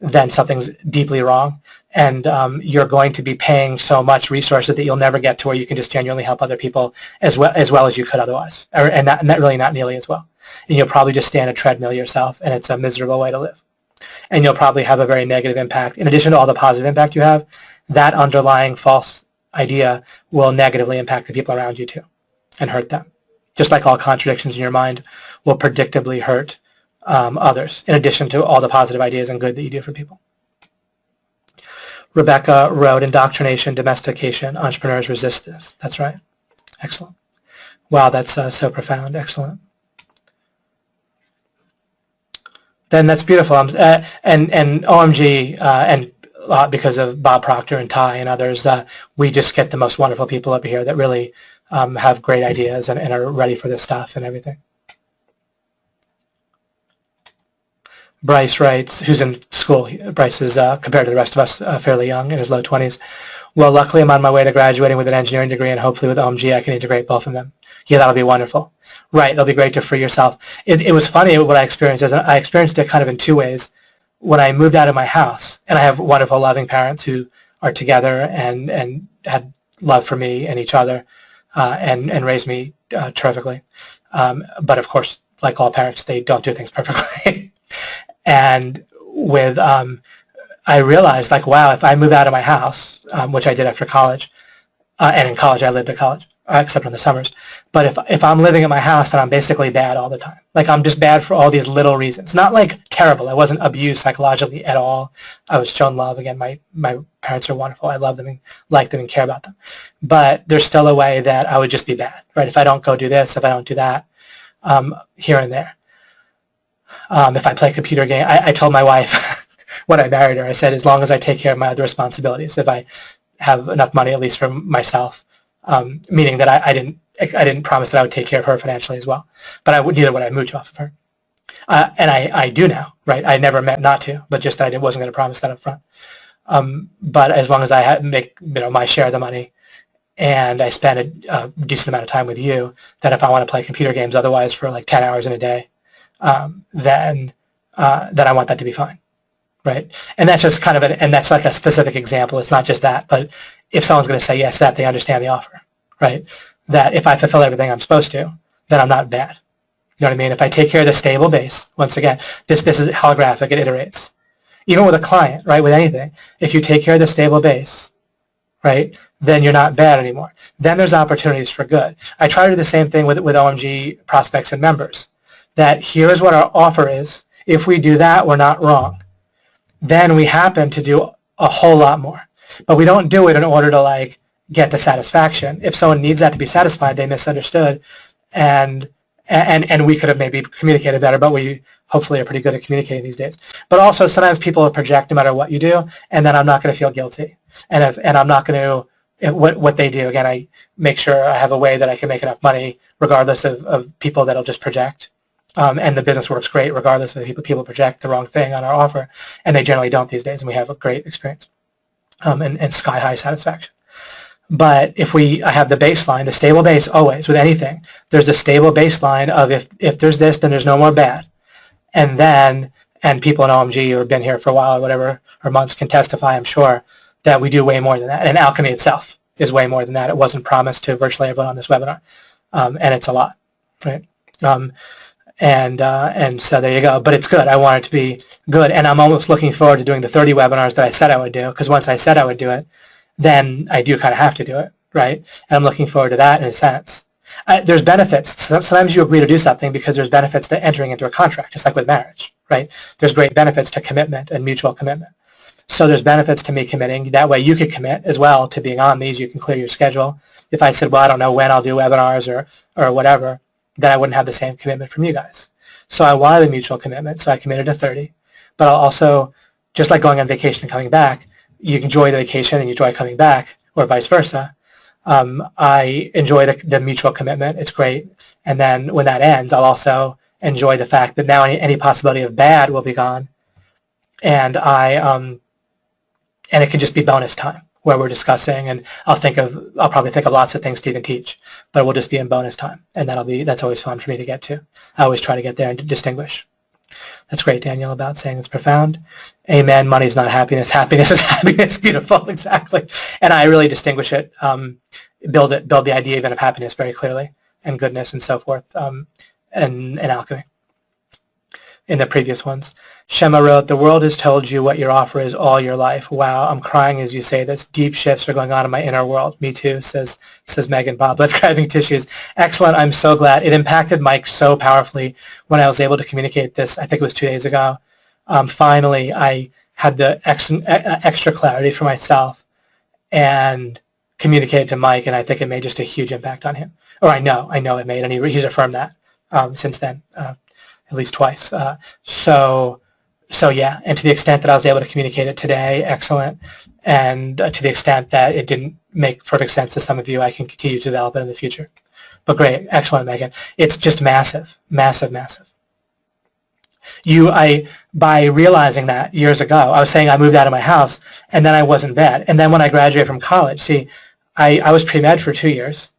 then something's deeply wrong, and you're going to be paying so much resources that you'll never get to where you can just genuinely help other people as well as you could otherwise, and that really not nearly as well. And you'll probably just stay on a treadmill yourself, and it's a miserable way to live. And you'll probably have a very negative impact. In addition to all the positive impact you have, that underlying false idea will negatively impact the people around you too, and hurt them. Just like all contradictions in your mind will predictably hurt others, in addition to all the positive ideas and good that you do for people. Rebecca wrote, indoctrination, domestication, entrepreneurs resist this. That's right. Excellent. Wow, that's so profound. Excellent. Then that's beautiful. And OMG, and because of Bob Proctor and Ty and others, we just get the most wonderful people up here that really have great ideas and are ready for this stuff and everything. Bryce writes, who's in school. Bryce is, compared to the rest of us, fairly young, in his low 20s. Well, luckily I'm on my way to graduating with an engineering degree, and hopefully with OMG I can integrate both of them. Yeah, that'll be wonderful. Right, it'll be great to free yourself. It was funny what I experienced. I experienced it kind of in two ways. When I moved out of my house, and I have wonderful, loving parents who are together and had love for me and each other, and raised me terrifically. But of course, like all parents, they don't do things perfectly. And with, I realized, like, wow, if I move out of my house, which I did after college, and in college I lived at college, except in the summers, but if I'm living in my house, then I'm basically bad all the time. Like, I'm just bad for all these little reasons. Not like terrible. I wasn't abused psychologically at all. I was shown love. Again, my parents are wonderful. I love them and like them and care about them. But there's still a way that I would just be bad, right? If I don't go do this, if I don't do that, here and there. If I play a computer game, I told my wife when I married her, I said, as long as I take care of my other responsibilities, if I have enough money, at least for myself, meaning that I didn't promise that I would take care of her financially as well, but neither would I mooch off of her. And I do now, right? I never meant not to, but just that I wasn't going to promise that up front. But as long as I make my share of the money, and I spend a decent amount of time with you, that if I want to play computer games otherwise for like 10 hours in a day, then I want that to be fine, right? And that's just kind of and that's like a specific example. It's not just that, but if someone's going to say yes to that, they understand the offer, right? That if I fulfill everything I'm supposed to, then I'm not bad. You know what I mean? If I take care of the stable base, once again, this is holographic, it iterates. Even with a client, right, with anything, if you take care of the stable base, right, then you're not bad anymore. Then there's opportunities for good. I try to do the same thing with OMG prospects and members, that here is what our offer is. If we do that, we're not wrong. Then we happen to do a whole lot more. But we don't do it in order to, like, get to satisfaction. If someone needs that to be satisfied, they misunderstood, and we could have maybe communicated better, but we hopefully are pretty good at communicating these days. But also sometimes people project no matter what you do, and then I'm not going to feel guilty. And I'm not going to, what they do, again, I make sure I have a way that I can make enough money regardless of people that'll just project. And the business works great regardless of people project the wrong thing on our offer, and they generally don't these days, and we have a great experience and sky-high satisfaction. But if I have the baseline, the stable base always, with anything, there's a stable baseline of if there's this, then there's no more bad. And people in OMG who have been here for a while or whatever, or months, can testify, I'm sure, that we do way more than that. And Alchemy itself is way more than that. It wasn't promised to virtually everyone on this webinar, and it's a lot, right? And so there you go. But it's good. I want it to be good, and I'm almost looking forward to doing the 30 webinars that I said I would do, because once I said I would do it, then I do kind of have to do it, right? And I'm looking forward to that in a sense. There's benefits. Sometimes you agree to do something because there's benefits to entering into a contract, just like with marriage, right? There's great benefits to commitment and mutual commitment. So there's benefits to me committing. That way you could commit as well to being on these. You can clear your schedule. If I said, well, I don't know when I'll do webinars or whatever, then I wouldn't have the same commitment from you guys. So I wanted a mutual commitment, so I committed to 30. But I'll also, just like going on vacation and coming back, you enjoy the vacation and you enjoy coming back, or vice versa. I enjoy the mutual commitment. It's great. And then when that ends, I'll also enjoy the fact that now any possibility of bad will be gone. And and it can just be bonus time where we're discussing, and I'll probably think of lots of things to even teach, but it will just be in bonus time, and that's always fun for me to get to. I always try to get there and to distinguish. That's great, Daniel, about saying it's profound. Amen. Money's not happiness. Happiness is happiness. Beautiful. Exactly. And I really distinguish it, build the idea even of happiness very clearly, and goodness and so forth, in alchemy. In the previous ones. Shema wrote, the world has told you what your offer is all your life. Wow, I'm crying as you say this. Deep shifts are going on in my inner world. Me too, says Megan Bob. Blood grabbing tissues. Excellent. I'm so glad. It impacted Mike so powerfully when I was able to communicate this. I think it was 2 days ago. Finally, I had the extra clarity for myself and communicated to Mike, and I think it made just a huge impact on him. Or I know it made, and he's affirmed that since then. At least twice. So yeah, and to the extent that I was able to communicate it today, excellent. And to the extent that it didn't make perfect sense to some of you, I can continue to develop it in the future. But great, excellent, Megan. It's just massive, massive, massive. By realizing that years ago, I was saying I moved out of my house, and then I wasn't bad. And then when I graduated from college, see, I was pre-med for 2 years.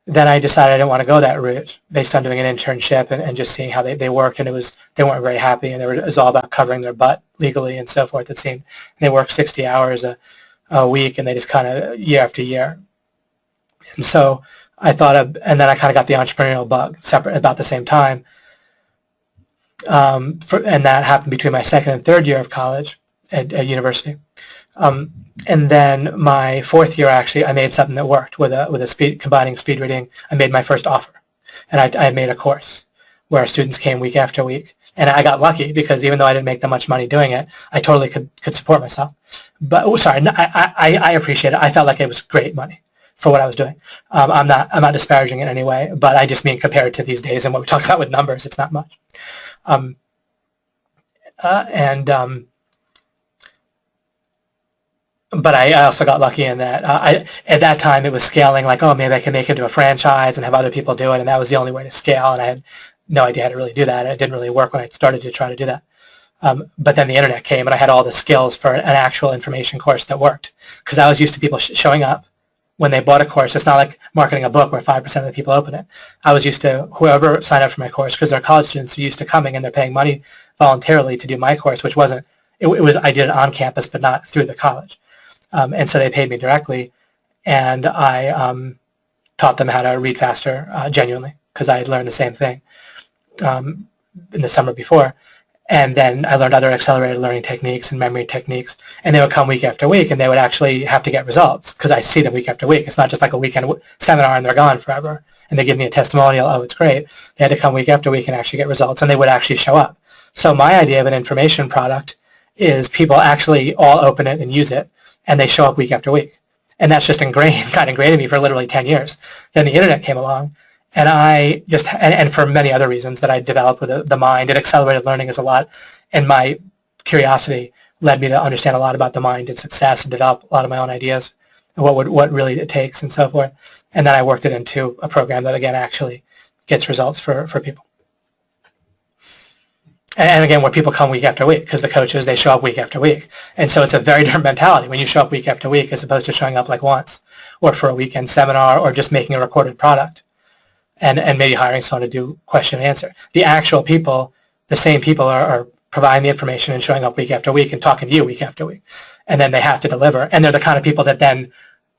Then I decided I didn't want to go that route based on doing an internship and just seeing how they worked, and they weren't very happy, and it was all about covering their butt legally and so forth, it seemed. They worked 60 hours a week, and they just kind of year after year. And so I thought and then I kind of got the entrepreneurial bug separate about the same time. And that happened between my second and third year of college at university. And then my fourth year, actually, I made something that worked with combining speed reading. I made my first offer, and I made a course where students came week after week. And I got lucky because even though I didn't make that much money doing it, I totally could support myself. But I appreciate it. I felt like it was great money for what I was doing. I'm not disparaging it in any way, but I just mean compared to these days and what we talk about with numbers, it's not much. But I also got lucky in that at that time it was scaling like, oh, maybe I can make it into a franchise and have other people do it, and that was the only way to scale, and I had no idea how to really do that. It didn't really work when I started to try to do that. But then the internet came, and I had all the skills for an actual information course that worked, because I was used to people showing up when they bought a course. It's not like marketing a book where 5% of the people open it. I was used to whoever signed up for my course, because they're college students, are used to coming and they're paying money voluntarily to do my course, which wasn't, it was I did it on campus but not through the college. And so they paid me directly, and I taught them how to read faster, genuinely, because I had learned the same thing in the summer before. And then I learned other accelerated learning techniques and memory techniques, and they would come week after week, and they would actually have to get results, because I see them week after week. It's not just like a weekend seminar and they're gone forever, and they give me a testimonial, oh, it's great. They had to come week after week and actually get results, and they would actually show up. So my idea of an information product is people actually all open it and use it, and they show up week after week. And that's just got ingrained in me for literally 10 years. Then the internet came along, and I just, and for many other reasons that I developed with the mind, and accelerated learning is a lot, and my curiosity led me to understand a lot about the mind and success and develop a lot of my own ideas and what really it takes and so forth. And then I worked it into a program that, again, actually gets results for people. And again, where people come week after week, because the coaches, they show up week after week. And so it's a very different mentality when you show up week after week as opposed to showing up like once, or for a weekend seminar, or just making a recorded product, and maybe hiring someone to do question and answer. The actual people, the same people are providing the information and showing up week after week and talking to you week after week. And then they have to deliver. And they're the kind of people that then,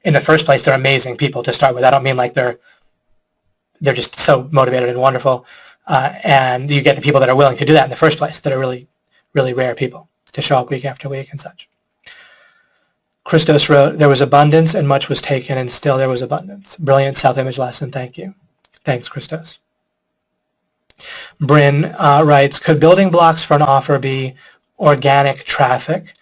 in the first place, they're amazing people to start with. I don't mean like they're just so motivated and wonderful. And you get the people that are willing to do that in the first place, that are really, really rare people to show up week after week and such. Christos wrote, there was abundance and much was taken, and still there was abundance. Brilliant self-image lesson, thank you. Thanks, Christos. Bryn writes, could building blocks for an offer be organic traffic?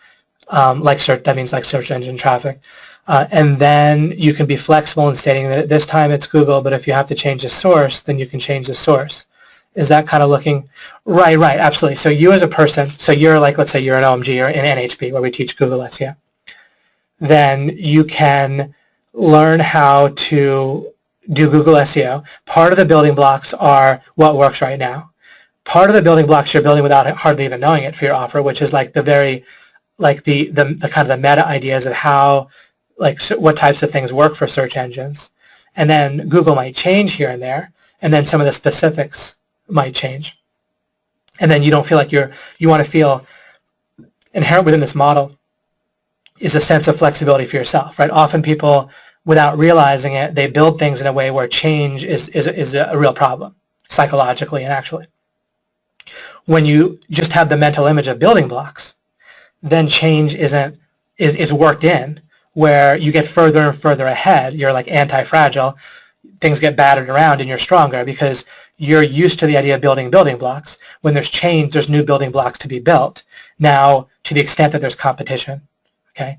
Like search, that means like search engine traffic. And then you can be flexible in stating that this time it's Google, but if you have to change the source, then you can change the source. Is that kind of looking? Right, absolutely. So you as a person, so you're like, let's say you're an OMG or in NHP where we teach Google SEO. Then you can learn how to do Google SEO. Part of the building blocks are what works right now. Part of the building blocks you're building without hardly even knowing it for your offer, which is like the very, like the kind of the meta ideas of how, like what types of things work for search engines. And then Google might change here and there, and then some of the specifics might change. And then you don't feel like you want to feel inherent within this model is a sense of flexibility for yourself, right? Often people, without realizing it, they build things in a way where change is a real problem, psychologically and actually. When you just have the mental image of building blocks, then change is worked in, where you get further and further ahead. You're like anti-fragile. Things get battered around and you're stronger because you're used to the idea of building blocks. When there's change, there's new building blocks to be built. Now, to the extent that there's competition, okay,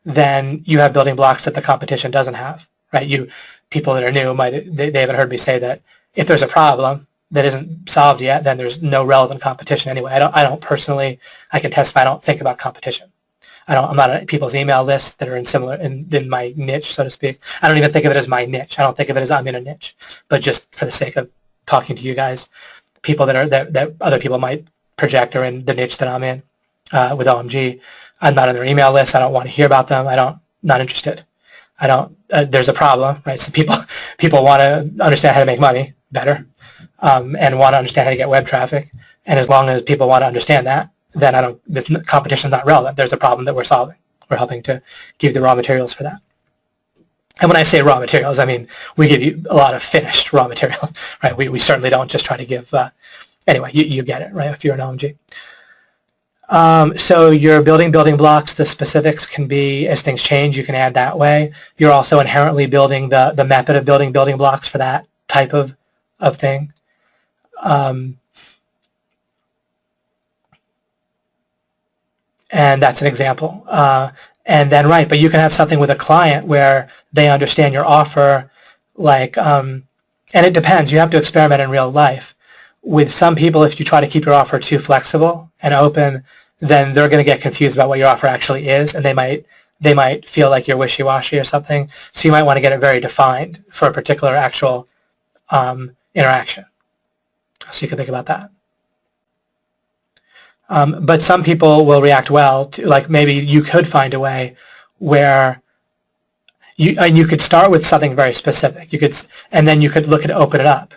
then you have building blocks that the competition doesn't have, right? People that are new they haven't heard me say that if there's a problem that isn't solved yet, then there's no relevant competition anyway. I don't personally, I can testify, I don't think about competition. I'm not on people's email lists that are in my niche, so to speak. I don't even think of it as my niche. I don't think of it as I'm in a niche. But just for the sake of talking to you guys, people that other people might project are in the niche that I'm in with OMG. I'm not on their email list. I don't want to hear about them. Not interested. There's a problem, right? So people want to understand how to make money better and want to understand how to get web traffic. And as long as people want to understand that, then this competition is not relevant. There's a problem that we're solving. We're helping to give the raw materials for that. And when I say raw materials, I mean we give you a lot of finished raw materials, right? We certainly don't just try to give, anyway, you get it, right, if you're an OMG. So you're building blocks. The specifics can be, as things change, you can add that way. You're also inherently building the method of building blocks for that type of thing. And that's an example. And then, right, but you can have something with a client where they understand your offer, like, and it depends. You have to experiment in real life. With some people, if you try to keep your offer too flexible and open, then they're going to get confused about what your offer actually is, and they might feel like you're wishy-washy or something. So you might want to get it very defined for a particular actual interaction. So you can think about that. But some people will react well to, like, maybe you could find a way where you could start with something very specific. And then you could look at open it up,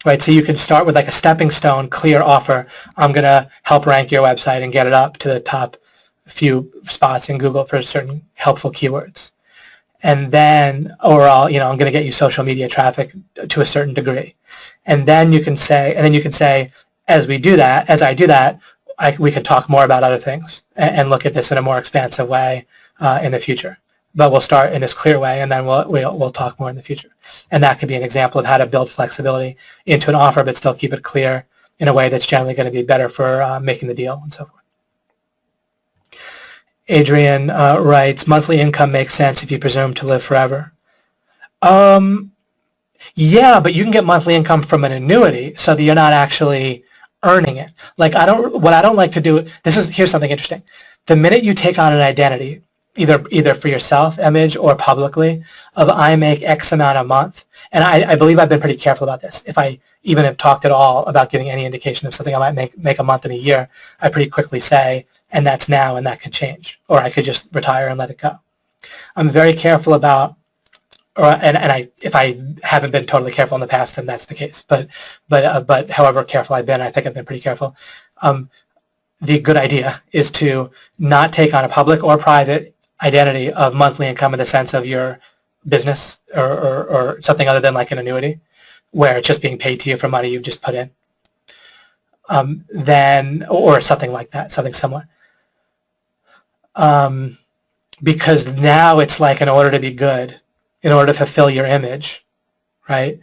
right? So you could start with like a stepping stone, clear offer. I'm going to help rank your website and get it up to the top few spots in Google for certain helpful keywords. And then overall, I'm going to get you social media traffic to a certain degree. And then you can say, as I do that, we can talk more about other things and look at this in a more expansive way in the future. But we'll start in this clear way, and then we'll talk more in the future. And that could be an example of how to build flexibility into an offer, but still keep it clear in a way that's generally going to be better for making the deal and so forth. Adrian writes, monthly income makes sense if you presume to live forever. Yeah, but you can get monthly income from an annuity so that you're not actually earning it. Like what I don't like to do, here's something interesting. The minute you take on an identity, either for yourself, image, or publicly, of I make X amount a month, and I believe I've been pretty careful about this. If I even have talked at all about giving any indication of something I might make a month in a year, I pretty quickly say, and that's now, and that could change, or I could just retire and let it go. I'm very careful about, if I haven't been totally careful in the past, then that's the case. But however careful I've been, I think I've been pretty careful. The good idea is to not take on a public or private identity of monthly income in the sense of your business or something other than like an annuity, where it's just being paid to you for money you've just put in. Or something like that, something similar. Because now it's like, in order to be good, in order to fulfill your image, right,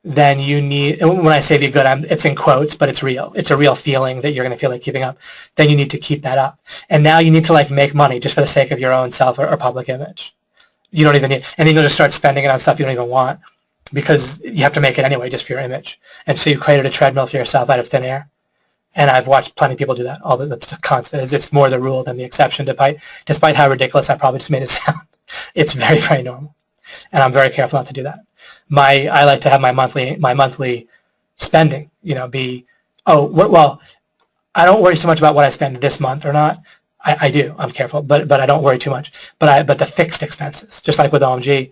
then you need, and when I say be good, it's in quotes, but it's real. It's a real feeling that you're going to feel like keeping up. Then you need to keep that up. And now you need to like make money just for the sake of your own self or public image. You don't even need, and then you'll just start spending it on stuff you don't even want because you have to make it anyway just for your image. And so you created a treadmill for yourself out of thin air. And I've watched plenty of people do that. That's constant. It's more the rule than the exception, despite how ridiculous I probably just made it sound. It's very, very normal. And I'm very careful not to do that. I like to have my monthly spending, be, well, I don't worry so much about what I spend this month or not. I do. I'm careful, but I don't worry too much. But the fixed expenses, just like with OMG,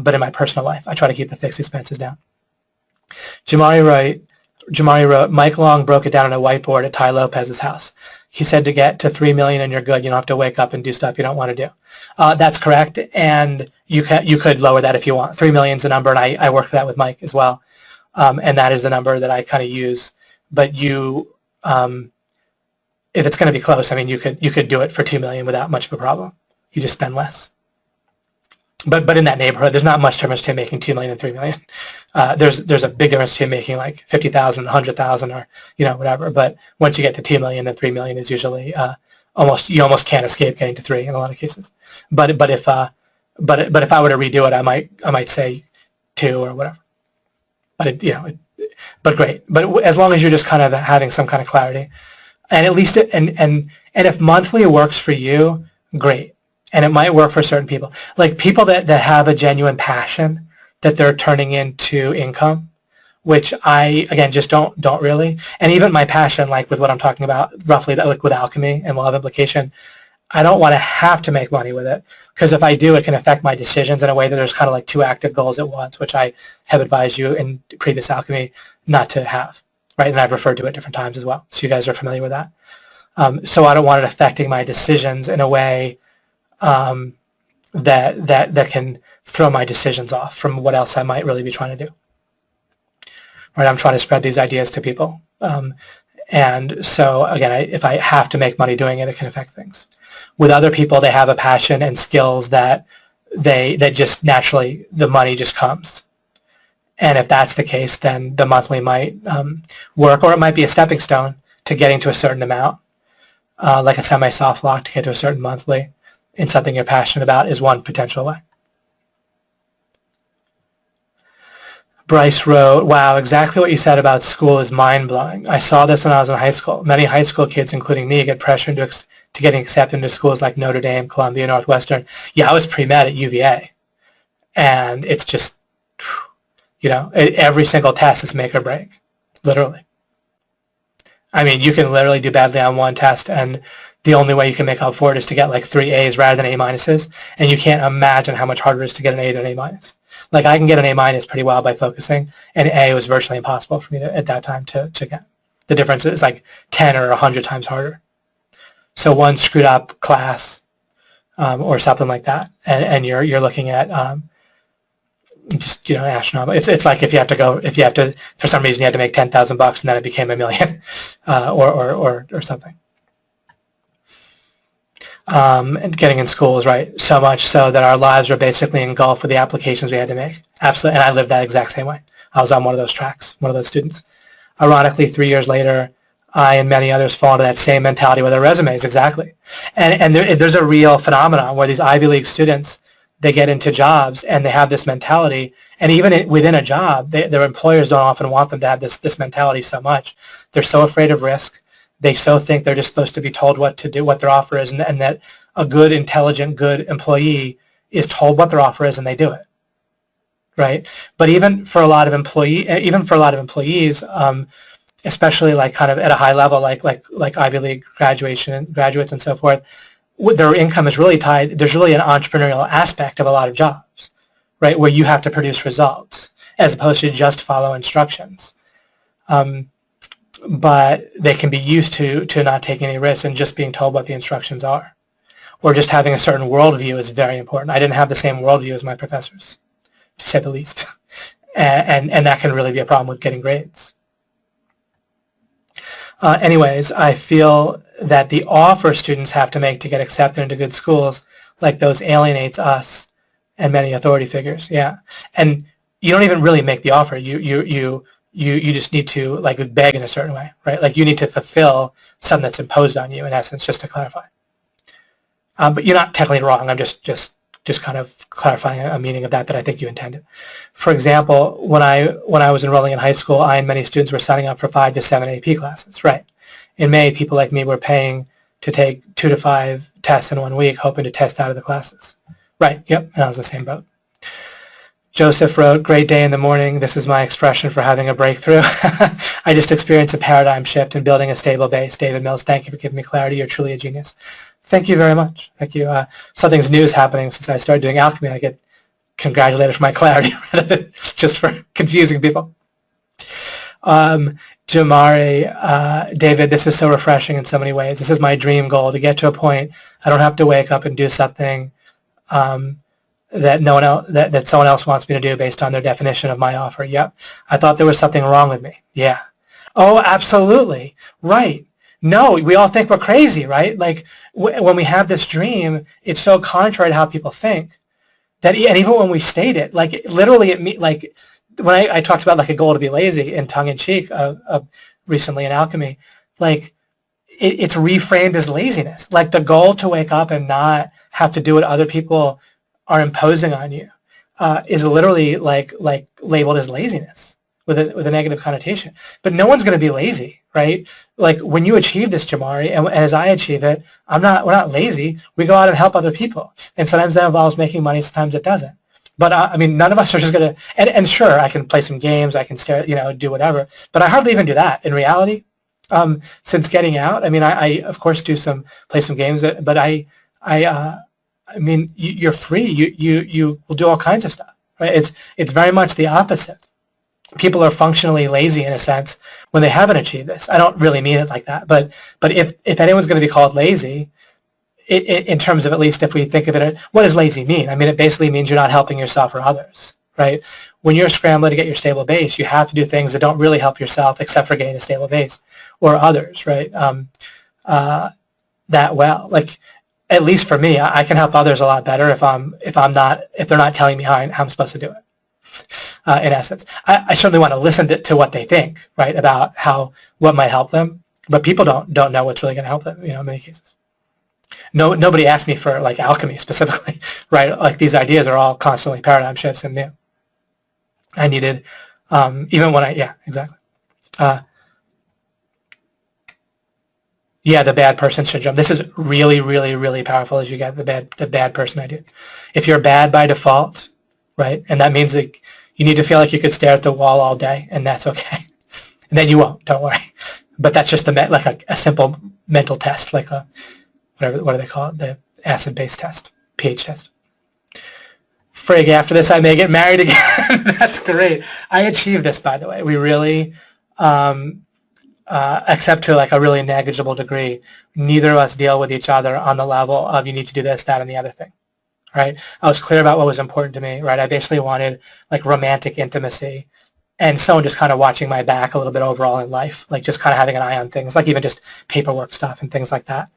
but in my personal life, I try to keep the fixed expenses down. Jamari wrote, Mike Long broke it down on a whiteboard at Ty Lopez's house. He said to get to 3 million and you're good. You don't have to wake up and do stuff you don't want to do. That's correct, and you could lower that if you want. 3 million is the number, and I worked that with Mike as well, and that is the number that I kind of use. But you, if it's going to be close, I mean, you could do it for 2 million without much of a problem. You just spend less. But in that neighborhood, there's not much difference between making 2 million and 3 million. There's a big difference between making like 50,000, 100,000, or whatever. But once you get to 2 million, then 3 million is usually you almost can't escape getting to 3 in a lot of cases. But if I were to redo it, I might say 2 or whatever. But great. But as long as you're just kind of having some kind of clarity, and at least and if monthly works for you, great. And it might work for certain people. Like people that have a genuine passion that they're turning into income, which I, again, just don't really. And even my passion, like with what I'm talking about, roughly like with alchemy and law of implication, I don't want to have to make money with it, because if I do, it can affect my decisions in a way that there's kind of like 2 active goals at once, which I have advised you in previous alchemy not to have, right? And I've referred to it different times as well, so you guys are familiar with that. So I don't want it affecting my decisions in a way that can throw my decisions off from what else I might really be trying to do. Right, I'm trying to spread these ideas to people, and so again, if I have to make money doing it, it can affect things. With other people, they have a passion and skills that just naturally the money just comes, and if that's the case, then the monthly might work, or it might be a stepping stone to getting to a certain amount, like a semi-soft lock to get to a certain monthly in something you're passionate about is one potential way. Bryce wrote, wow, exactly what you said about school is mind-blowing. I saw this when I was in high school. Many high school kids, including me, get pressured to getting accepted into schools like Notre Dame, Columbia, Northwestern. Yeah, I was pre-med at UVA. And it's just, every single test is make or break, literally. I mean, you can literally do badly on one test, and the only way you can make up for it is to get like 3 A's rather than A minuses, and you can't imagine how much harder it is to get an A than an A minus. Like I can get an A minus pretty well by focusing, and A was virtually impossible for me at that time to get. The difference is like 10 or 100 times harder. So one screwed up class or something like that, and you're looking at just astronomical. It's like if you have to for some reason you had to make $10,000 and then it became $1 million or something. And getting in school is right, so much so that our lives were basically engulfed with the applications we had to make. Absolutely, and I lived that exact same way. I was on one of those tracks, one of those students. Ironically, 3 years later, I and many others fall into that same mentality with their resumes, exactly. And there's a real phenomenon where these Ivy League students, they get into jobs and they have this mentality, and even within a job, their employers don't often want them to have this mentality so much. They're so afraid of risk. They so think they're just supposed to be told what to do, what their offer is, and that a good, intelligent, good employee is told what their offer is and they do it, right? But even for a lot of employees, especially like kind of at a high level, like Ivy League graduates and so forth, their income is really tied. There's really an entrepreneurial aspect of a lot of jobs, right, where you have to produce results as opposed to just follow instructions. But they can be used to not taking any risks and just being told what the instructions are. Or just having a certain worldview is very important. I didn't have the same worldview as my professors, to say the least. And that can really be a problem with getting grades. Anyways, I feel that the offer students have to make to get accepted into good schools, like those, alienates us and many authority figures. Yeah. And you don't even really make the offer. You just need to like beg in a certain way, right? Like you need to fulfill something that's imposed on you, in essence, just to clarify. But you're not technically wrong. I'm just kind of clarifying a meaning of that I think you intended. For example, when I was enrolling in high school, I and many students were signing up for 5 to 7 AP classes, right? In May, people like me were paying to take 2 to 5 tests in 1 week, hoping to test out of the classes. Right, yep, and I was in the same boat. Joseph wrote, great day in the morning. This is my expression for having a breakthrough. I just experienced a paradigm shift in building a stable base. David Mills, thank you for giving me clarity. You're truly a genius. Thank you very much. Thank you. Something's new is happening since I started doing alchemy. I get congratulated for my clarity rather than just for confusing people. Jamari, David, this is so refreshing in so many ways. This is my dream goal, to get to a point I don't have to wake up and do something that no one else, that someone else wants me to do based on their definition of my offer. Yep. I thought there was something wrong with me. Yeah. Oh, absolutely. Right. No, we all think we're crazy, right? Like when we have this dream, it's so contrary to how people think that, and even when we state it, like literally like when I talked about like a goal to be lazy in tongue-in-cheek recently in alchemy, like it's reframed as laziness. Like the goal to wake up and not have to do what other people are imposing on you is literally like labeled as laziness with a negative connotation. But no one's going to be lazy, right? Like when you achieve this, Jamari, and as I achieve it, we're not lazy. We go out and help other people, and sometimes that involves making money, sometimes it doesn't. But I mean, none of us are just going to. And sure, I can play some games, I can stare, do whatever. But I hardly even do that in reality. Since getting out, I mean, I of course play some games, but I mean, you're free. You will do all kinds of stuff, right? It's very much the opposite. People are functionally lazy in a sense when they haven't achieved this. I don't really mean it like that, but if anyone's going to be called lazy, in terms of, at least if we think of it, what does lazy mean? I mean, it basically means you're not helping yourself or others, right? When you're scrambling to get your stable base, you have to do things that don't really help yourself except for getting a stable base or others, right? That well, like at least for me, I can help others a lot better if they're not telling me how I'm supposed to do it. In essence, I certainly want to listen to what they think, right, about what might help them, but people don't know what's really going to help them, in many cases. Nobody asked me for like alchemy specifically, right? Like these ideas are all constantly paradigm shifts and new. I needed, even when yeah, exactly. Yeah, the bad person syndrome. This is really, really, really powerful as you get the bad person idea. If you're bad by default, right, and that means that you need to feel like you could stare at the wall all day, and that's okay. And then you won't, don't worry. But that's just like a simple mental test, like what do they call it? The acid-base test, pH test. Frig, after this I may get married again. That's great. I achieved this, by the way. We really, except to like a really negligible degree, neither of us deal with each other on the level of you need to do this, that, and the other thing. Right? I was clear about what was important to me, right? I basically wanted like romantic intimacy and someone just kind of watching my back a little bit overall in life, like just kind of having an eye on things, like even just paperwork stuff and things like that.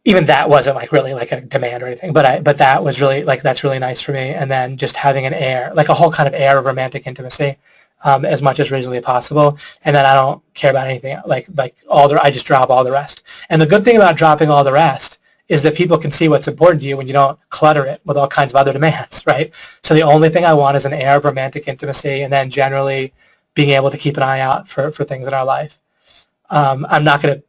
Even that wasn't like really like a demand or anything, but that was really like, that's really nice for me. And then just having an air, like a whole kind of air of romantic intimacy, as much as reasonably possible. And then I don't care about anything, I just drop all the rest. And the good thing about dropping all the rest is that people can see what's important to you when you don't clutter it with all kinds of other demands, right? So the only thing I want is an air of romantic intimacy, and then generally being able to keep an eye out for things in our life. I'm not going to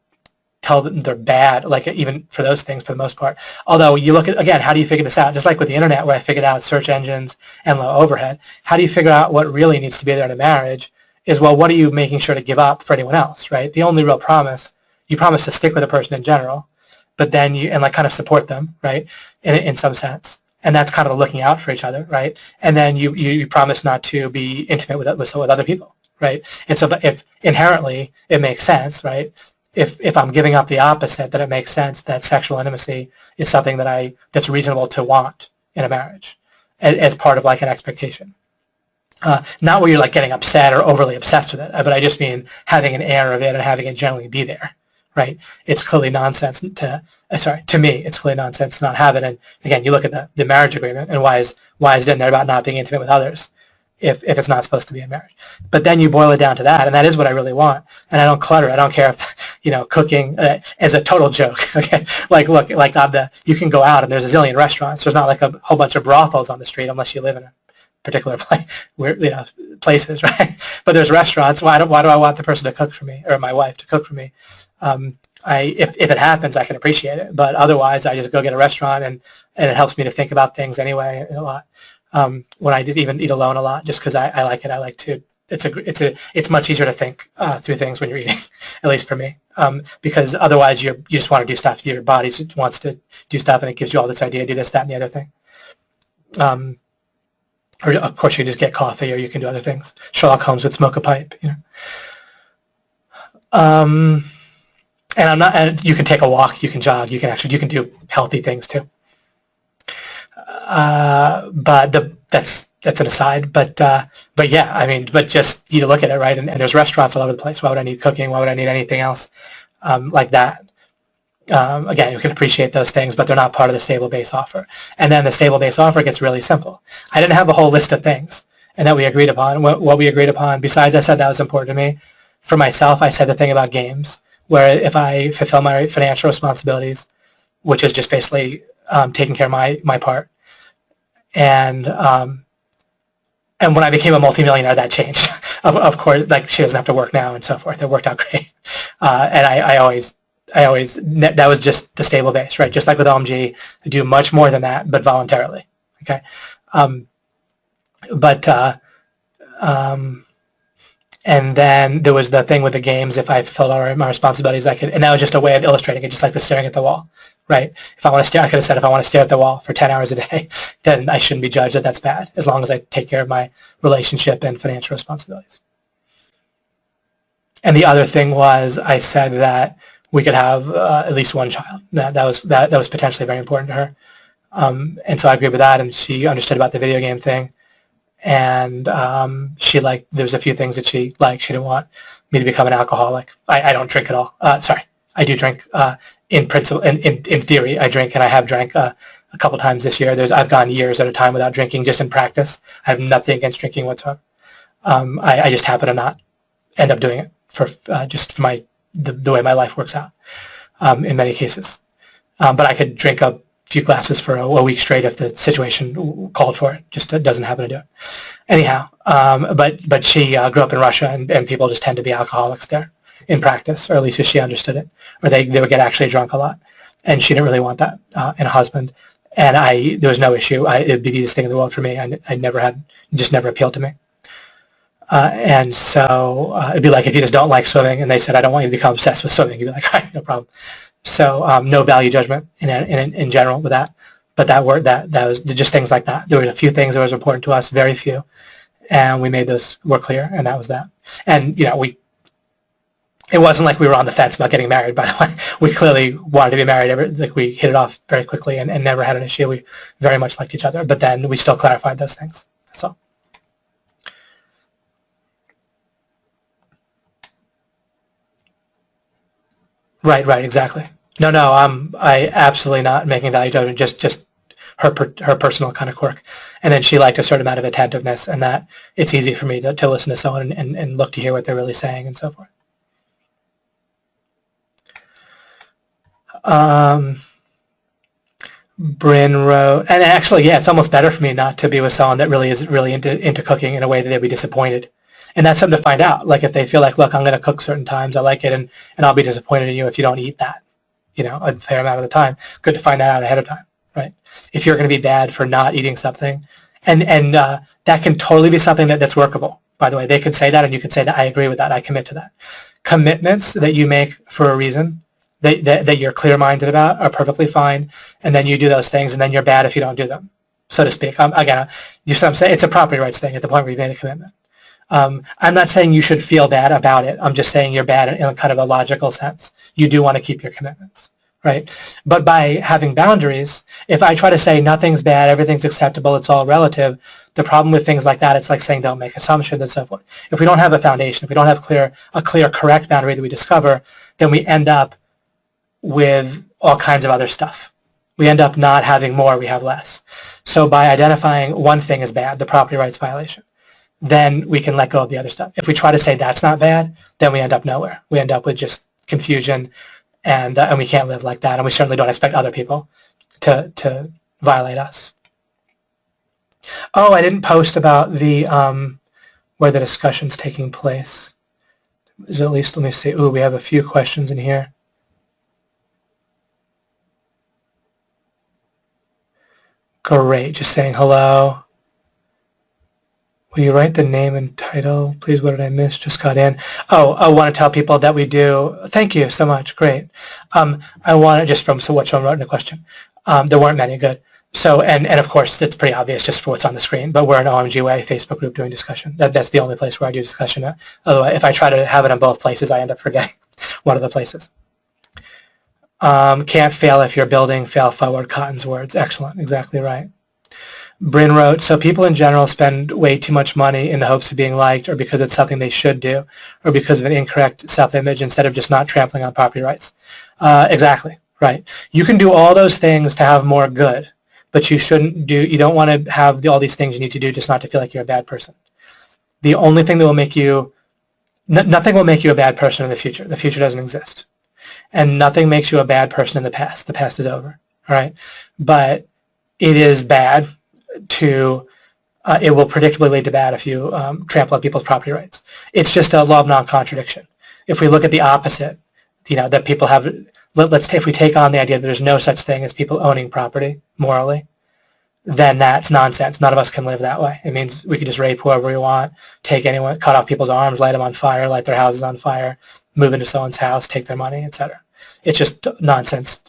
tell them they're bad, like even for those things for the most part. Although you look at, again, how do you figure this out? Just like with the internet where I figured out search engines and low overhead, how do you figure out what really needs to be there in a marriage is, well, what are you making sure to give up for anyone else, right? The only real promise, you promise to stick with a person in general, but then and like kind of support them, right, in some sense. And that's kind of looking out for each other, right? And then you promise not to be intimate with other people, right? And so if inherently it makes sense, right? If I'm giving up the opposite, then it makes sense that sexual intimacy is something that's reasonable to want in a marriage as part of like an expectation. Not where you're like getting upset or overly obsessed with it, but I just mean having an air of it and having it generally be there. Right? It's clearly nonsense to me, it's clearly nonsense to not have it. And again, you look at the marriage agreement and why is it in there about not being intimate with others? if it's not supposed to be a marriage. But then you boil it down to that, and that is what I really want. And I don't clutter. I don't care if, cooking is a total joke. Okay, look, you can go out and there's a zillion restaurants. There's not like a whole bunch of brothels on the street unless you live in a particular places, right? But there's restaurants. Why do I want the person to cook for me, or my wife to cook for me? If it happens, I can appreciate it. But otherwise, I just go get a restaurant, and it helps me to think about things anyway a lot. When I even eat alone a lot, just because I like it. I like to. It's much easier to think through things when you're eating, at least for me. Because otherwise, you just want to do stuff. Your body just wants to do stuff, and it gives you all this idea, do this, that, and the other thing. Or of course, you just get coffee, or you can do other things. Sherlock Holmes would smoke a pipe. And you can take a walk, you can jog, you can do healthy things too. But that's an aside. But yeah, I mean, but just you look at it, right? And there's restaurants all over the place. Why would I need cooking? Why would I need anything else like that? Again, you can appreciate those things, but they're not part of the stable base offer. And then the stable base offer gets really simple. I didn't have a whole list of things and that we agreed upon. What we agreed upon, besides I said that was important to me, for myself, I said the thing about games, where if I fulfill my financial responsibilities, which is just basically taking care of my part, and when I became a multimillionaire, that changed. Of course, like she doesn't have to work now and so forth. It worked out great. And I always, that was just the stable base, right? Just like with OMG, I do much more than that, but voluntarily, okay? And then there was the thing with the games. If I fulfilled all my responsibilities, I could, and that was just a way of illustrating it, just like the staring at the wall, right? If I want to stare, I could have said, if I want to stare at the wall for 10 hours a day, then I shouldn't be judged that that's bad, as long as I take care of my relationship and financial responsibilities. And the other thing was, I said that we could have at least one child. That was potentially very important to her. And so I agreed with that, and she understood about the video game thing. And there was a few things that she liked. She didn't want me to become an alcoholic. I don't drink at all. Sorry, I do drink in principle. In theory, I drink, and I have drank a couple times this year. I've gone years at a time without drinking, just in practice. I have nothing against drinking whatsoever. I just happen to not end up doing it for the way my life works out in many cases. But I could drink a few glasses for a week straight if the situation called for it. Just doesn't happen to do it. Anyhow, but she grew up in Russia, and people just tend to be alcoholics there in practice, or at least as she understood it, or they would get actually drunk a lot, and she didn't really want that in a husband. And there was no issue. It would be the easiest thing in the world for me. I never appealed to me. And so it'd be like if you just don't like swimming, and they said, I don't want you to become obsessed with swimming. You'd be like, all right, no problem. So no value judgment in general with that. But that was just things like that. There were a few things that was important to us, very few, and we made those work clear, and that was that. And it wasn't like we were on the fence about getting married, by the way. We clearly wanted to be married. We hit it off very quickly and never had an issue. We very much liked each other, but then we still clarified those things. That's all. Right, exactly. No, I absolutely not making value judgment, just her personal kind of quirk. And then she liked a certain amount of attentiveness, and that it's easy for me to listen to someone and look to hear what they're really saying and so forth. Bryn wrote, and actually, yeah, it's almost better for me not to be with someone that really is really into cooking in a way that they'd be disappointed. And that's something to find out. Like if they feel like, look, I'm going to cook certain times, I like it, and I'll be disappointed in you if you don't eat that, a fair amount of the time. Good to find that out ahead of time, right? If you're going to be bad for not eating something, and that can totally be something that's workable. By the way, they can say that, and you can say that, I agree with that, I commit to that. Commitments that you make for a reason, that you're clear-minded about, are perfectly fine, and then you do those things, and then you're bad if you don't do them, so to speak. Again, you see what I'm saying? It's a property rights thing at the point where you've made a commitment. I'm not saying you should feel bad about it. I'm just saying you're bad in kind of a logical sense. You do want to keep your commitments, right? But by having boundaries, if I try to say nothing's bad, everything's acceptable, it's all relative, the problem with things like that, it's like saying don't make assumptions and so forth. If we don't have a foundation, if we don't have a clear, correct boundary that we discover, then we end up with all kinds of other stuff. We end up not having more, we have less. So by identifying one thing as bad, the property rights violation, then we can let go of the other stuff. If we try to say that's not bad, then we end up nowhere. We end up with just confusion, and we can't live like that, and we certainly don't expect other people to violate us. Oh, I didn't post about the where the discussion's taking place. Is at least, let me see. Ooh, we have a few questions in here. Great, just saying hello. Will you write the name and title? Please, what did I miss? Just got in. Oh, I want to tell people that we do. Thank you so much. Great. I want to, just from so what Sean wrote in the question. There weren't many. Good. So, and of course, it's pretty obvious just for what's on the screen, but we're an OMG Way Facebook group doing discussion. That's the only place where I do discussion. Otherwise, if I try to have it in both places, I end up forgetting one of the places. Can't fail if you're building, fail forward, Cotton's words. Excellent. Exactly right. Bryn wrote, so people in general spend way too much money in the hopes of being liked or because it's something they should do or because of an incorrect self-image instead of just not trampling on property rights. Exactly. Right. You can do all those things to have more good, but you don't want to have all these things you need to do just not to feel like you're a bad person. The only thing that will make you, nothing will make you a bad person in the future. The future doesn't exist. And nothing makes you a bad person in the past. The past is over. All right. But it is bad to, it will predictably lead to bad if you trample on people's property rights. It's just a law of non-contradiction. If we look at the opposite, that people have, if we take on the idea that there's no such thing as people owning property morally, then that's nonsense. None of us can live that way. It means we could just rape whoever we want, take anyone, cut off people's arms, light them on fire, light their houses on fire, move into someone's house, take their money, etc. It's just nonsense,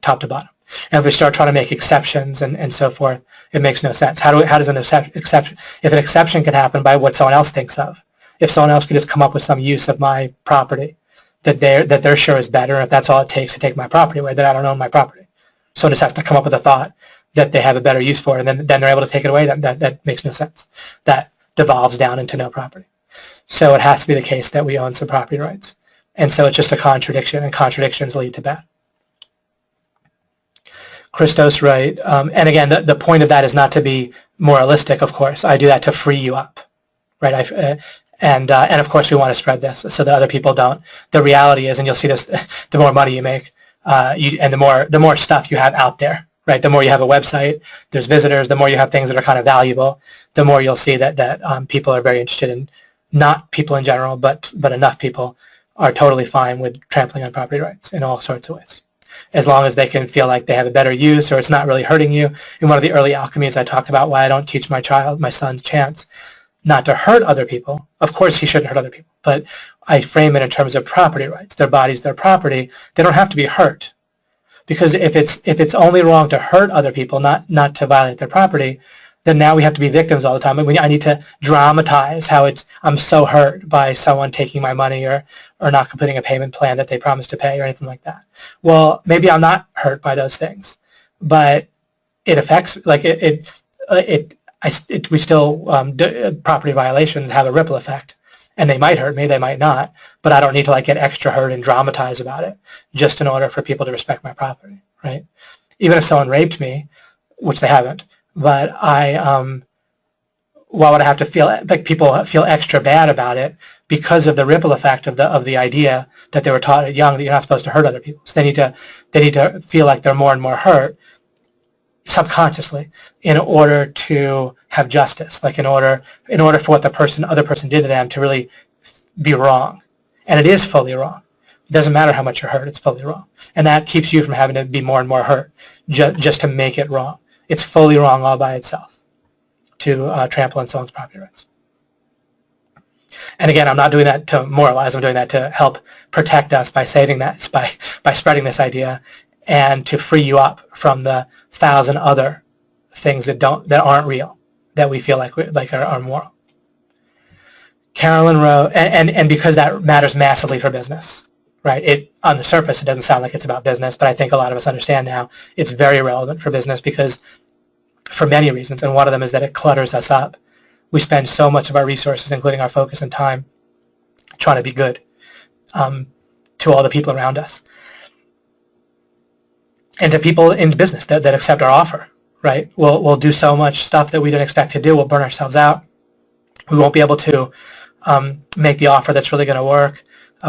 top to bottom. And if we start trying to make exceptions and so forth, it makes no sense. How does an exception, if an exception can happen by what someone else thinks of, if someone else could just come up with some use of my property that they're sure is better, if that's all it takes to take my property away, then I don't own my property. Someone just has to come up with a thought that they have a better use for it, and then they're able to take it away. That makes no sense. That devolves down into no property. So it has to be the case that we own some property rights. And so it's just a contradiction, and contradictions lead to bad. Christos, right. And again, the point of that is not to be moralistic, of course. I do that to free you up, right? And of course, we want to spread this so that other people don't. The reality is, and you'll see this, the more money you make, and the more stuff you have out there, right? The more you have a website, there's visitors, the more you have things that are kind of valuable, the more you'll see that people are very interested in, not people in general, but enough people are totally fine with trampling on property rights in all sorts of ways, as long as they can feel like they have a better use or it's not really hurting you. In one of the early alchemies, I talked about why I don't teach my son Chance, not to hurt other people. Of course, he shouldn't hurt other people, but I frame it in terms of property rights. Their bodies, their property. They don't have to be hurt, because if it's only wrong to hurt other people, not to violate their property, then now we have to be victims all the time. I need to dramatize how I'm so hurt by someone taking my money or not completing a payment plan that they promised to pay or anything like that. Well, maybe I'm not hurt by those things, but it affects, like we still, property violations have a ripple effect, and they might hurt me, they might not, but I don't need to get extra hurt and dramatize about it just in order for people to respect my property, right? Even if someone raped me, which they haven't, but why would I have to feel like people feel extra bad about it because of the ripple effect of the idea that they were taught at young that you're not supposed to hurt other people? So they need to feel like they're more and more hurt subconsciously in order to have justice, in order for what the other person did to them to really be wrong. And it is fully wrong. It doesn't matter how much you're hurt, it's fully wrong. And that keeps you from having to be more and more hurt just to make it wrong. It's fully wrong all by itself to trample on someone's property rights. And again, I'm not doing that to moralize. I'm doing that to help protect us by saving that, by spreading this idea, and to free you up from the 1,000 other things that aren't real, that we feel like are moral. Carolyn wrote, and because that matters massively for business, right? On the surface, it doesn't sound like it's about business, but I think a lot of us understand now it's very relevant for business because for many reasons, and one of them is that it clutters us up. We spend so much of our resources, including our focus and time, trying to be good to all the people around us. And to people in business that accept our offer, right? We'll do so much stuff that we didn't expect to do. We'll burn ourselves out. We won't be able to make the offer that's really going to work.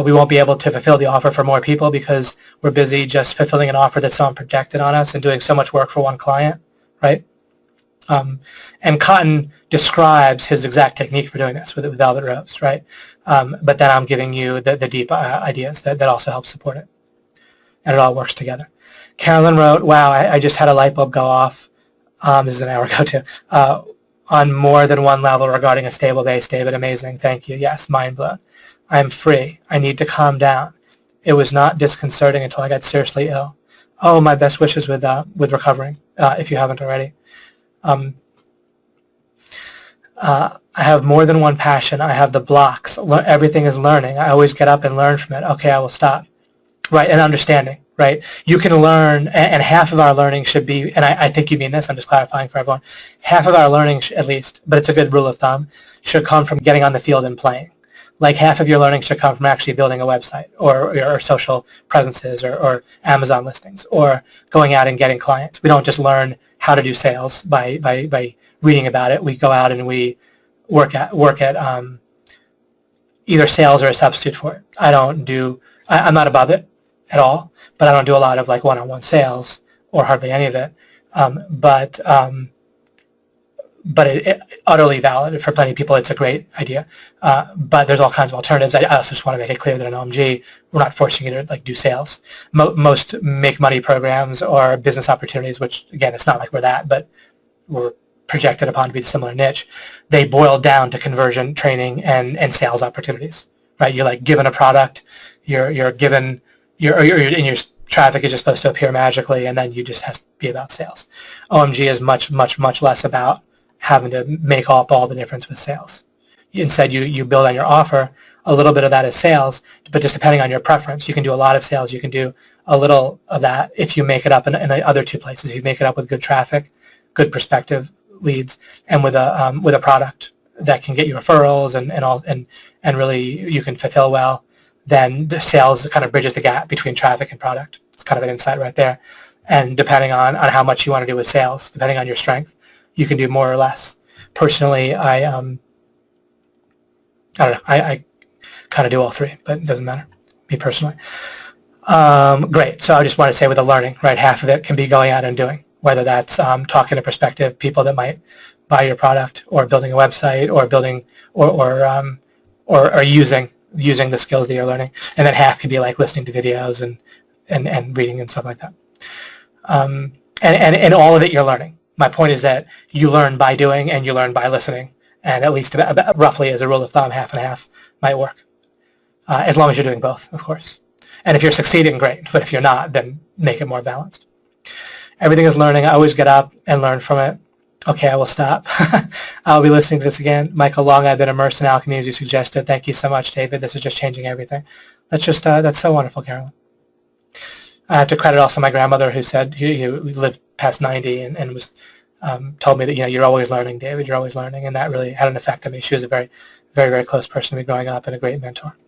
We won't be able to fulfill the offer for more people because we're busy just fulfilling an offer that's someone projected on us and doing so much work for one client, right? And Cotton describes his exact technique for doing this with velvet ropes, right? But then I'm giving you the deep ideas that also help support it. And it all works together. Carolyn wrote, wow, I just had a light bulb go off. This is an hour ago too. On more than one level regarding a stable base, David. Amazing. Thank you. Yes, mind blown. I'm free. I need to calm down. It was not disconcerting until I got seriously ill. Oh, my best wishes with recovering, if you haven't already. I have more than one passion. I have the blocks. Everything is learning. I always get up and learn from it. Okay, I will stop. Right, and understanding, right? You can learn, and half of our learning should be, and I think you mean this, I'm just clarifying for everyone, half of our learning, at least, but it's a good rule of thumb, should come from getting on the field and playing. Like half of your learning should come from actually building a website or social presences or Amazon listings or going out and getting clients. We don't just learn how to do sales by reading about it. We go out and we work at either sales or a substitute for it. I'm not above it at all, but I don't do a lot of like one-on-one sales or hardly any of it. But it utterly valid for plenty of people. It's a great idea, but there's all kinds of alternatives. I also just want to make it clear that in OMG, we're not forcing you to like do sales. Most make money programs or business opportunities, which again, it's not like we're that, but we're projected upon to be a similar niche. They boil down to conversion training and sales opportunities, right? You're like given a product, you're given in your traffic is just supposed to appear magically, and then you just have to be about sales. OMG is much less about having to make up all the difference with sales. Instead, you build on your offer. A little bit of that is sales, but just depending on your preference, you can do a lot of sales. You can do a little of that if you make it up in the other two places. If you make it up with good traffic, good prospective leads, and with a product that can get you referrals and really you can fulfill well, then the sales kind of bridges the gap between traffic and product. It's kind of an insight right there. And depending on how much you want to do with sales, depending on your strength, you can do more or less. Personally, I don't know. I kind of do all three, but it doesn't matter. Me personally. Great. So I just want to say with the learning, right? Half of it can be going out and doing, whether that's talking to prospective people that might buy your product, or building a website, or building or using the skills that you're learning, and then half could be like listening to videos and reading and stuff like that. And all of it you're learning. My point is that you learn by doing and you learn by listening, and at least about roughly as a rule of thumb, half and half might work, as long as you're doing both, of course. And if you're succeeding, great, but if you're not, then make it more balanced. Everything is learning. I always get up and learn from it. Okay, I will stop. I'll be listening to this again. Michael Long, I've been immersed in alchemy as you suggested. Thank you so much, David. This is just changing everything. That's so wonderful, Carolyn. I have to credit also my grandmother, who said he lived past 90 and was told me that you're always learning, David. You're always learning, and that really had an effect on me. She was a very, very, very close person to me growing up and a great mentor.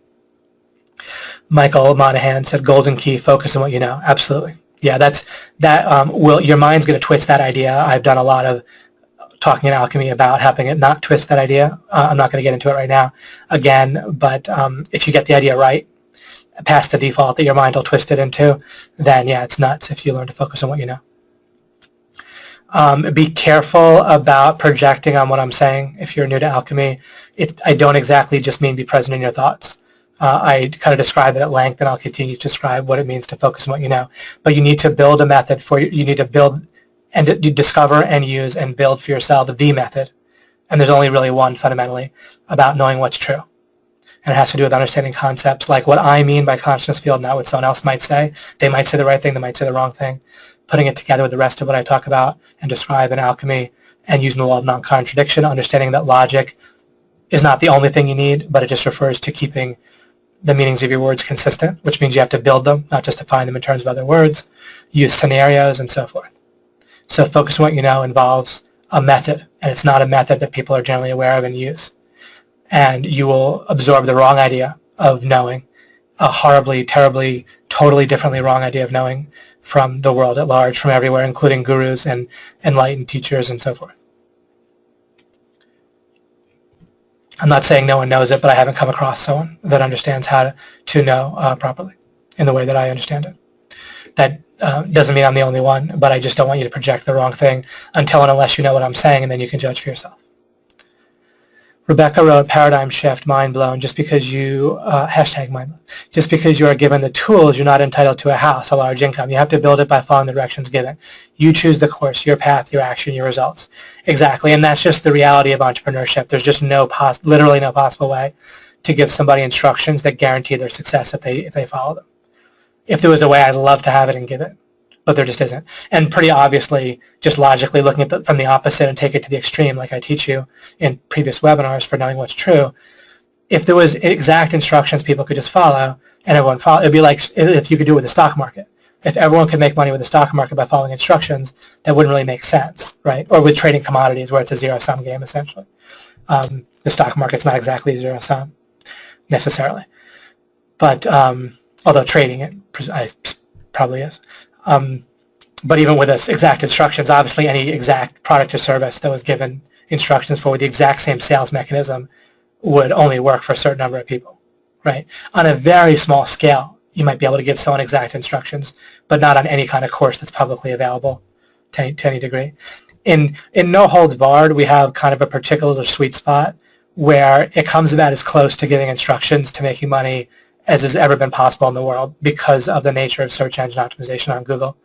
Michael Monahan said, "Golden key: focus on what you know." Absolutely, yeah. Your mind's going to twist that idea. I've done a lot of talking in alchemy about helping it not twist that idea. I'm not going to get into it right now again, but if you get the idea right, past the default that your mind will twist it into, then yeah, it's nuts if you learn to focus on what you know. Be careful about projecting on what I'm saying. If you're new to alchemy, I don't exactly just mean be present in your thoughts. I kind of describe it at length, and I'll continue to describe what it means to focus on what you know. But you need to build a method you need to build and you discover and use and build for yourself the method. And there's only really one fundamentally about knowing what's true. And it has to do with understanding concepts like what I mean by consciousness field, not what someone else might say. They might say the right thing, they might say the wrong thing. Putting it together with the rest of what I talk about and describe in alchemy, and using the law of non-contradiction, understanding that logic is not the only thing you need, but it just refers to keeping the meanings of your words consistent, which means you have to build them, not just define them in terms of other words, use scenarios, and so forth. So focus on what you know involves a method, and it's not a method that people are generally aware of and use. And you will absorb the wrong idea of knowing, a horribly, terribly, totally differently wrong idea of knowing from the world at large, from everywhere, including gurus and enlightened teachers and so forth. I'm not saying no one knows it, but I haven't come across someone that understands how to know properly in the way that I understand it. That doesn't mean I'm the only one, but I just don't want you to project the wrong thing until and unless you know what I'm saying, and then you can judge for yourself. Rebecca wrote, paradigm shift, mind blown. Just because you, hashtag mind blown. Just because you are given the tools, you're not entitled to a house, a large income. You have to build it by following the directions given. You choose the course, your path, your action, your results. Exactly, and that's just the reality of entrepreneurship. There's just literally no possible way to give somebody instructions that guarantee their success if they follow them. If there was a way, I'd love to have it and give it, but there just isn't. And pretty obviously, just logically looking at from the opposite and take it to the extreme, like I teach you in previous webinars for knowing what's true, if there was exact instructions people could just follow and everyone follow, it'd be like if you could do it with the stock market. If everyone could make money with the stock market by following instructions, that wouldn't really make sense, right? Or with trading commodities where it's a zero-sum game, essentially. The stock market's not exactly zero-sum, necessarily. But although trading it probably is. But even with this exact instructions, obviously any exact product or service that was given instructions for with the exact same sales mechanism would only work for a certain number of people, right? On a very small scale, you might be able to give someone exact instructions, but not on any kind of course that's publicly available to any degree. In No Holds Barred, we have kind of a particular sweet spot where it comes about as close to giving instructions to making money as has ever been possible in the world because of the nature of search engine optimization on Google.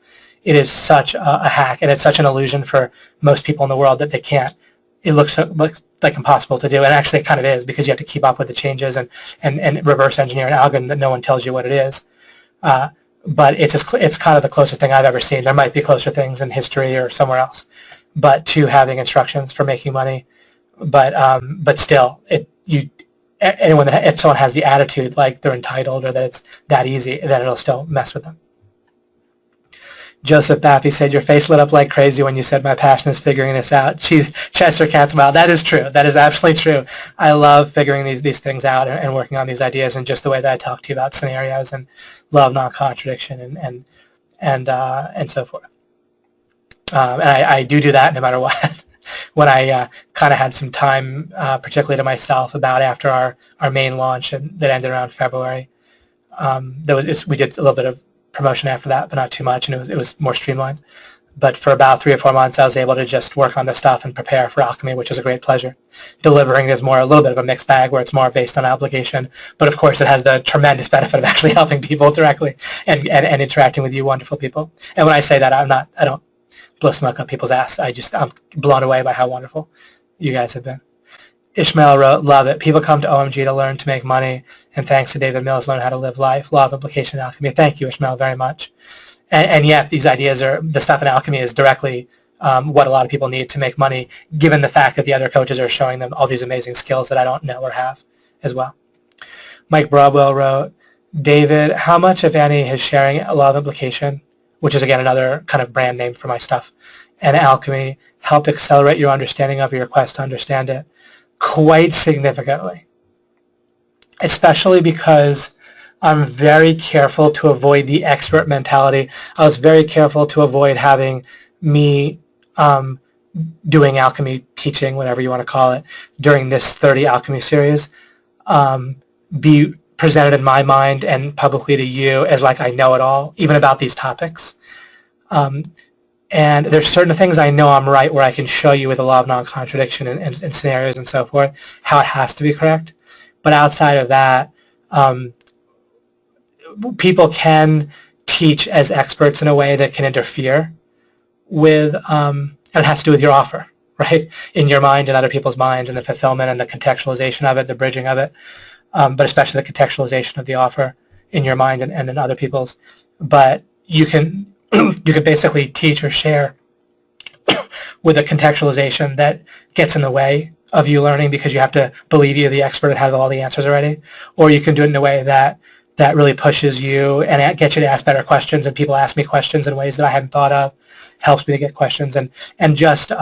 It is such a hack, and it's such an illusion for most people in the world that they can't. It looks like impossible to do, and actually it kind of is because you have to keep up with the changes and reverse engineer an algorithm that no one tells you what it is. But it's kind of the closest thing I've ever seen. There might be closer things in history or somewhere else, but to having instructions for making money. But still, if someone has the attitude like they're entitled or that it's that easy, then it'll still mess with them. Joseph Bappy said, your face lit up like crazy when you said my passion is figuring this out. Chester can't smile. That is true. That is absolutely true. I love figuring these things out and working on these ideas, and just the way that I talk to you about scenarios and love non-contradiction and so forth. And I do that no matter what. When I kind of had some time, particularly to myself, about after our main launch that ended around February, we did a little bit of promotion after that, but not too much, and it was more streamlined. But for about 3 or 4 months, I was able to just work on this stuff and prepare for Alchemy, which is a great pleasure. Delivering is a little bit of a mixed bag, where it's more based on obligation, but of course it has the tremendous benefit of actually helping people directly and interacting with you wonderful people. And when I say that, I don't blow smoke up people's ass. I'm blown away by how wonderful you guys have been. Ishmael wrote, love it. People come to OMG to learn to make money, and thanks to David Mills, learn how to live life. Law of implication in alchemy. Thank you, Ishmael, very much. And yet, these ideas the stuff in alchemy is directly what a lot of people need to make money, given the fact that the other coaches are showing them all these amazing skills that I don't know or have as well. Mike Broadwell wrote, David, how much, if any, has sharing a law of implication, which is, again, another kind of brand name for my stuff, and alchemy helped accelerate your understanding of your quest to understand it? Quite significantly, especially because I'm very careful to avoid the expert mentality. I was very careful to avoid having me doing alchemy teaching, whatever you want to call it, during this 30 alchemy series, be presented in my mind and publicly to you as like I know it all, even about these topics. And there's certain things I know I'm right where I can show you with the law of non-contradiction and scenarios and so forth how it has to be correct. But outside of that, people can teach as experts in a way that can interfere with, and it has to do with your offer, right? In your mind and other people's minds, and the fulfillment and the contextualization of it, the bridging of it, but especially the contextualization of the offer in your mind and in other people's. But you can basically teach or share with a contextualization that gets in the way of you learning because you have to believe you're the expert and have all the answers already, or you can do it in a way that really pushes you and gets you to ask better questions, and people ask me questions in ways that I hadn't thought of, helps me to get questions, and just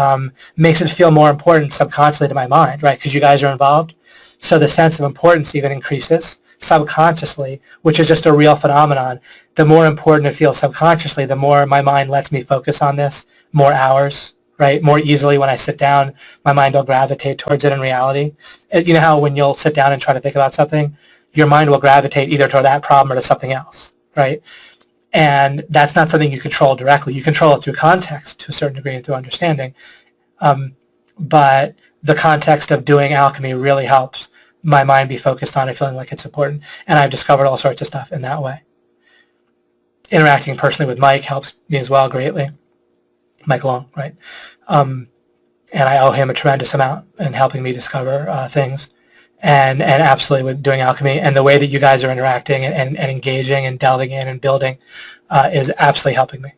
makes it feel more important subconsciously to my mind, right, because you guys are involved. So the sense of importance even increases subconsciously, which is just a real phenomenon. The more important it feels subconsciously, the more my mind lets me focus on this, more hours, right? More easily when I sit down, my mind will gravitate towards it in reality. You know how when you'll sit down and try to think about something, your mind will gravitate either toward that problem or to something else, right? And that's not something you control directly. You control it through context to a certain degree and through understanding. But the context of doing alchemy really helps my mind be focused on it, feeling like it's important. And I've discovered all sorts of stuff in that way. Interacting personally with Mike helps me as well greatly. Mike Long, right? And I owe him a tremendous amount in helping me discover things. And absolutely with doing alchemy, and the way that you guys are interacting and engaging and delving in and building is absolutely helping me.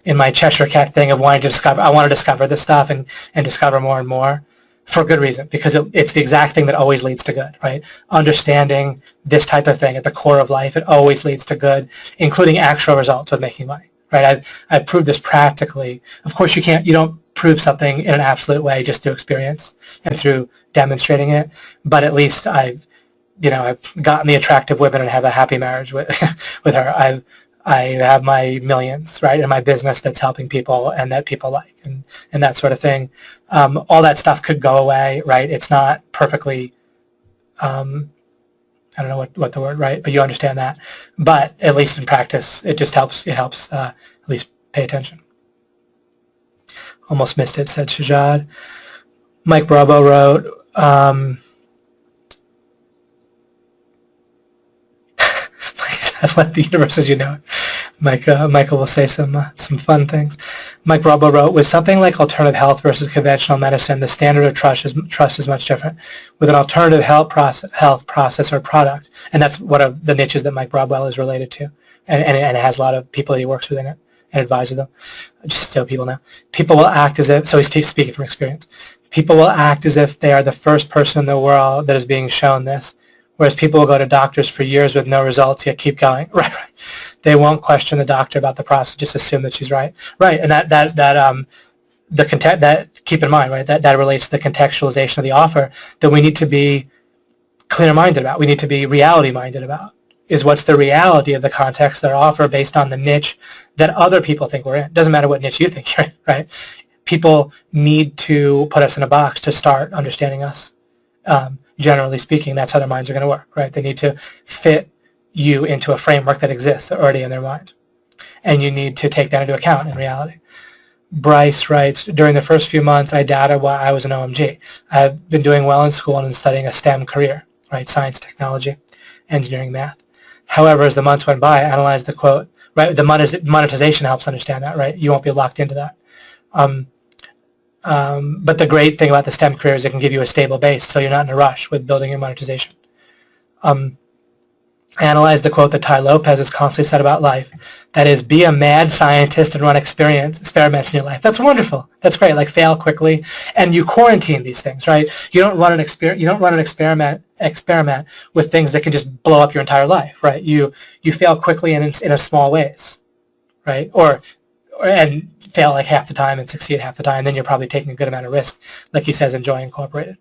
In my Cheshire Cat thing of wanting to discover, I want to discover this stuff and discover more and more for good reason, because it's the exact thing that always leads to good, right? Understanding this type of thing at the core of life, it always leads to good, including actual results with making money, right? I've proved this practically. Of course, you don't prove something in an absolute way just through experience and through demonstrating it, but at least I've gotten the attractive women and have a happy marriage with with her. I have my millions, right, in my business that's helping people and that people like, and that sort of thing. All that stuff could go away, right? It's not perfectly, I don't know what the word, right, but you understand that. But at least in practice, it just helps. It helps at least pay attention. Almost missed it, said Shajad. Mike Bravo wrote, let the universe as you know it. Michael will say some fun things. Mike Bravo wrote, with something like alternative health versus conventional medicine, the standard of trust is much different. With an alternative health process or product, and that's one of the niches that Mike Bravo is related to, and it has a lot of people that he works with in it and advises them, just so people know. People will act as if, so he's speaking from experience, people will act as if they are the first person in the world that is being shown this, whereas people will go to doctors for years with no results, yet keep going. Right. They won't question the doctor about the process, just assume that she's right. Right, and that keep in mind, right, that relates to the contextualization of the offer that we need to be clear-minded about. We need to be reality-minded about. Is what's the reality of the context of their offer based on the niche that other people think we're in. It doesn't matter what niche you think you're in, right? People need to put us in a box to start understanding us. Generally speaking, that's how their minds are going to work, right? They need to fit you into a framework that exists already in their mind. And you need to take that into account in reality. Bryce writes, during the first few months, I doubted why I was an OMG. I've been doing well in school and studying a STEM career, right? Science, technology, engineering, math. However, as the months went by, I analyzed the quote, right? The monetization helps understand that, right? You won't be locked into that. But the great thing about the STEM career is it can give you a stable base, so you're not in a rush with building your monetization. Analyze the quote that Ty Lopez has constantly said about life. That is, be a mad scientist and run experiments in your life. That's wonderful. That's great. Like, fail quickly, and you quarantine these things, right? You don't run an experiment with things that can just blow up your entire life, right? You fail quickly and in a small ways, right? And fail like half the time and succeed half the time, then you're probably taking a good amount of risk, like he says in Joy Incorporated.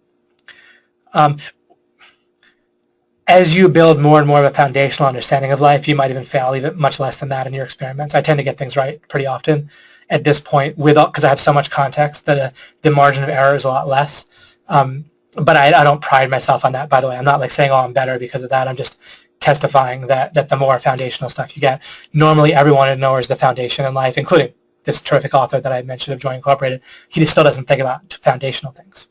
As you build more and more of a foundational understanding of life, you might even fail even much less than that in your experiments. I tend to get things right pretty often at this point, because I have so much context that the margin of error is a lot less. But I don't pride myself on that, by the way. I'm not like saying, oh, I'm better because of that. I'm just testifying that the more foundational stuff you get. Normally, everyone ignores the foundation in life, including this terrific author that I mentioned of Joy Incorporated. He just still doesn't think about foundational things,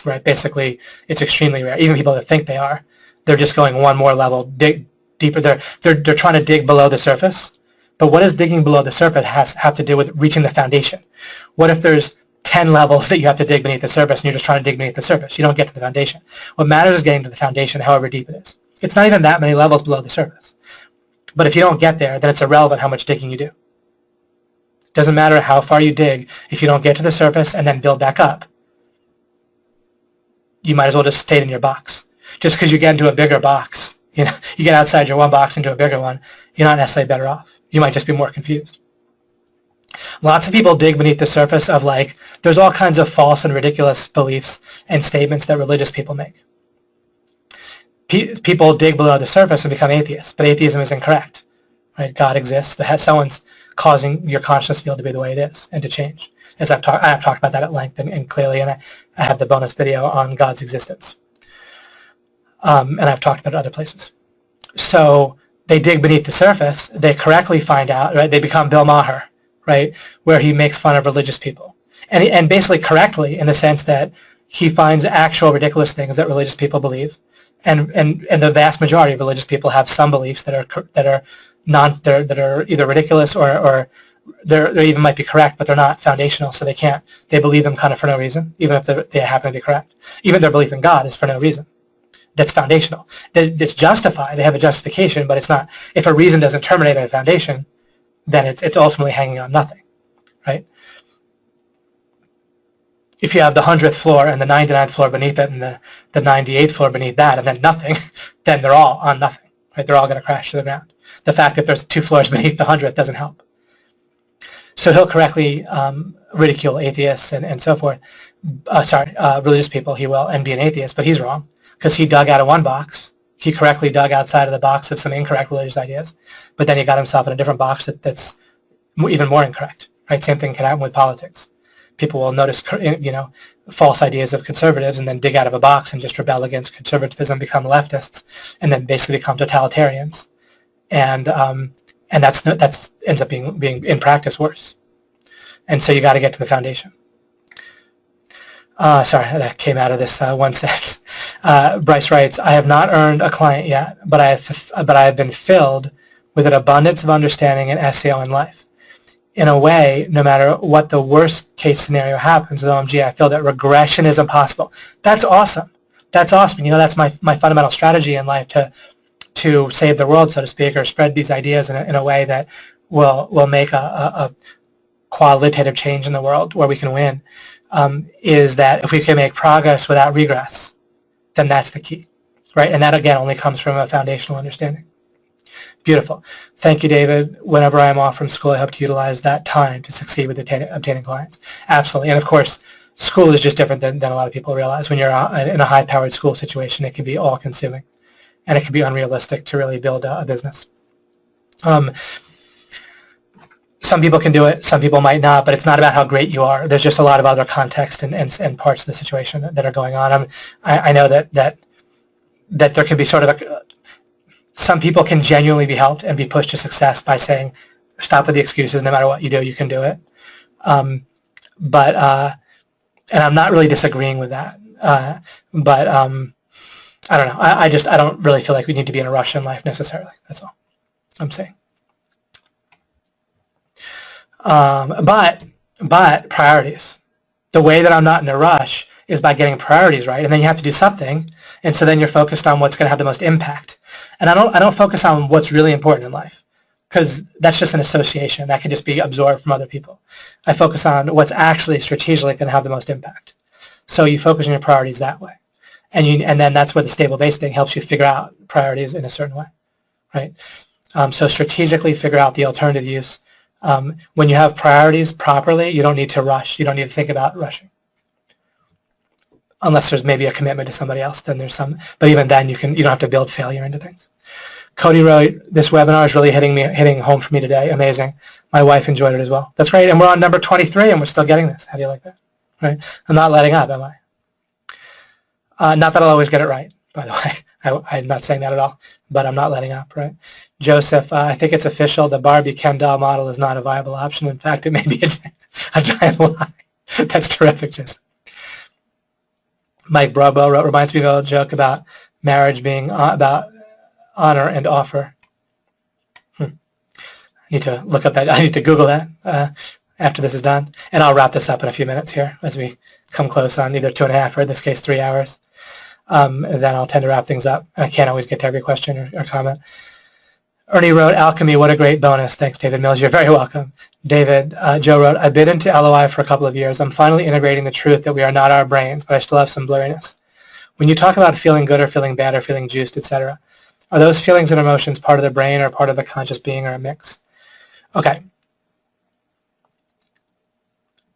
right? Basically, it's extremely rare. Even people that think they are, they're just going one more level, dig deeper. They're trying to dig below the surface. But what does digging below the surface have to do with reaching the foundation? What if there's 10 levels that you have to dig beneath the surface and you're just trying to dig beneath the surface? You don't get to the foundation. What matters is getting to the foundation, however deep it is. It's not even that many levels below the surface. But if you don't get there, then it's irrelevant how much digging you do. It doesn't matter how far you dig. If you don't get to the surface and then build back up, you might as well just stay in your box. Just because you get into a bigger box, you get outside your one box into a bigger one, you're not necessarily better off. You might just be more confused. Lots of people dig beneath the surface of, like, there's all kinds of false and ridiculous beliefs and statements that religious people make. People dig below the surface and become atheists, but atheism is incorrect. Right? God exists. Someone's causing your consciousness field to be the way it is and to change. as I have talked about that at length and clearly, and I have the bonus video on God's existence. And I've talked about it other places. So they dig beneath the surface, they correctly find out, right? They become Bill Maher, right, where he makes fun of religious people. And basically correctly in the sense that he finds actual ridiculous things that religious people believe. And the vast majority of religious people have some beliefs that are either ridiculous or they even might be correct, but they're not foundational, so they believe them kind of for no reason, even if they happen to be correct. Even their belief in God is for no reason. That's foundational. It's justified. They have a justification, but it's not. If a reason doesn't terminate a foundation, then it's ultimately hanging on nothing, right? If you have the 100th floor and the 99th floor beneath it and the 98th floor beneath that and then nothing, then they're all on nothing, right? They're all going to crash to the ground. The fact that there's 2 floors beneath the 100th doesn't help. So he'll correctly ridicule atheists and so forth. Religious people, he will, and be an atheist, but he's wrong because he dug out of one box. He correctly dug outside of the box of some incorrect religious ideas, but then he got himself in a different box that's even more incorrect, right? Same thing can happen with politics. People will notice, false ideas of conservatives and then dig out of a box and just rebel against conservatism, become leftists, and then basically become totalitarians. And that ends up being in practice worse. And so you got to get to the foundation. Sorry, that came out of this one sentence. Bryce writes, I have not earned a client yet, but I have been filled with an abundance of understanding and SEO in life. In a way, no matter what the worst case scenario happens with OMG, I feel that regression is impossible. That's awesome. That's awesome. That's my fundamental strategy in life to save the world, so to speak, or spread these ideas in a way that will make a qualitative change in the world where we can win, is that if we can make progress without regress, then that's the key, right? And that, again, only comes from a foundational understanding. Beautiful. Thank you, David. Whenever I'm off from school, I hope to utilize that time to succeed with obtaining clients. Absolutely. And, of course, school is just different than a lot of people realize. When you're in a high-powered school situation, it can be all-consuming, and it can be unrealistic to really build a business. Some people can do it. Some people might not, but it's not about how great you are. There's just a lot of other context and parts of the situation that are going on. I know that there can be sort of some people can genuinely be helped and be pushed to success by saying, stop with the excuses, no matter what you do, you can do it. And I'm not really disagreeing with that. I don't know. I don't really feel like we need to be in a rush in life necessarily. That's all I'm saying. But priorities. The way that I'm not in a rush is by getting priorities right, and then you have to do something, and so then you're focused on what's going to have the most impact. And I don't focus on what's really important in life, because that's just an association. That can just be absorbed from other people. I focus on what's actually strategically going to have the most impact. So you focus on your priorities that way. And then that's where the stable base thing helps you figure out priorities in a certain way, right? So strategically figure out the alternative use. When you have priorities properly, you don't need to rush. You don't need to think about rushing. Unless there's maybe a commitment to somebody else, then there's some. But even then, you don't have to build failure into things. Cody wrote, this webinar is really hitting home for me today. Amazing. My wife enjoyed it as well. That's great. And we're on number 23, and we're still getting this. How do you like that? Right? I'm not letting up, am I? Not that I'll always get it right, by the way. I'm not saying that at all, but I'm not letting up, right? Joseph, I think it's official. The Barbie Ken doll model is not a viable option. In fact, it may be a giant lie. That's terrific, Joseph. Mike Brobo wrote, reminds me of a joke about marriage being about honor and offer. I need to look up that. I need to Google that after this is done. And I'll wrap this up in a few minutes here as we come close on either 2.5 or in this case 3 hours. And then I'll tend to wrap things up. I can't always get to every question or comment. Ernie wrote, Alchemy, what a great bonus. Thanks, David Mills. You're very welcome. David, Joe wrote, I've been into LOI for a couple of years. I'm finally integrating the truth that we are not our brains, but I still have some blurriness. When you talk about feeling good or feeling bad or feeling juiced, etc., are those feelings and emotions part of the brain or part of the conscious being or a mix? Okay.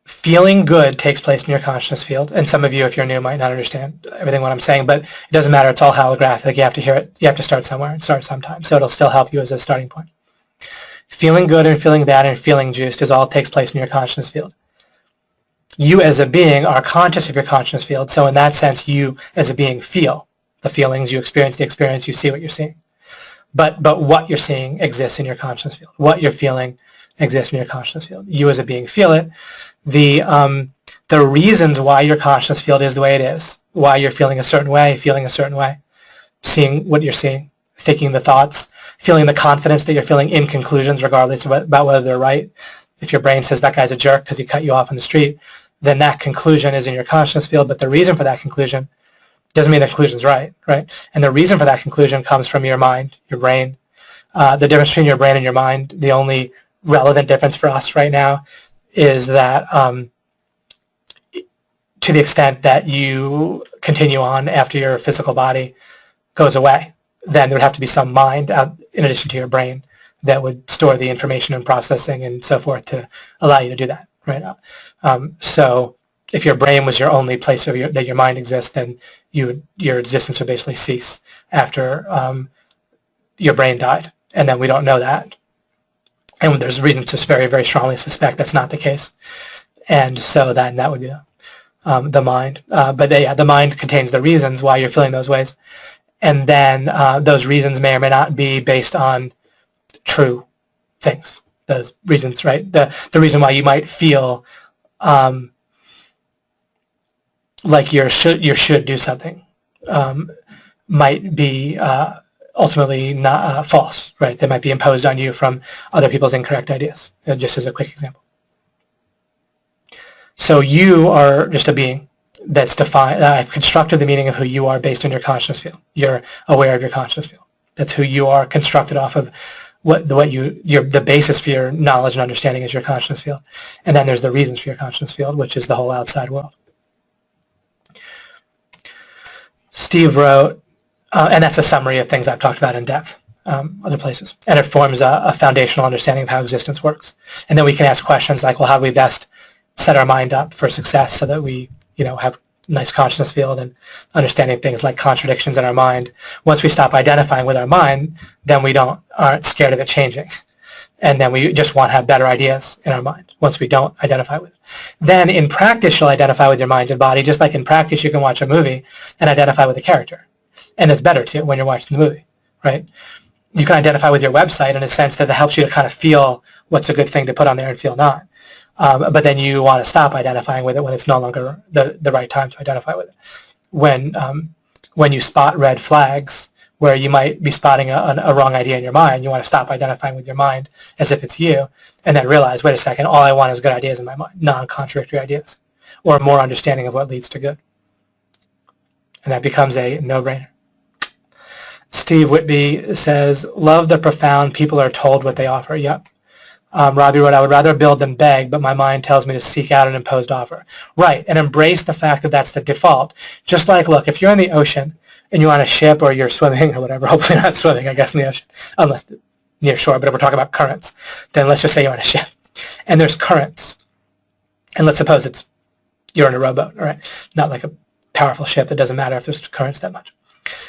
Feeling good takes place in your consciousness field, and some of you, if you're new, might not understand everything what I'm saying, but it doesn't matter. It's all holographic. You have to hear it. You have to start somewhere and start sometime, so it'll still help you as a starting point. Feeling good and feeling bad and feeling juiced is all takes place in your consciousness field. You as a being are conscious of your consciousness field, so in that sense, you as a being feel the feelings, you experience the experience, you see what you're seeing. But what you're seeing exists in your consciousness field. What you're feeling exists in your consciousness field. You as a being feel it. The reasons why your consciousness field is the way it is, why you're feeling a certain way, seeing what you're seeing, thinking the thoughts, feeling the confidence that you're feeling in conclusions regardless about whether they're right. If your brain says that guy's a jerk because he cut you off on the street, then that conclusion is in your consciousness field, but the reason for that conclusion doesn't mean the conclusion's right? And the reason for that conclusion comes from your mind, your brain. The difference between your brain and your mind, the only relevant difference for us right now is that to the extent that you continue on after your physical body goes away, then there would have to be some mind in addition to your brain that would store the information and processing and so forth to allow you to do that, right? So if your brain was your only place that your mind exists, then your existence would basically cease after your brain died, and then we don't know that. And there's reason to very, very strongly suspect that's not the case. And so that would be the mind. But yeah, the mind contains the reasons why you're feeling those ways. And then those reasons may or may not be based on true things. Those reasons, right? The reason why you might feel like you should do something might be ultimately not false, right? They might be imposed on you from other people's incorrect ideas, just as a quick example. So you are just a being that's defined. I've constructed the meaning of who you are based on your consciousness field. You're aware of your consciousness field. That's who you are, constructed off of the basis for your knowledge and understanding is your consciousness field. And then there's the reasons for your consciousness field, which is the whole outside world. Steve wrote, and that's a summary of things I've talked about in depth, other places. And it forms a foundational understanding of how existence works. And then we can ask questions like, well, how do we best set our mind up for success so that we, have nice consciousness field and understanding things like contradictions in our mind. Once we stop identifying with our mind, then we aren't scared of it changing. And then we just want to have better ideas in our mind once we don't identify with it. Then in practice, you'll identify with your mind and body, just like in practice you can watch a movie and identify with the character. And it's better too when you're watching the movie, right? You can identify with your website in a sense that helps you to kind of feel what's a good thing to put on there and feel not. But then you want to stop identifying with it when it's no longer the right time to identify with it. When you spot red flags where you might be spotting a wrong idea in your mind, you want to stop identifying with your mind as if it's you, and then realize, wait a second, all I want is good ideas in my mind, non-contradictory ideas, or more understanding of what leads to good. And that becomes a no-brainer. Steve Whitby says, love the profound people are told what they offer. Yep. Robbie wrote, I would rather build than beg, but my mind tells me to seek out an imposed offer. Right, and embrace the fact that that's the default. Just like, look, if you're in the ocean and you're on a ship or you're swimming or whatever, hopefully not swimming, I guess, in the ocean, unless near shore, but if we're talking about currents, then let's just say you're on a ship. And there's currents. And let's suppose you're in a rowboat, all right? Not like a powerful ship. It doesn't matter if there's currents that much.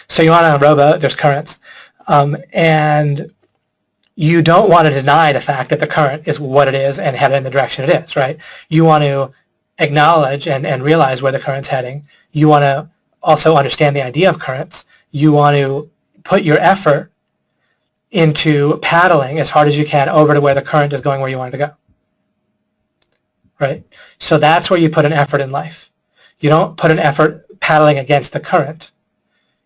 So you're on a rowboat, there's currents, and you don't want to deny the fact that the current is what it is and head in the direction it is, right? You want to acknowledge and realize where the current's heading. You want to also understand the idea of currents. You want to put your effort into paddling as hard as you can over to where the current is going where you want it to go, right? So that's where you put an effort in life. You don't put an effort paddling against the current.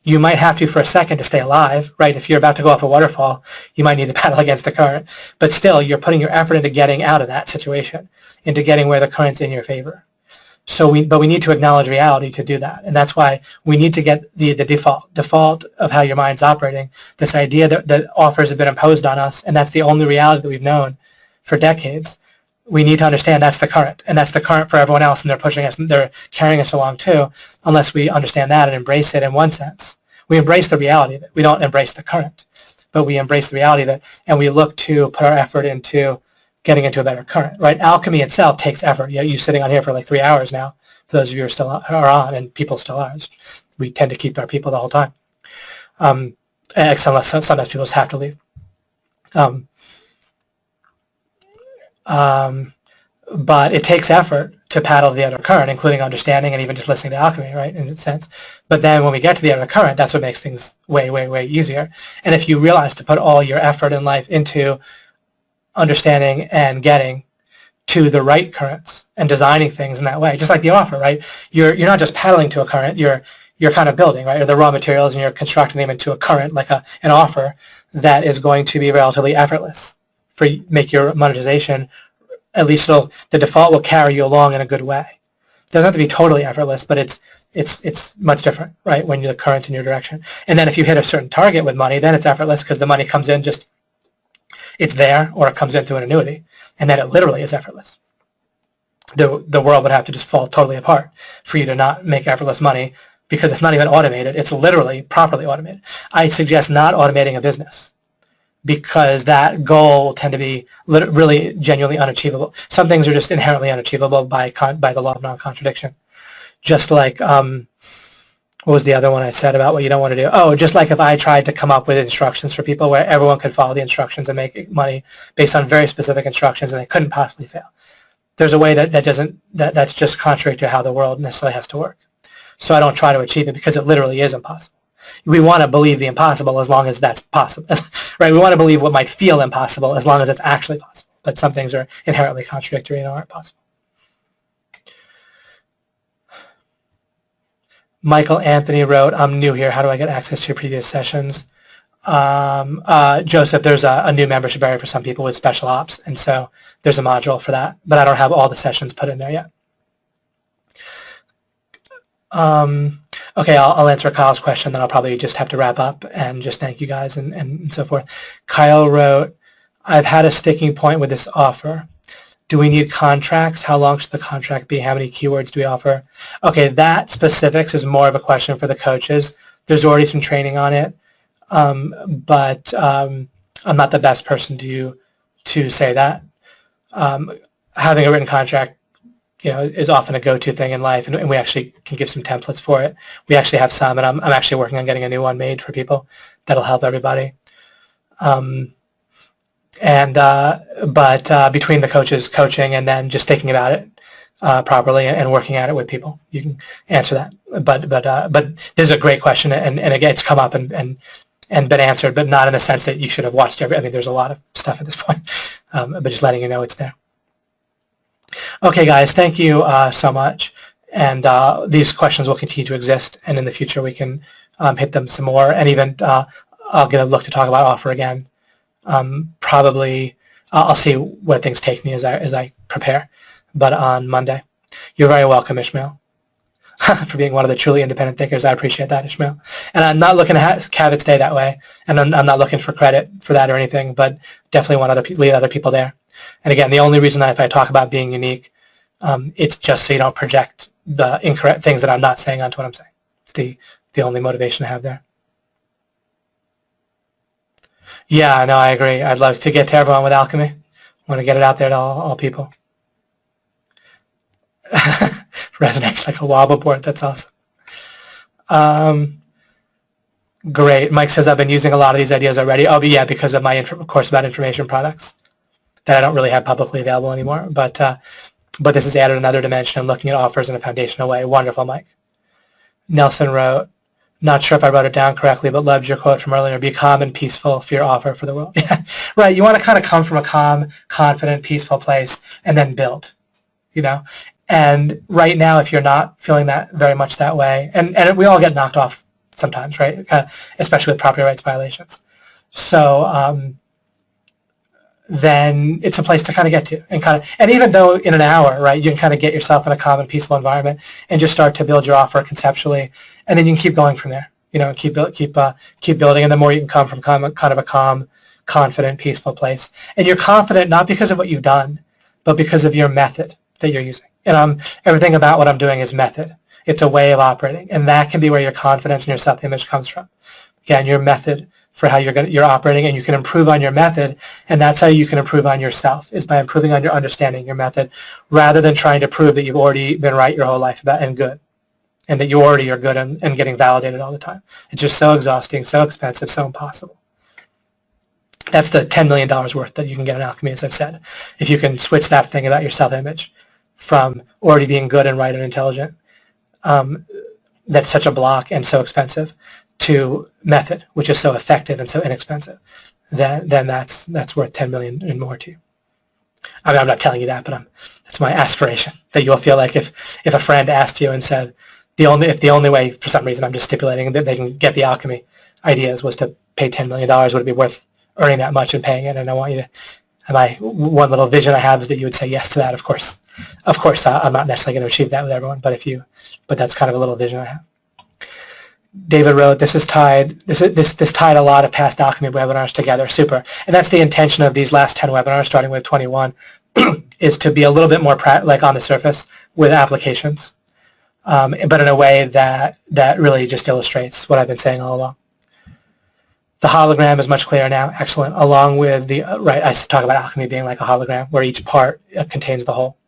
You might have to for a second to stay alive, right? If you're about to go off a waterfall, you might need to paddle against the current. But still, you're putting your effort into getting out of that situation, into getting where the current's in your favor. But we need to acknowledge reality to do that. And that's why we need to get the default of how your mind's operating, this idea that offers have been imposed on us, and that's the only reality that we've known for decades. We need to understand that's the current, and that's the current for everyone else, and they're pushing us, and they're carrying us along too, unless we understand that and embrace it in one sense. We embrace the reality of it. We don't embrace the current, but we embrace the reality of it, and we look to put our effort into getting into a better current, right? Alchemy itself takes effort. You sitting on here for like 3 hours now, for those of you who are on, and people still are. We tend to keep our people the whole time, unless sometimes people just have to leave. But it takes effort to paddle the other current, including understanding and even just listening to alchemy, right, in a sense. But then when we get to the other current, that's what makes things way, way, way easier. And if you realize to put all your effort in life into understanding and getting to the right currents and designing things in that way, just like the offer, right? You're not just paddling to a current, you're kind of building, right? Or the raw materials, and you're constructing them into a current, like an offer that is going to be relatively effortless for make your monetization. At least the default will carry you along in a good way. It doesn't have to be totally effortless, but it's much different, right, when the current's in your direction. And then if you hit a certain target with money, then it's effortless because the money comes in just, it's there, or it comes in through an annuity, and then it literally is effortless. The world would have to just fall totally apart for you to not make effortless money, because it's not even automated. It's literally properly automated. I suggest not automating a business, because that goal will tend to be really genuinely unachievable. Some things are just inherently unachievable by the law of non-contradiction. Just like, what was the other one I said about what you don't want to do? Oh, just like if I tried to come up with instructions for people where everyone could follow the instructions and make money based on very specific instructions, and they couldn't possibly fail. There's a way that's just contrary to how the world necessarily has to work. So I don't try to achieve it, because it literally is impossible. We want to believe the impossible as long as that's possible, right? We want to believe what might feel impossible as long as it's actually possible. But some things are inherently contradictory and aren't possible. Michael Anthony wrote, I'm new here. How do I get access to your previous sessions? Joseph, there's a new membership area for some people with special ops, and so there's a module for that. But I don't have all the sessions put in there yet. Okay, I'll answer Kyle's question, then I'll probably just have to wrap up and just thank you guys and so forth. Kyle wrote, I've had a sticking point with this offer. Do we need contracts? How long should the contract be? How many keywords do we offer? Okay, that specifics is more of a question for the coaches. There's already some training on it, but I'm not the best person to say that. Having a written contract, is often a go-to thing in life, and we actually can give some templates for it. We actually have some, and I'm actually working on getting a new one made for people that'll help everybody. But between the coaches coaching and then just thinking about it properly and working at it with people, you can answer that. But this is a great question, and again, it's come up and been answered, but not in the sense that you should have watched every. I mean, there's a lot of stuff at this point, but just letting you know it's there. Okay, guys, thank you so much. And these questions will continue to exist, and in the future we can hit them some more. And even I'll get a look to talk about offer again. Probably I'll see where things take me as I prepare. But on Monday, you're very welcome, Ishmael, for being one of the truly independent thinkers. I appreciate that, Ishmael. And I'm not looking to have it stay that way, and I'm not looking for credit for that or anything. But definitely want to lead other people there. And again, the only reason that if I talk about being unique, it's just so you don't project the incorrect things that I'm not saying onto what I'm saying. It's the only motivation I have there. Yeah, no, I agree. I'd love to get to everyone with alchemy. I want to get it out there to all people. Resonates like a wobble board. That's awesome. Great. Mike says, I've been using a lot of these ideas already. Oh, but yeah, because of my course about information products that I don't really have publicly available anymore. But this has added another dimension and looking at offers in a foundational way. Wonderful, Mike. Nelson wrote, not sure if I wrote it down correctly, but loved your quote from earlier, be calm and peaceful for your offer for the world. Yeah, right. You want to kind of come from a calm, confident, peaceful place and then build, And right now, if you're not feeling that very much that way, and we all get knocked off sometimes, right? Especially with property rights violations. So then it's a place to kind of get to, and even though in an hour, right, you can kind of get yourself in a calm and peaceful environment and just start to build your offer conceptually, and then you can keep going from there, keep building, and the more you can come from kind of a calm, confident, peaceful place, and you're confident not because of what you've done, but because of your method that you're using. And everything about what I'm doing is method. It's a way of operating, and that can be where your confidence and your self-image comes from. Again, your method for how you're operating, and you can improve on your method, and that's how you can improve on yourself, is by improving on your understanding, your method, rather than trying to prove that you've already been right your whole life and good, and that you already are good and getting validated all the time. It's just so exhausting, so expensive, so impossible. That's the $10 million worth that you can get in alchemy, as I've said, if you can switch that thing about your self-image from already being good and right and intelligent, that's such a block and so expensive, to method, which is so effective and so inexpensive, then that's worth 10 million and more to you. I mean, I'm not telling you that, but that's my aspiration, that you'll feel like if a friend asked you and said, if the only way, for some reason, I'm just stipulating that they can get the alchemy ideas was to pay $10 million, would it be worth earning that much and paying it? And I want you to, one little vision I have is that you would say yes to that, of course. Of course, I'm not necessarily going to achieve that with everyone, but that's kind of a little vision I have. David wrote, this tied a lot of past alchemy webinars together. Super. And that's the intention of these last 10 webinars, starting with 21, is to be a little bit more like on the surface with applications, but in a way that really just illustrates what I've been saying all along. The hologram is much clearer now. Excellent. Along with the, right, I talk about alchemy being like a hologram, where each part contains the whole.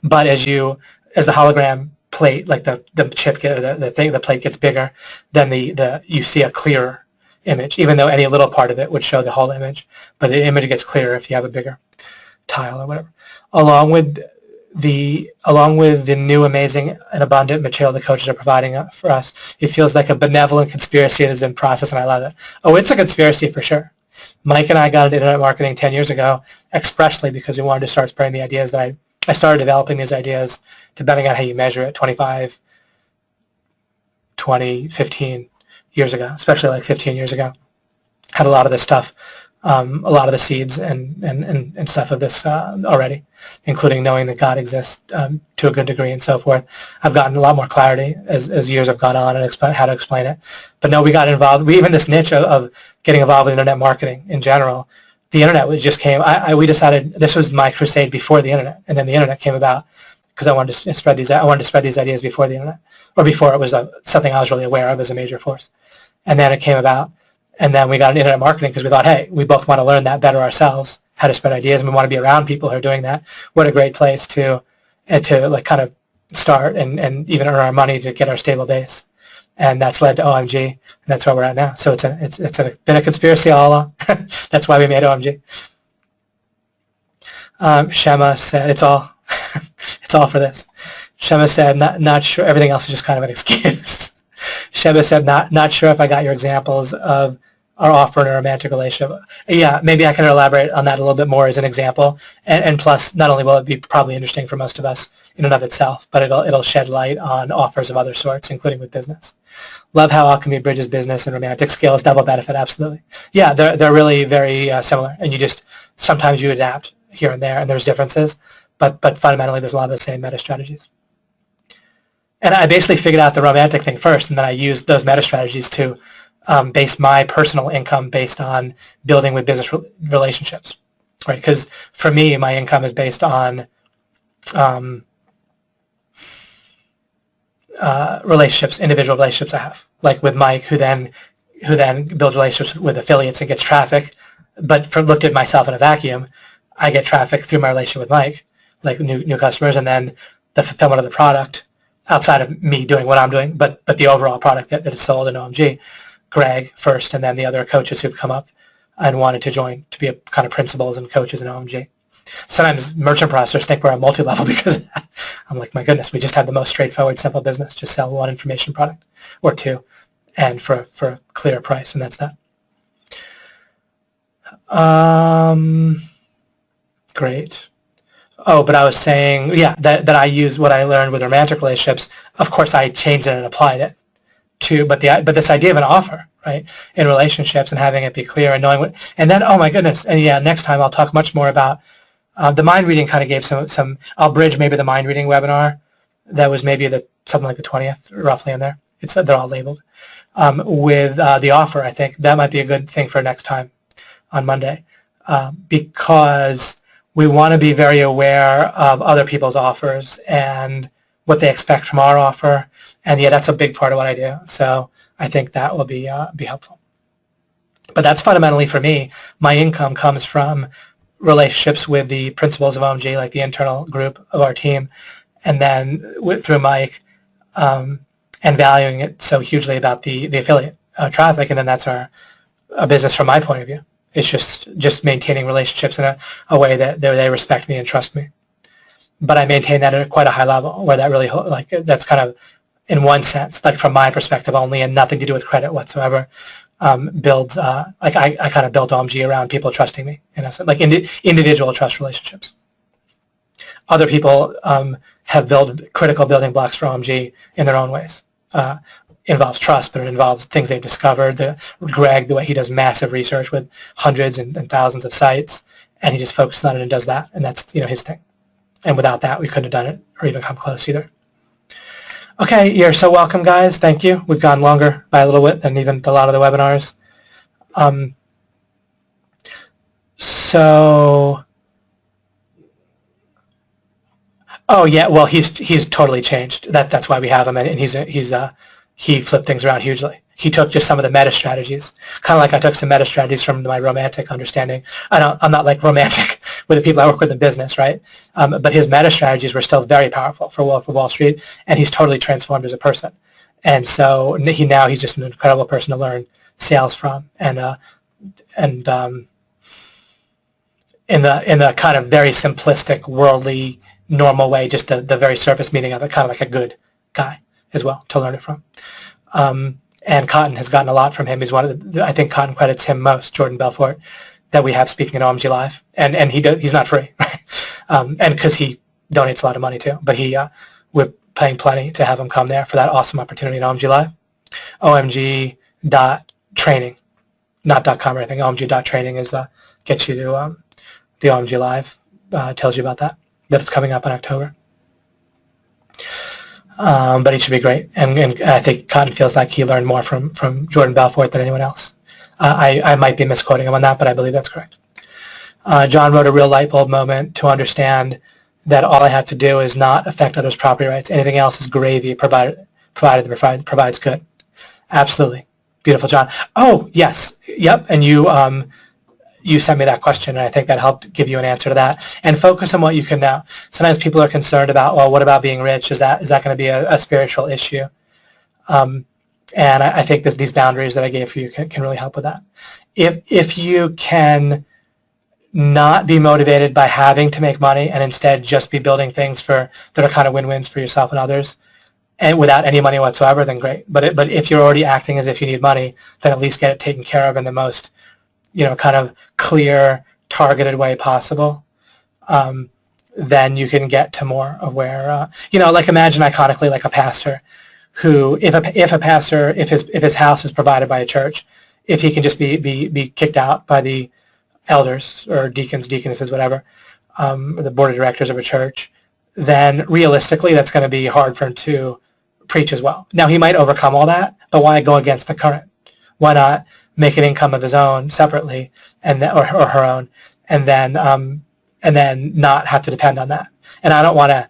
But as the hologram plate, like the chip, the plate gets bigger, then you see a clearer image, even though any little part of it would show the whole image. But the image gets clearer if you have a bigger tile or whatever. Along with the new, amazing, and abundant material the coaches are providing for us, it feels like a benevolent conspiracy that is in process, and I love it. Oh, it's a conspiracy for sure. Mike and I got into internet marketing 10 years ago expressly because we wanted to start spreading the ideas that I started developing these ideas, depending on how you measure it, 25, 20, 15 years ago, especially like 15 years ago. Had a lot of this stuff, a lot of the seeds and stuff of this already, including knowing that God exists to a good degree and so forth. I've gotten a lot more clarity as years have gone on and how to explain it. But no, we got involved. Even this niche of getting involved in internet marketing in general, the internet just came. We decided this was my crusade before the internet, and then the internet came about because I wanted to spread these ideas before the internet, or before it was something I was really aware of as a major force. And then it came about, and then we got into internet marketing because we thought, hey, we both want to learn that better ourselves, how to spread ideas, and we want to be around people who are doing that. What a great place to like kind of start and even earn our money to get our stable base. And that's led to OMG, and that's where we're at now. So it's been a conspiracy all along. That's why we made OMG. Shema said, it's all for this. Shema said, not sure, everything else is just kind of an excuse. Shema said, not sure if I got your examples of our offer in a romantic relationship. Yeah, maybe I can elaborate on that a little bit more as an example. And plus, not only will it be probably interesting for most of us in and of itself, but it'll shed light on offers of other sorts, including with business. Love how alchemy bridges business and romantic skills, double benefit, absolutely. Yeah, they're really very similar, and sometimes you adapt here and there, and there's differences, but fundamentally there's a lot of the same meta strategies. And I basically figured out the romantic thing first, and then I used those meta strategies to base my personal income based on building with business relationships, right? Because for me, my income is based on relationships, individual relationships I have, like with Mike, who then builds relationships with affiliates and gets traffic. But looked at myself in a vacuum, I get traffic through my relationship with Mike, like new customers, and then the fulfillment of the product outside of me doing what I'm doing, but the overall product that is sold in OMG, Greg first, and then the other coaches who've come up and wanted to join to be a kind of principals and coaches in OMG. Sometimes merchant processors think we're a multi-level because I'm like, my goodness, we just have the most straightforward, simple business. Just sell one information product or two, and for a clear price, and that's that. Great. Oh, but I was saying, yeah, that I use what I learned with romantic relationships. Of course, I changed it and applied it to, but this idea of an offer, right, in relationships and having it be clear and knowing what, and then, oh my goodness, and yeah, next time I'll talk much more about the mind reading. Kind of gave some. I'll bridge maybe the mind reading webinar that was maybe something like the 20th, roughly in there. They're all labeled with the offer. I think that might be a good thing for next time on Monday because we want to be very aware of other people's offers and what they expect from our offer. And yeah, that's a big part of what I do. So I think that will be helpful. But that's fundamentally for me. My income comes from relationships with the principals of OMG, like the internal group of our team, and then through Mike, and valuing it so hugely about the affiliate traffic, and then that's a business from my point of view. It's just maintaining relationships in a way that they respect me and trust me. but I maintain that at quite a high level, where that really, like, that's kind of, in one sense, like from my perspective only, and nothing to do with credit whatsoever, builds, like I kind of built OMG around people trusting me, in essence, like individual trust relationships. Other people have built critical building blocks for OMG in their own ways. Involves trust, but it involves things they've discovered. Greg, the way he does massive research with hundreds and thousands of sites, and he just focuses on it and does that, and that's, you know, his thing. And without that, we couldn't have done it or even come close either. Okay, you're so welcome, guys. Thank you. We've gone longer by a little bit than even a lot of the webinars. Oh yeah, well he's totally changed. That's why we have him, and he flipped things around hugely. He took just some of the meta strategies, kind of like I took some meta strategies from my romantic understanding. I'm not like romantic with the people I work with in business, right? But his meta strategies were still very powerful for Wall Street, and he's totally transformed as a person. And so he's just an incredible person to learn sales from, and in the kind of very simplistic, worldly, normal way, just the very surface meaning of it, kind of like a good guy as well to learn it from. And Cotton has gotten a lot from him. He's one of the, I think Cotton credits him most, Jordan Belfort, that we have speaking at OMG Live. And he's not free, right? And because he donates a lot of money too. But we're paying plenty to have him come there for that awesome opportunity at OMG Live. OMG.training, not .com or anything. OMG.training is gets you to the OMG Live, tells you about that it's coming up in October. But it should be great, and I think Cotton feels like he learned more from Jordan Belfort than anyone else. I might be misquoting him on that, but I believe that's correct. John wrote a real light bulb moment to understand that all I have to do is not affect others' property rights. Anything else is gravy, provided provides good. Absolutely. Beautiful, John. Oh, yes. Yep, and you sent me that question, and I think that helped give you an answer to that. And focus on what you can know. Sometimes people are concerned about, well, what about being rich? Is that going to be a spiritual issue? And I think that these boundaries that I gave for you can really help with that. If you can not be motivated by having to make money and instead just be building things that are kind of win-wins for yourself and others, and without any money whatsoever, then great. But if you're already acting as if you need money, then at least get it taken care of in the most, kind of clear, targeted way possible. Then you can get to more of where, like imagine iconically like a pastor who, if his house is provided by a church, if he can just be kicked out by the elders or deacons, deaconesses, whatever, the board of directors of a church, then realistically that's going to be hard for him to preach as well. Now he might overcome all that, but why go against the current? Why not make an income of his own separately, or her own, and then not have to depend on that? And I don't want to,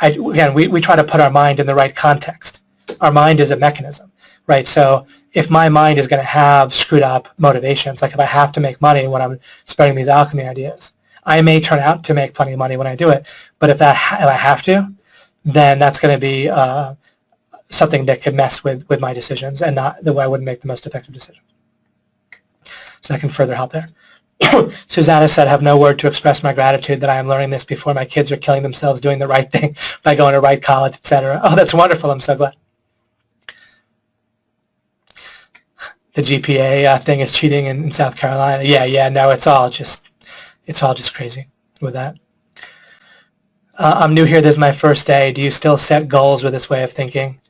again, we try to put our mind in the right context. Our mind is a mechanism, right? So if my mind is going to have screwed up motivations, like if I have to make money when I'm spreading these alchemy ideas, I may turn out to make plenty of money when I do it, but if I have to, then that's going to be something that could mess with my decisions and not the way I wouldn't make the most effective decision. So that can further help there. Susanna said, have no word to express my gratitude that I am learning this before my kids are killing themselves doing the right thing by going to right college, etc. Oh, that's wonderful. I'm so glad. The GPA thing is cheating in South Carolina. Yeah, no, it's all just crazy with that. I'm new here. This is my first day. Do you still set goals with this way of thinking?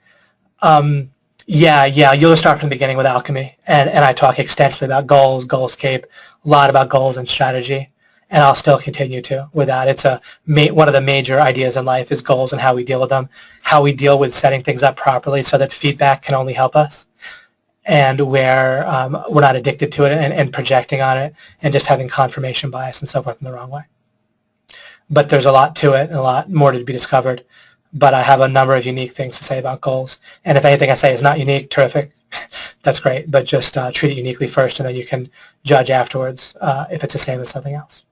Yeah, you'll start from the beginning with alchemy, and I talk extensively about goals, goalscape, a lot about goals and strategy, and I'll still continue to with that. It's one of the major ideas in life is goals and how we deal with them, how we deal with setting things up properly so that feedback can only help us, and where we're not addicted to it and projecting on it and just having confirmation bias and so forth in the wrong way. But there's a lot to it and a lot more to be discovered. But I have a number of unique things to say about goals. And if anything I say is not unique, terrific. That's great. But just treat it uniquely first, and then you can judge afterwards if it's the same as something else.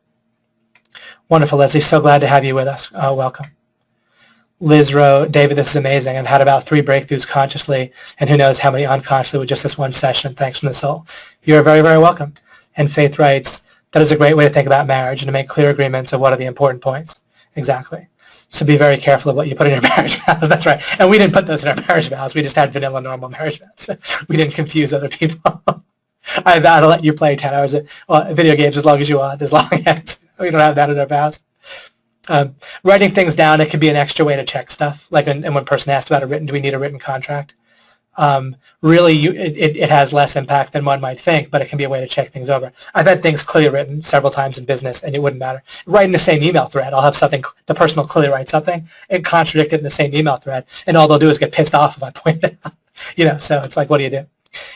Wonderful, Leslie. So glad to have you with us. Welcome. Liz wrote, David, this is amazing. I've had about 3 breakthroughs consciously, and who knows how many unconsciously with just this one session. Thanks from the soul. You're very, very welcome. And Faith writes, that is a great way to think about marriage and to make clear agreements of what are the important points. Exactly. So be very careful of what you put in your marriage vows. That's right. And we didn't put those in our marriage vows. We just had vanilla normal marriage vows. We didn't confuse other people. I vow to let you play 10 hours of video games as long as you want, as long as we don't have that in our vows. Writing things down, it can be an extra way to check stuff. Like when one person asked about do we need a written contract? Really, it has less impact than one might think, but it can be a way to check things over. I've had things clearly written several times in business, and it wouldn't matter. Right in the same email thread, I'll have something, the person will clearly write something and contradict it in the same email thread, and all they'll do is get pissed off if I point it out. So it's like, what do you do?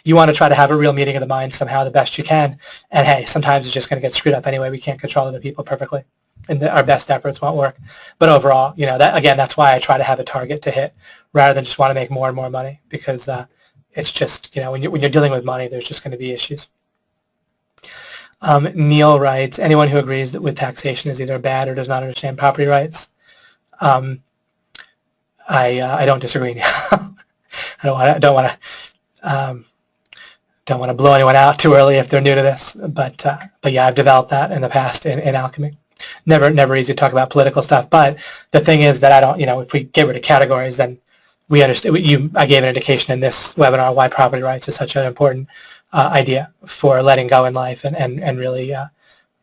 You want to try to have a real meeting of the mind somehow the best you can, and hey, sometimes it's just going to get screwed up anyway. We can't control other people perfectly, and our best efforts won't work. But overall, that's why I try to have a target to hit rather than just want to make more and more money, because it's just, when you're dealing with money, there's just going to be issues. Neil writes, anyone who agrees that with taxation is either bad or does not understand property rights. I don't disagree, Neil. I don't want to blow anyone out too early if they're new to this, but yeah, I've developed that in the past in Alchemy. Never easy to talk about political stuff, but the thing is that I don't, if we get rid of categories, then we understand. I gave an indication in this webinar why property rights is such an important idea for letting go in life and really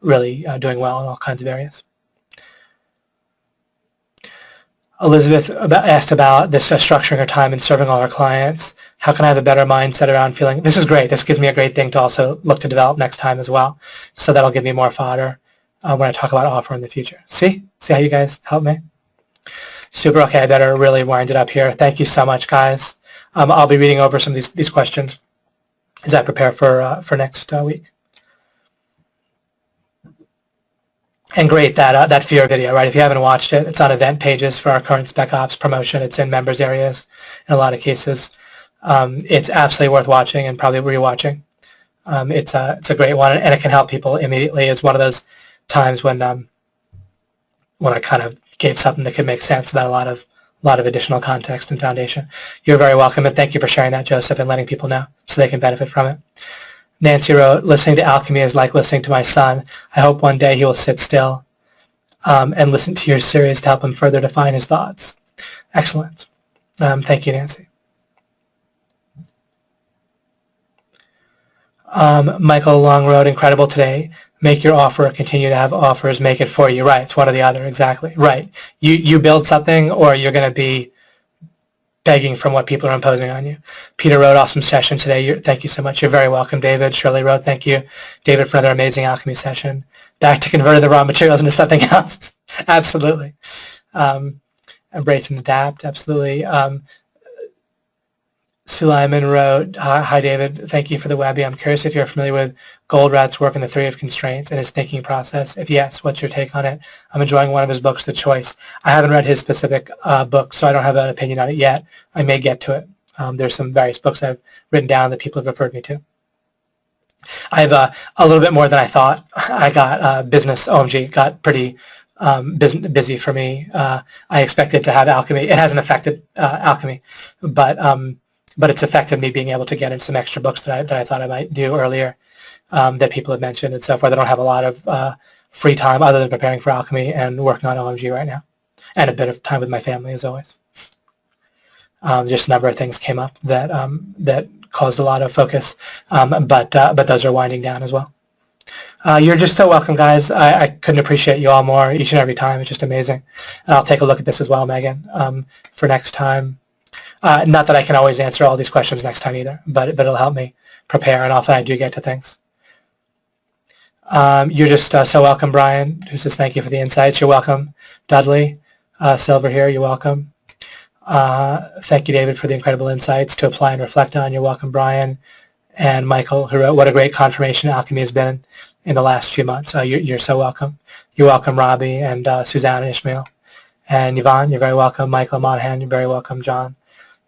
doing well in all kinds of areas. Elizabeth asked about this structuring her time and serving all her clients. How can I have a better mindset around feeling? This is great. This gives me a great thing to also look to develop next time as well. So that'll give me more fodder when I talk about offer in the future. See how you guys help me? Super. Okay, I better really wind it up here. Thank you so much, guys. I'll be reading over some of these questions as I prepare for next week. And great, that fear video, right? If you haven't watched it, it's on event pages for our current Spec Ops promotion. It's in members areas in a lot of cases. It's absolutely worth watching and probably rewatching. It's a great one, and it can help people immediately. It's one of those times when I kind of gave something that could make sense without a lot of additional context and foundation. You're very welcome, and thank you for sharing that, Joseph, and letting people know so they can benefit from it. Nancy wrote, listening to Alchemy is like listening to my son. I hope one day he will sit still and listen to your series to help him further define his thoughts. Excellent. Thank you, Nancy. Michael Long wrote, incredible today. Make your offer or continue to have offers. Make it for you. Right. It's one or the other. Exactly. Right. You build something or you're going to be begging from what people are imposing on you. Peter wrote, awesome session today. Thank you so much. You're very welcome, David. Shirley wrote, thank you, David, for another amazing Alchemy session. Back to converting the raw materials into something else. Absolutely. Embrace and adapt. Absolutely. Sulaiman wrote, hi, David. Thank you for the Webby. I'm curious if you're familiar with Goldratt's work in the theory of constraints and his thinking process. If yes, what's your take on it? I'm enjoying one of his books, The Choice. I haven't read his specific book, so I don't have an opinion on it yet. I may get to it. There's some various books I've written down that people have referred me to. I have a little bit more than I thought. I got business, OMG, got pretty busy for me. I expected to have Alchemy. It hasn't affected Alchemy, but it's affected me being able to get into some extra books that I thought I might do earlier that people have mentioned and so forth. I don't have a lot of free time other than preparing for Alchemy and working on OMG right now, and a bit of time with my family as always. Just a number of things came up that that caused a lot of focus, but those are winding down as well. You're just so welcome, guys. I couldn't appreciate you all more each and every time. It's just amazing. I'll take a look at this as well, Megan, for next time. Not that I can always answer all these questions next time either, but it'll help me prepare, and often I do get to things. You're just so welcome, Brian, who says thank you for the insights. You're welcome. Dudley, Silver here, you're welcome. Thank you, David, for the incredible insights to apply and reflect on. You're welcome, Brian. And Michael, who wrote, what a great confirmation Alchemy has been in the last few months. You're so welcome. You're welcome, Robbie, and Suzanne and Ishmael. And Yvonne, you're very welcome. Michael Monahan, you're very welcome. John.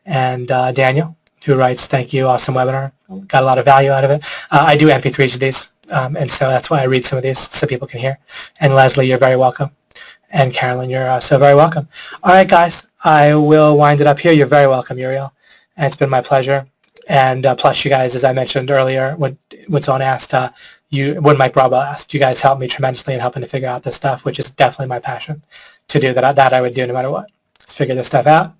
And Daniel, who writes, thank you, awesome webinar. Got a lot of value out of it. I do MP3s of these, and so that's why I read some of these so people can hear. And Leslie, you're very welcome. And Carolyn, you're so very welcome. All right, guys, I will wind it up here. You're very welcome, Uriel. And it's been my pleasure. And plus, you guys, as I mentioned earlier, when someone asked, when Mike Brabo asked, you guys helped me tremendously in helping to figure out this stuff, which is definitely my passion. to do that I would do no matter what. Let's figure this stuff out.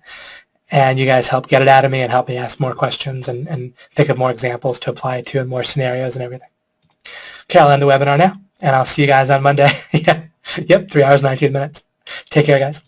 And you guys help get it out of me and help me ask more questions and think of more examples to apply it to and more scenarios and everything. Okay, I'll end the webinar now, and I'll see you guys on Monday. Yeah. Yep, 3 hours, 19 minutes. Take care, guys.